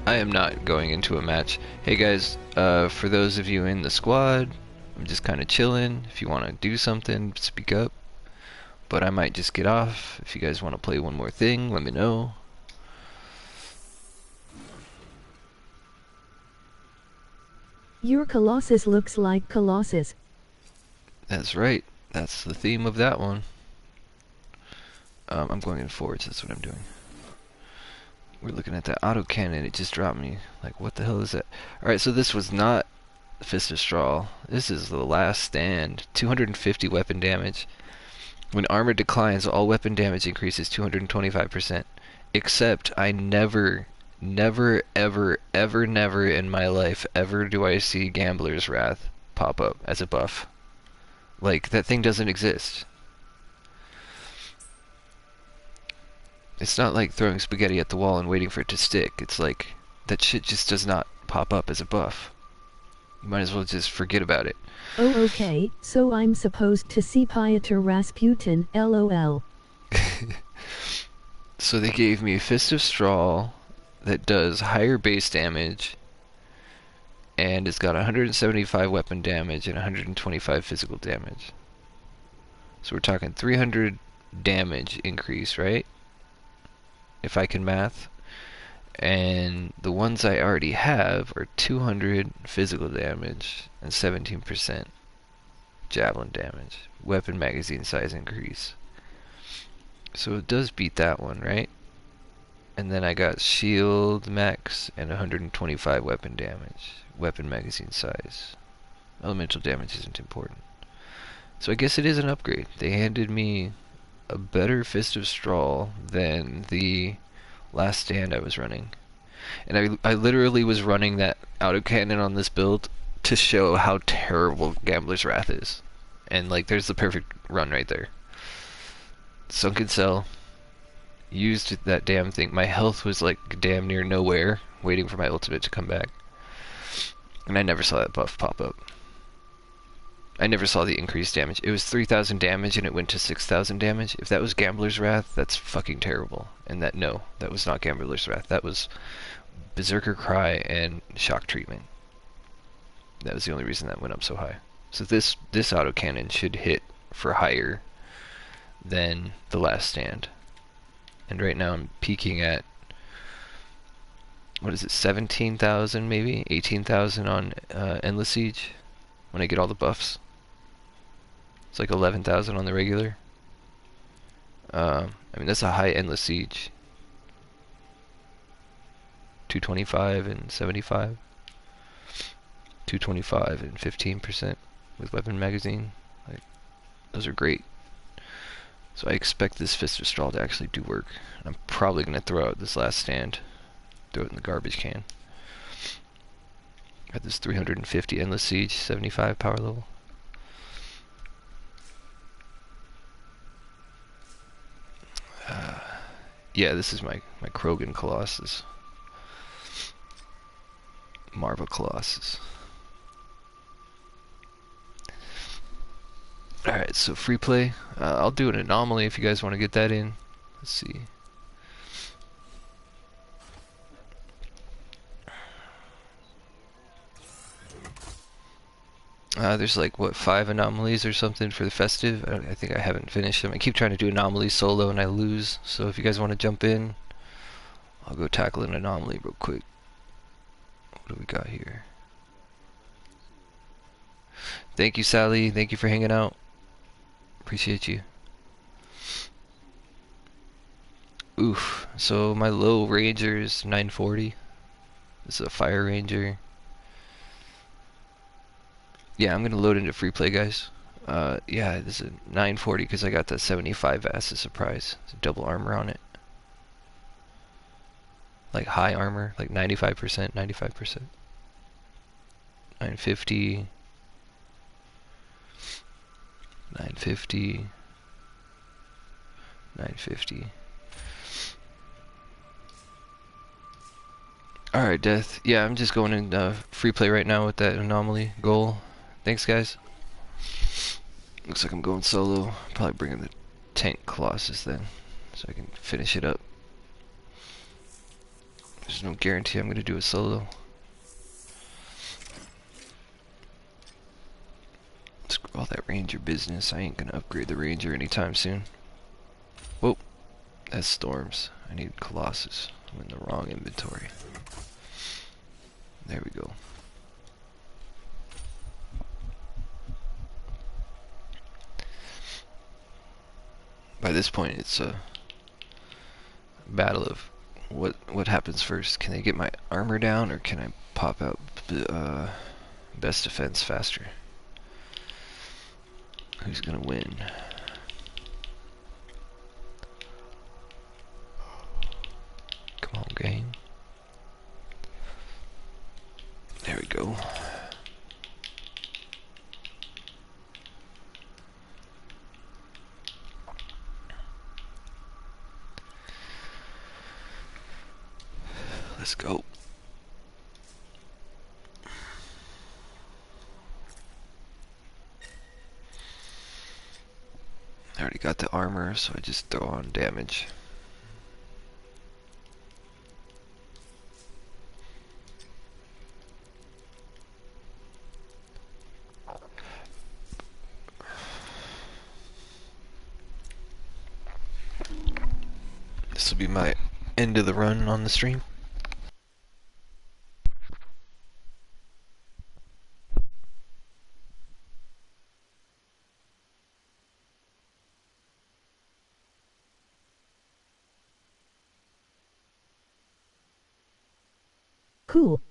I am not going into a match. Hey guys, for those of you in the squad, I'm just kind of chilling. If you want to do something, speak up. But I might just get off. If you guys want to play one more thing, let me know. Your Colossus looks like Colossus. That's right. That's the theme of that one. I'm going in forwards, that's what I'm doing. We're looking at that autocannon, it just dropped me. Like, what the hell is that? Alright, so this was not Fist of Straw. This is the last stand. 250 weapon damage. When armor declines, all weapon damage increases 225%. Except I never, ever in my life, ever do I see Gambler's Wrath pop up as a buff. Like, that thing doesn't exist. It's not like throwing spaghetti at the wall and waiting for it to stick. It's like, that shit just does not pop up as a buff. You might as well just forget about it. Oh, okay, so I'm supposed to see Piotr Rasputin, lol. So they gave me Fist of Straw that does higher base damage, and it's got 175 weapon damage and 125 physical damage. So we're talking 300 damage increase, right? If I can math. And the ones I already have are 200 physical damage and 17% javelin damage. Weapon magazine size increase. So it does beat that one, right? And then I got shield max and 125 weapon damage. Weapon magazine size. Elemental damage isn't important. So I guess it is an upgrade. They handed me a better Fist of Straw than the last stand I was running. And I literally was running that autocannon on this build to show how terrible Gambler's Wrath is. And like, there's the perfect run right there. Sunken Cell. Used that damn thing. My health was like damn near nowhere, waiting for my ultimate to come back. And I never saw that buff pop up. I never saw the increased damage. It was 3,000 damage and it went to 6,000 damage. If that was Gambler's Wrath, that's fucking terrible. And that was not Gambler's Wrath. That was Berserker Cry and Shock Treatment. That was the only reason that went up so high. So this autocannon should hit for higher than the last stand. And right now I'm peaking at, what is it, 17,000 maybe? 18,000 on Endless Siege when I get all the buffs. It's like 11,000 on the regular. I mean, that's a high Endless Siege. 225 and 75. 225 and 15% with weapon magazine. Like, those are great. So I expect this Fist of Straw to actually do work. I'm probably going to throw out this last stand. Throw it in the garbage can. Got this 350 Endless Siege, 75 power level. Yeah, this is my Krogan Colossus. Marva Colossus. Alright, so free play. I'll do an anomaly if you guys want to get that in. Let's see. There's like, what, 5 anomalies or something for the festive? I think I haven't finished them. I keep trying to do anomalies solo and I lose. So if you guys want to jump in, I'll go tackle an anomaly real quick. What do we got here? Thank you, Sally. Thank you for hanging out. Appreciate you. Oof. So my low ranger is 940. This is a fire ranger. Yeah, I'm gonna load into free play, guys. Yeah, this is a 940 because I got the 75 as a surprise. It's a double armor on it. Like high armor, like 95%, 95%. 950. 950. 950. Alright, Death. Yeah, I'm just going in free play right now with that anomaly goal. Thanks, guys. Looks like I'm going solo. Probably bringing the tank Colossus then, so I can finish it up. There's no guarantee I'm going to do a solo. Screw all that ranger business. I ain't going to upgrade the ranger anytime soon. Whoa. That's storms. I need Colossus. I'm in the wrong inventory. There we go. By this point, it's a battle of what happens first. Can they get my armor down, or can I pop out Best defense faster. Who's gonna win? Come on, game. There we go. Let's go. I already got the armor, so I just throw on damage. This will be my end of the run on the stream. Cool.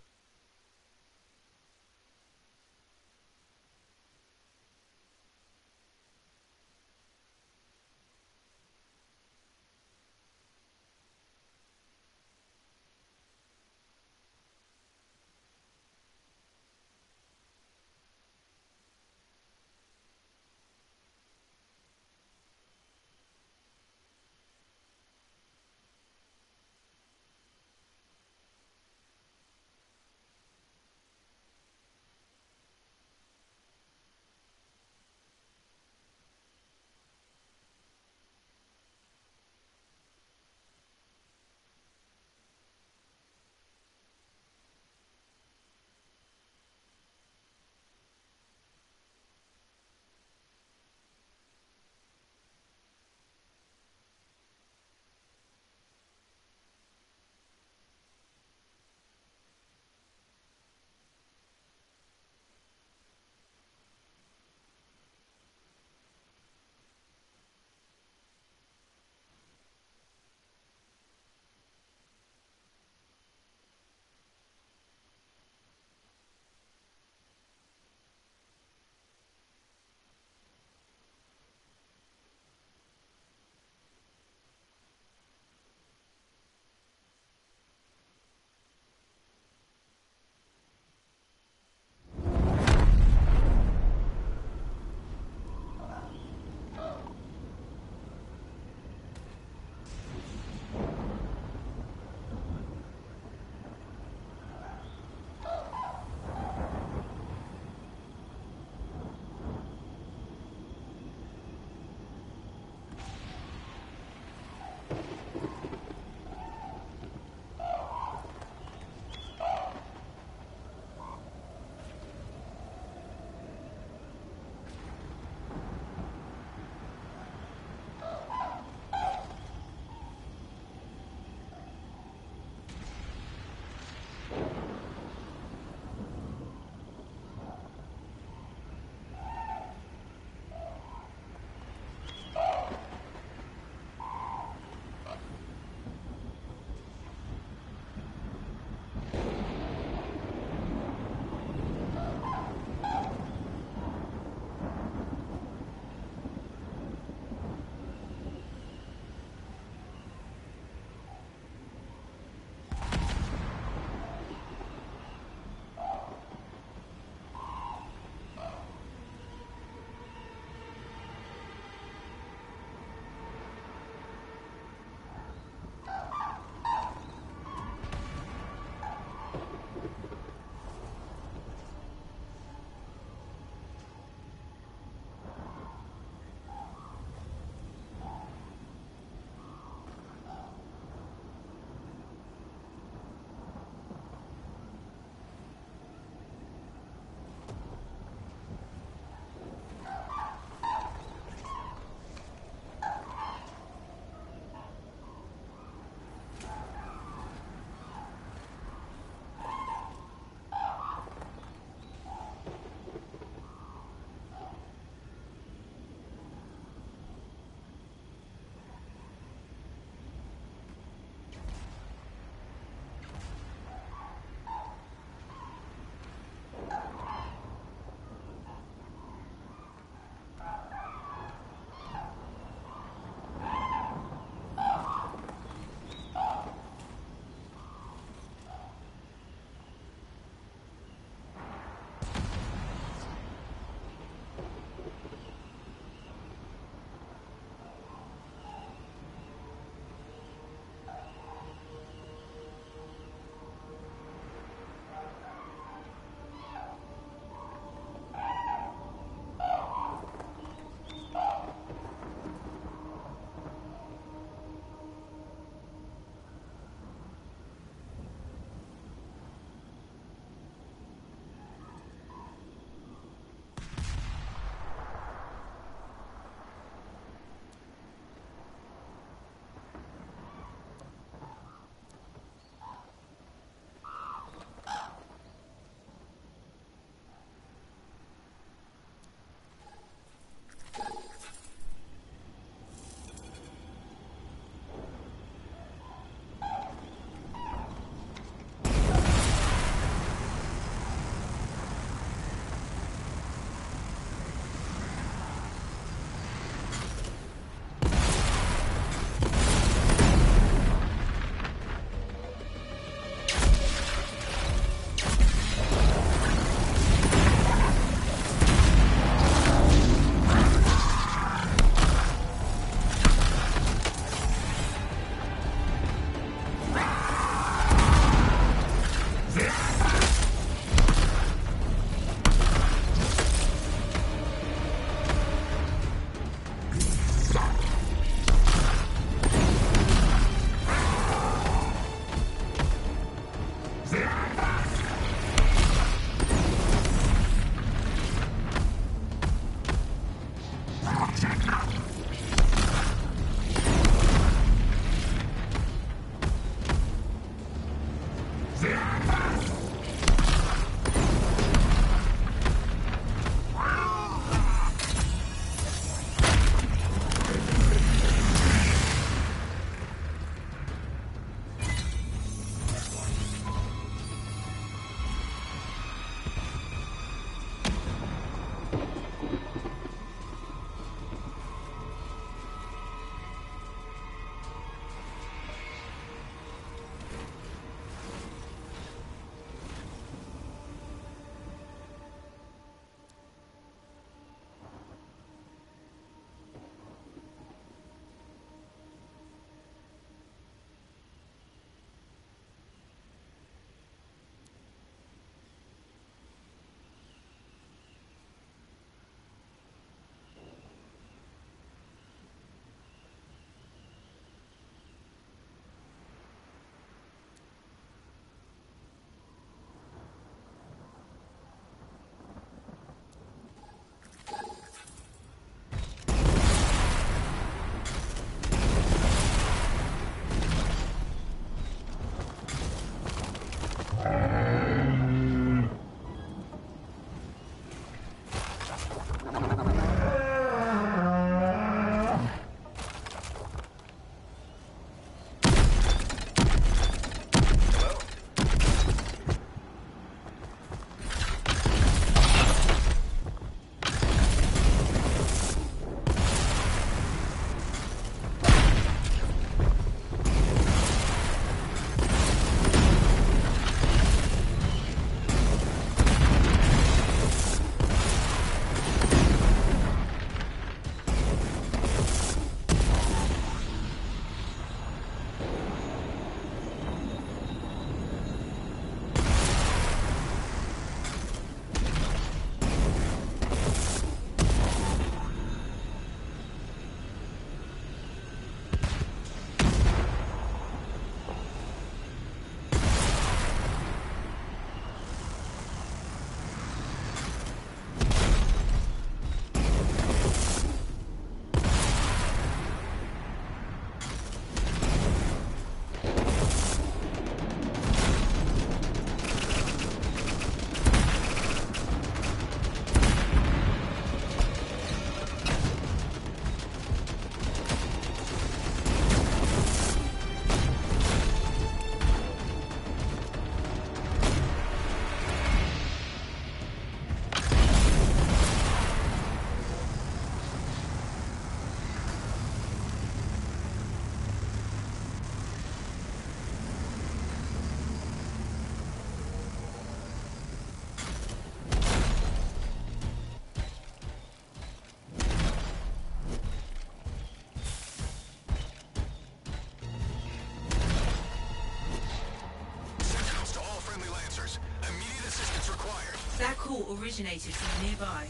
call originated from nearby.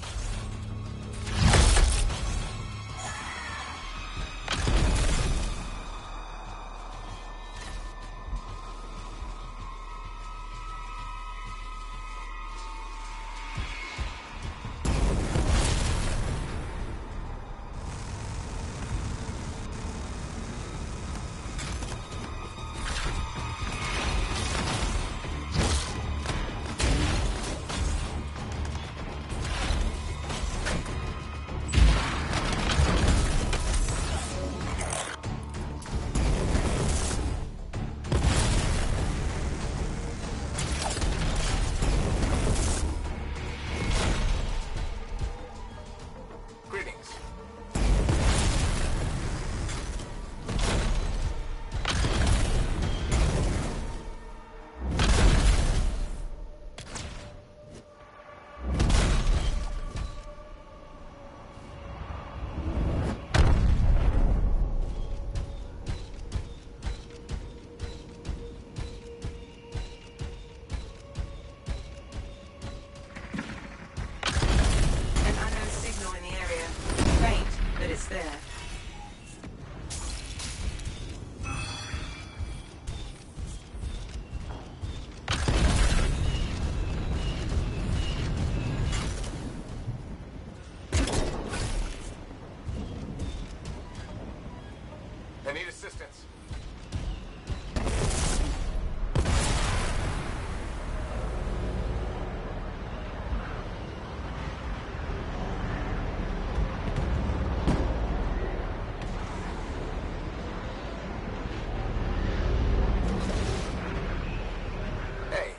I need assistance. Hey.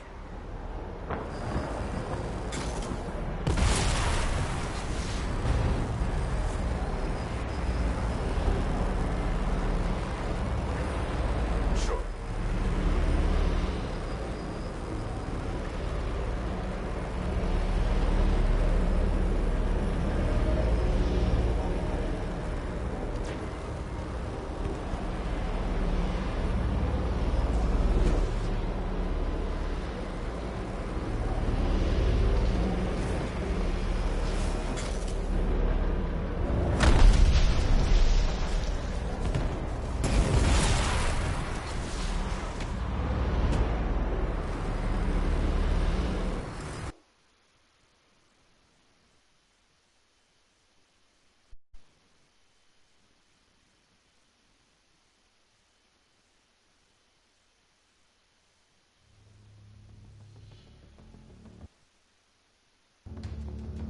Sure.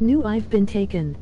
New I've been taken.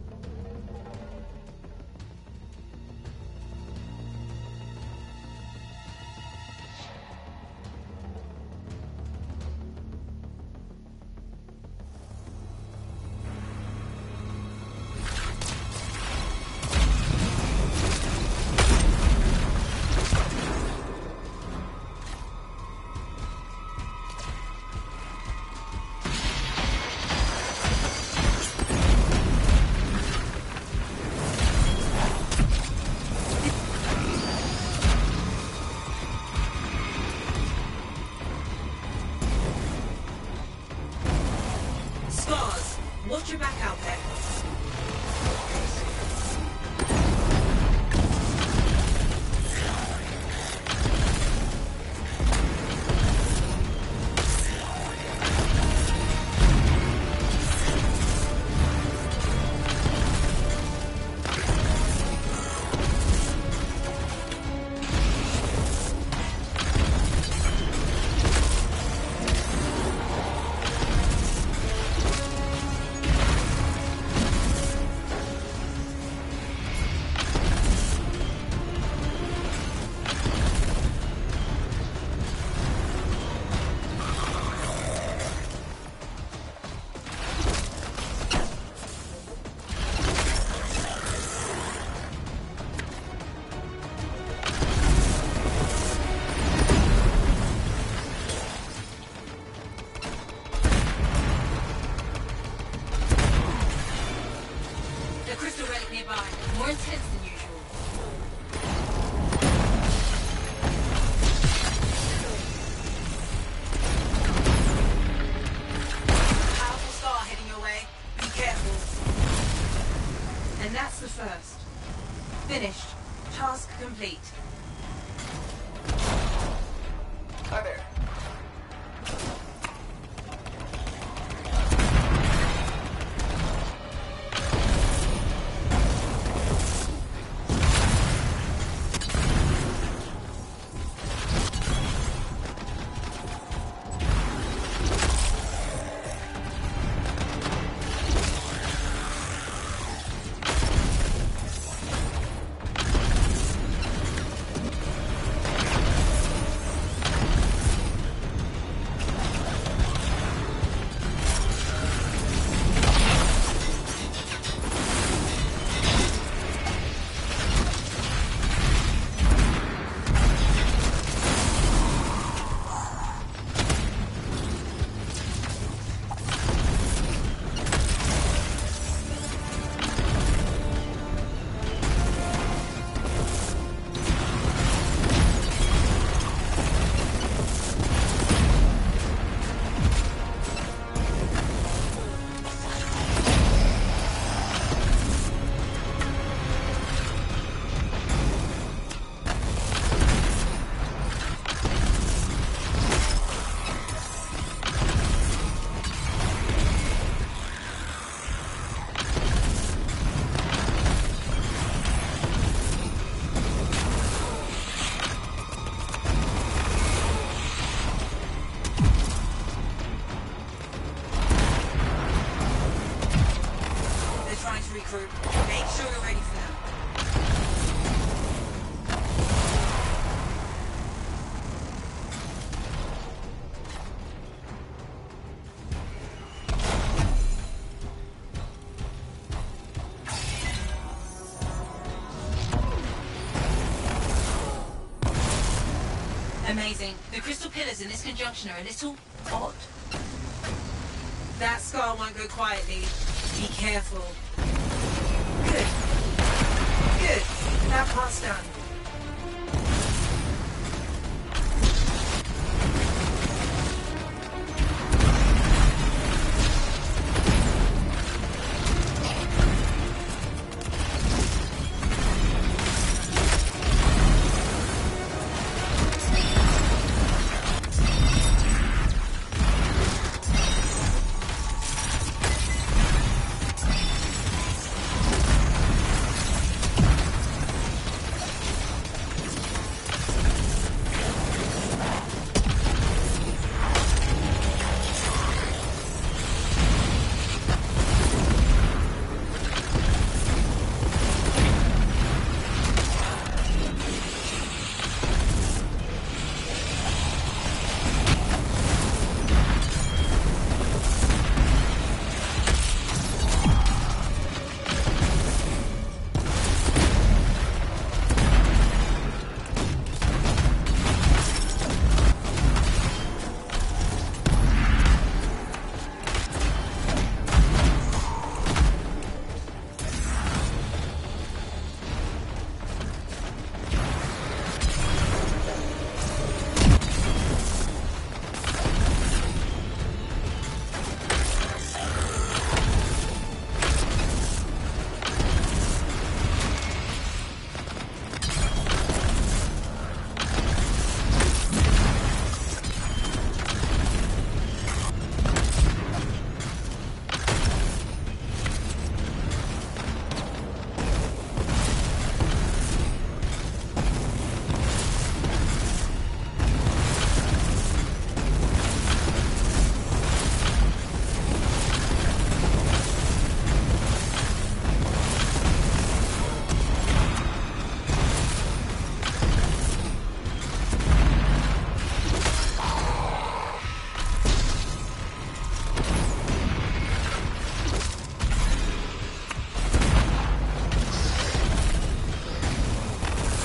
Crew. Make sure you're ready for them. Amazing. The crystal pillars in this conjunction are a little odd. That scar won't go quietly. Be careful. Good. Good. That part's done.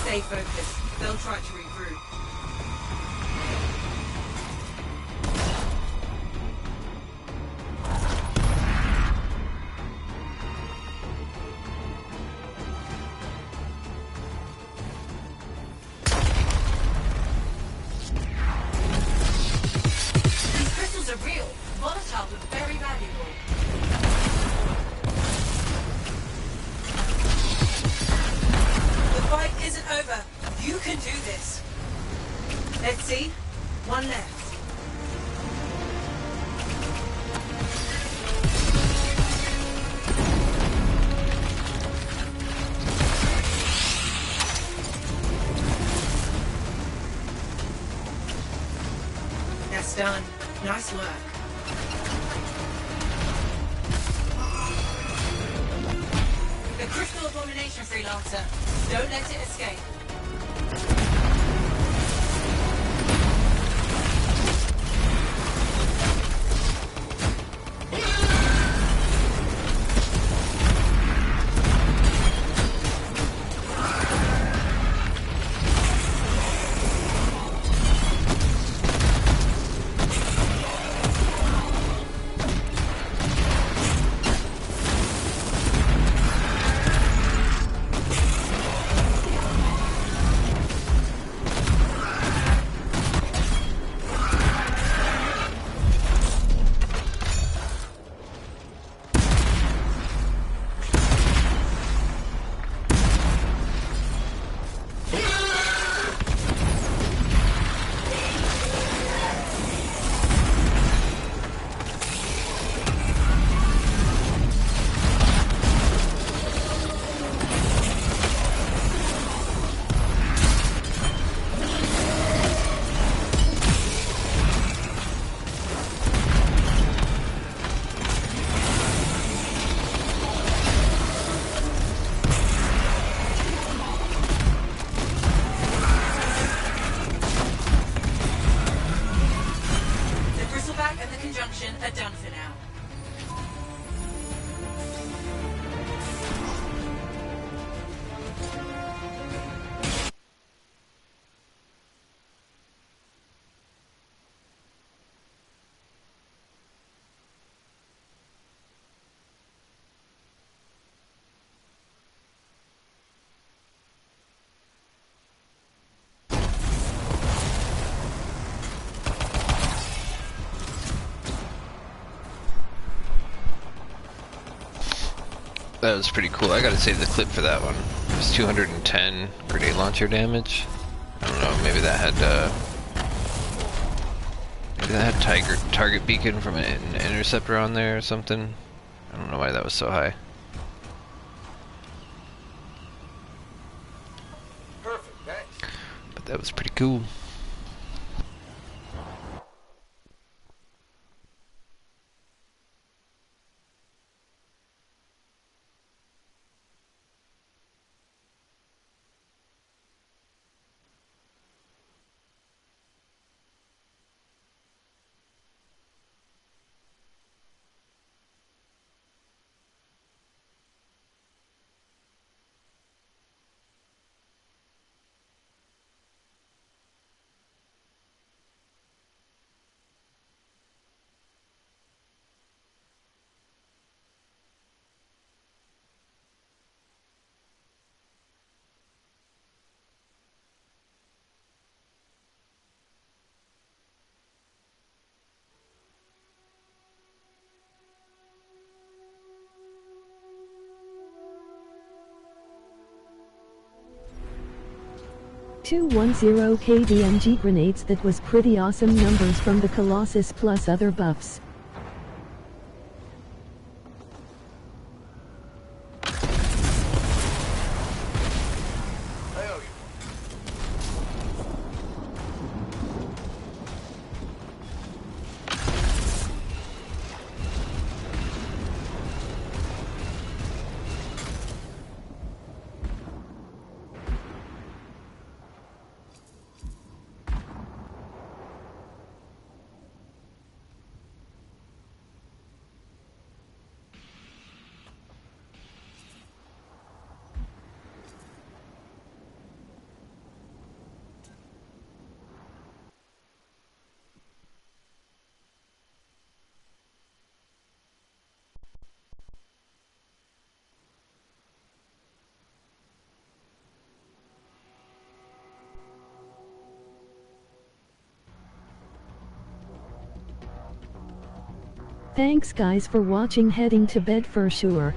Stay focused. They'll try to regroup. These crystals are real, volatile but very valuable. The fight isn't over. You can do this. Let's see. One left. That's done. Nice work. The crystal abomination, freelancer. Don't let it escape. extraction are done for now. That was pretty cool. I gotta save the clip for that one. It was 210 grenade launcher damage. I don't know, maybe that had target beacon from an interceptor on there or something. I don't know why that was so high. Perfect, thanks. But that was pretty cool. .210 KVMG grenades. That was pretty awesome numbers from the Colossus plus other buffs. I owe you Thanks guys for watching. Heading to bed for sure.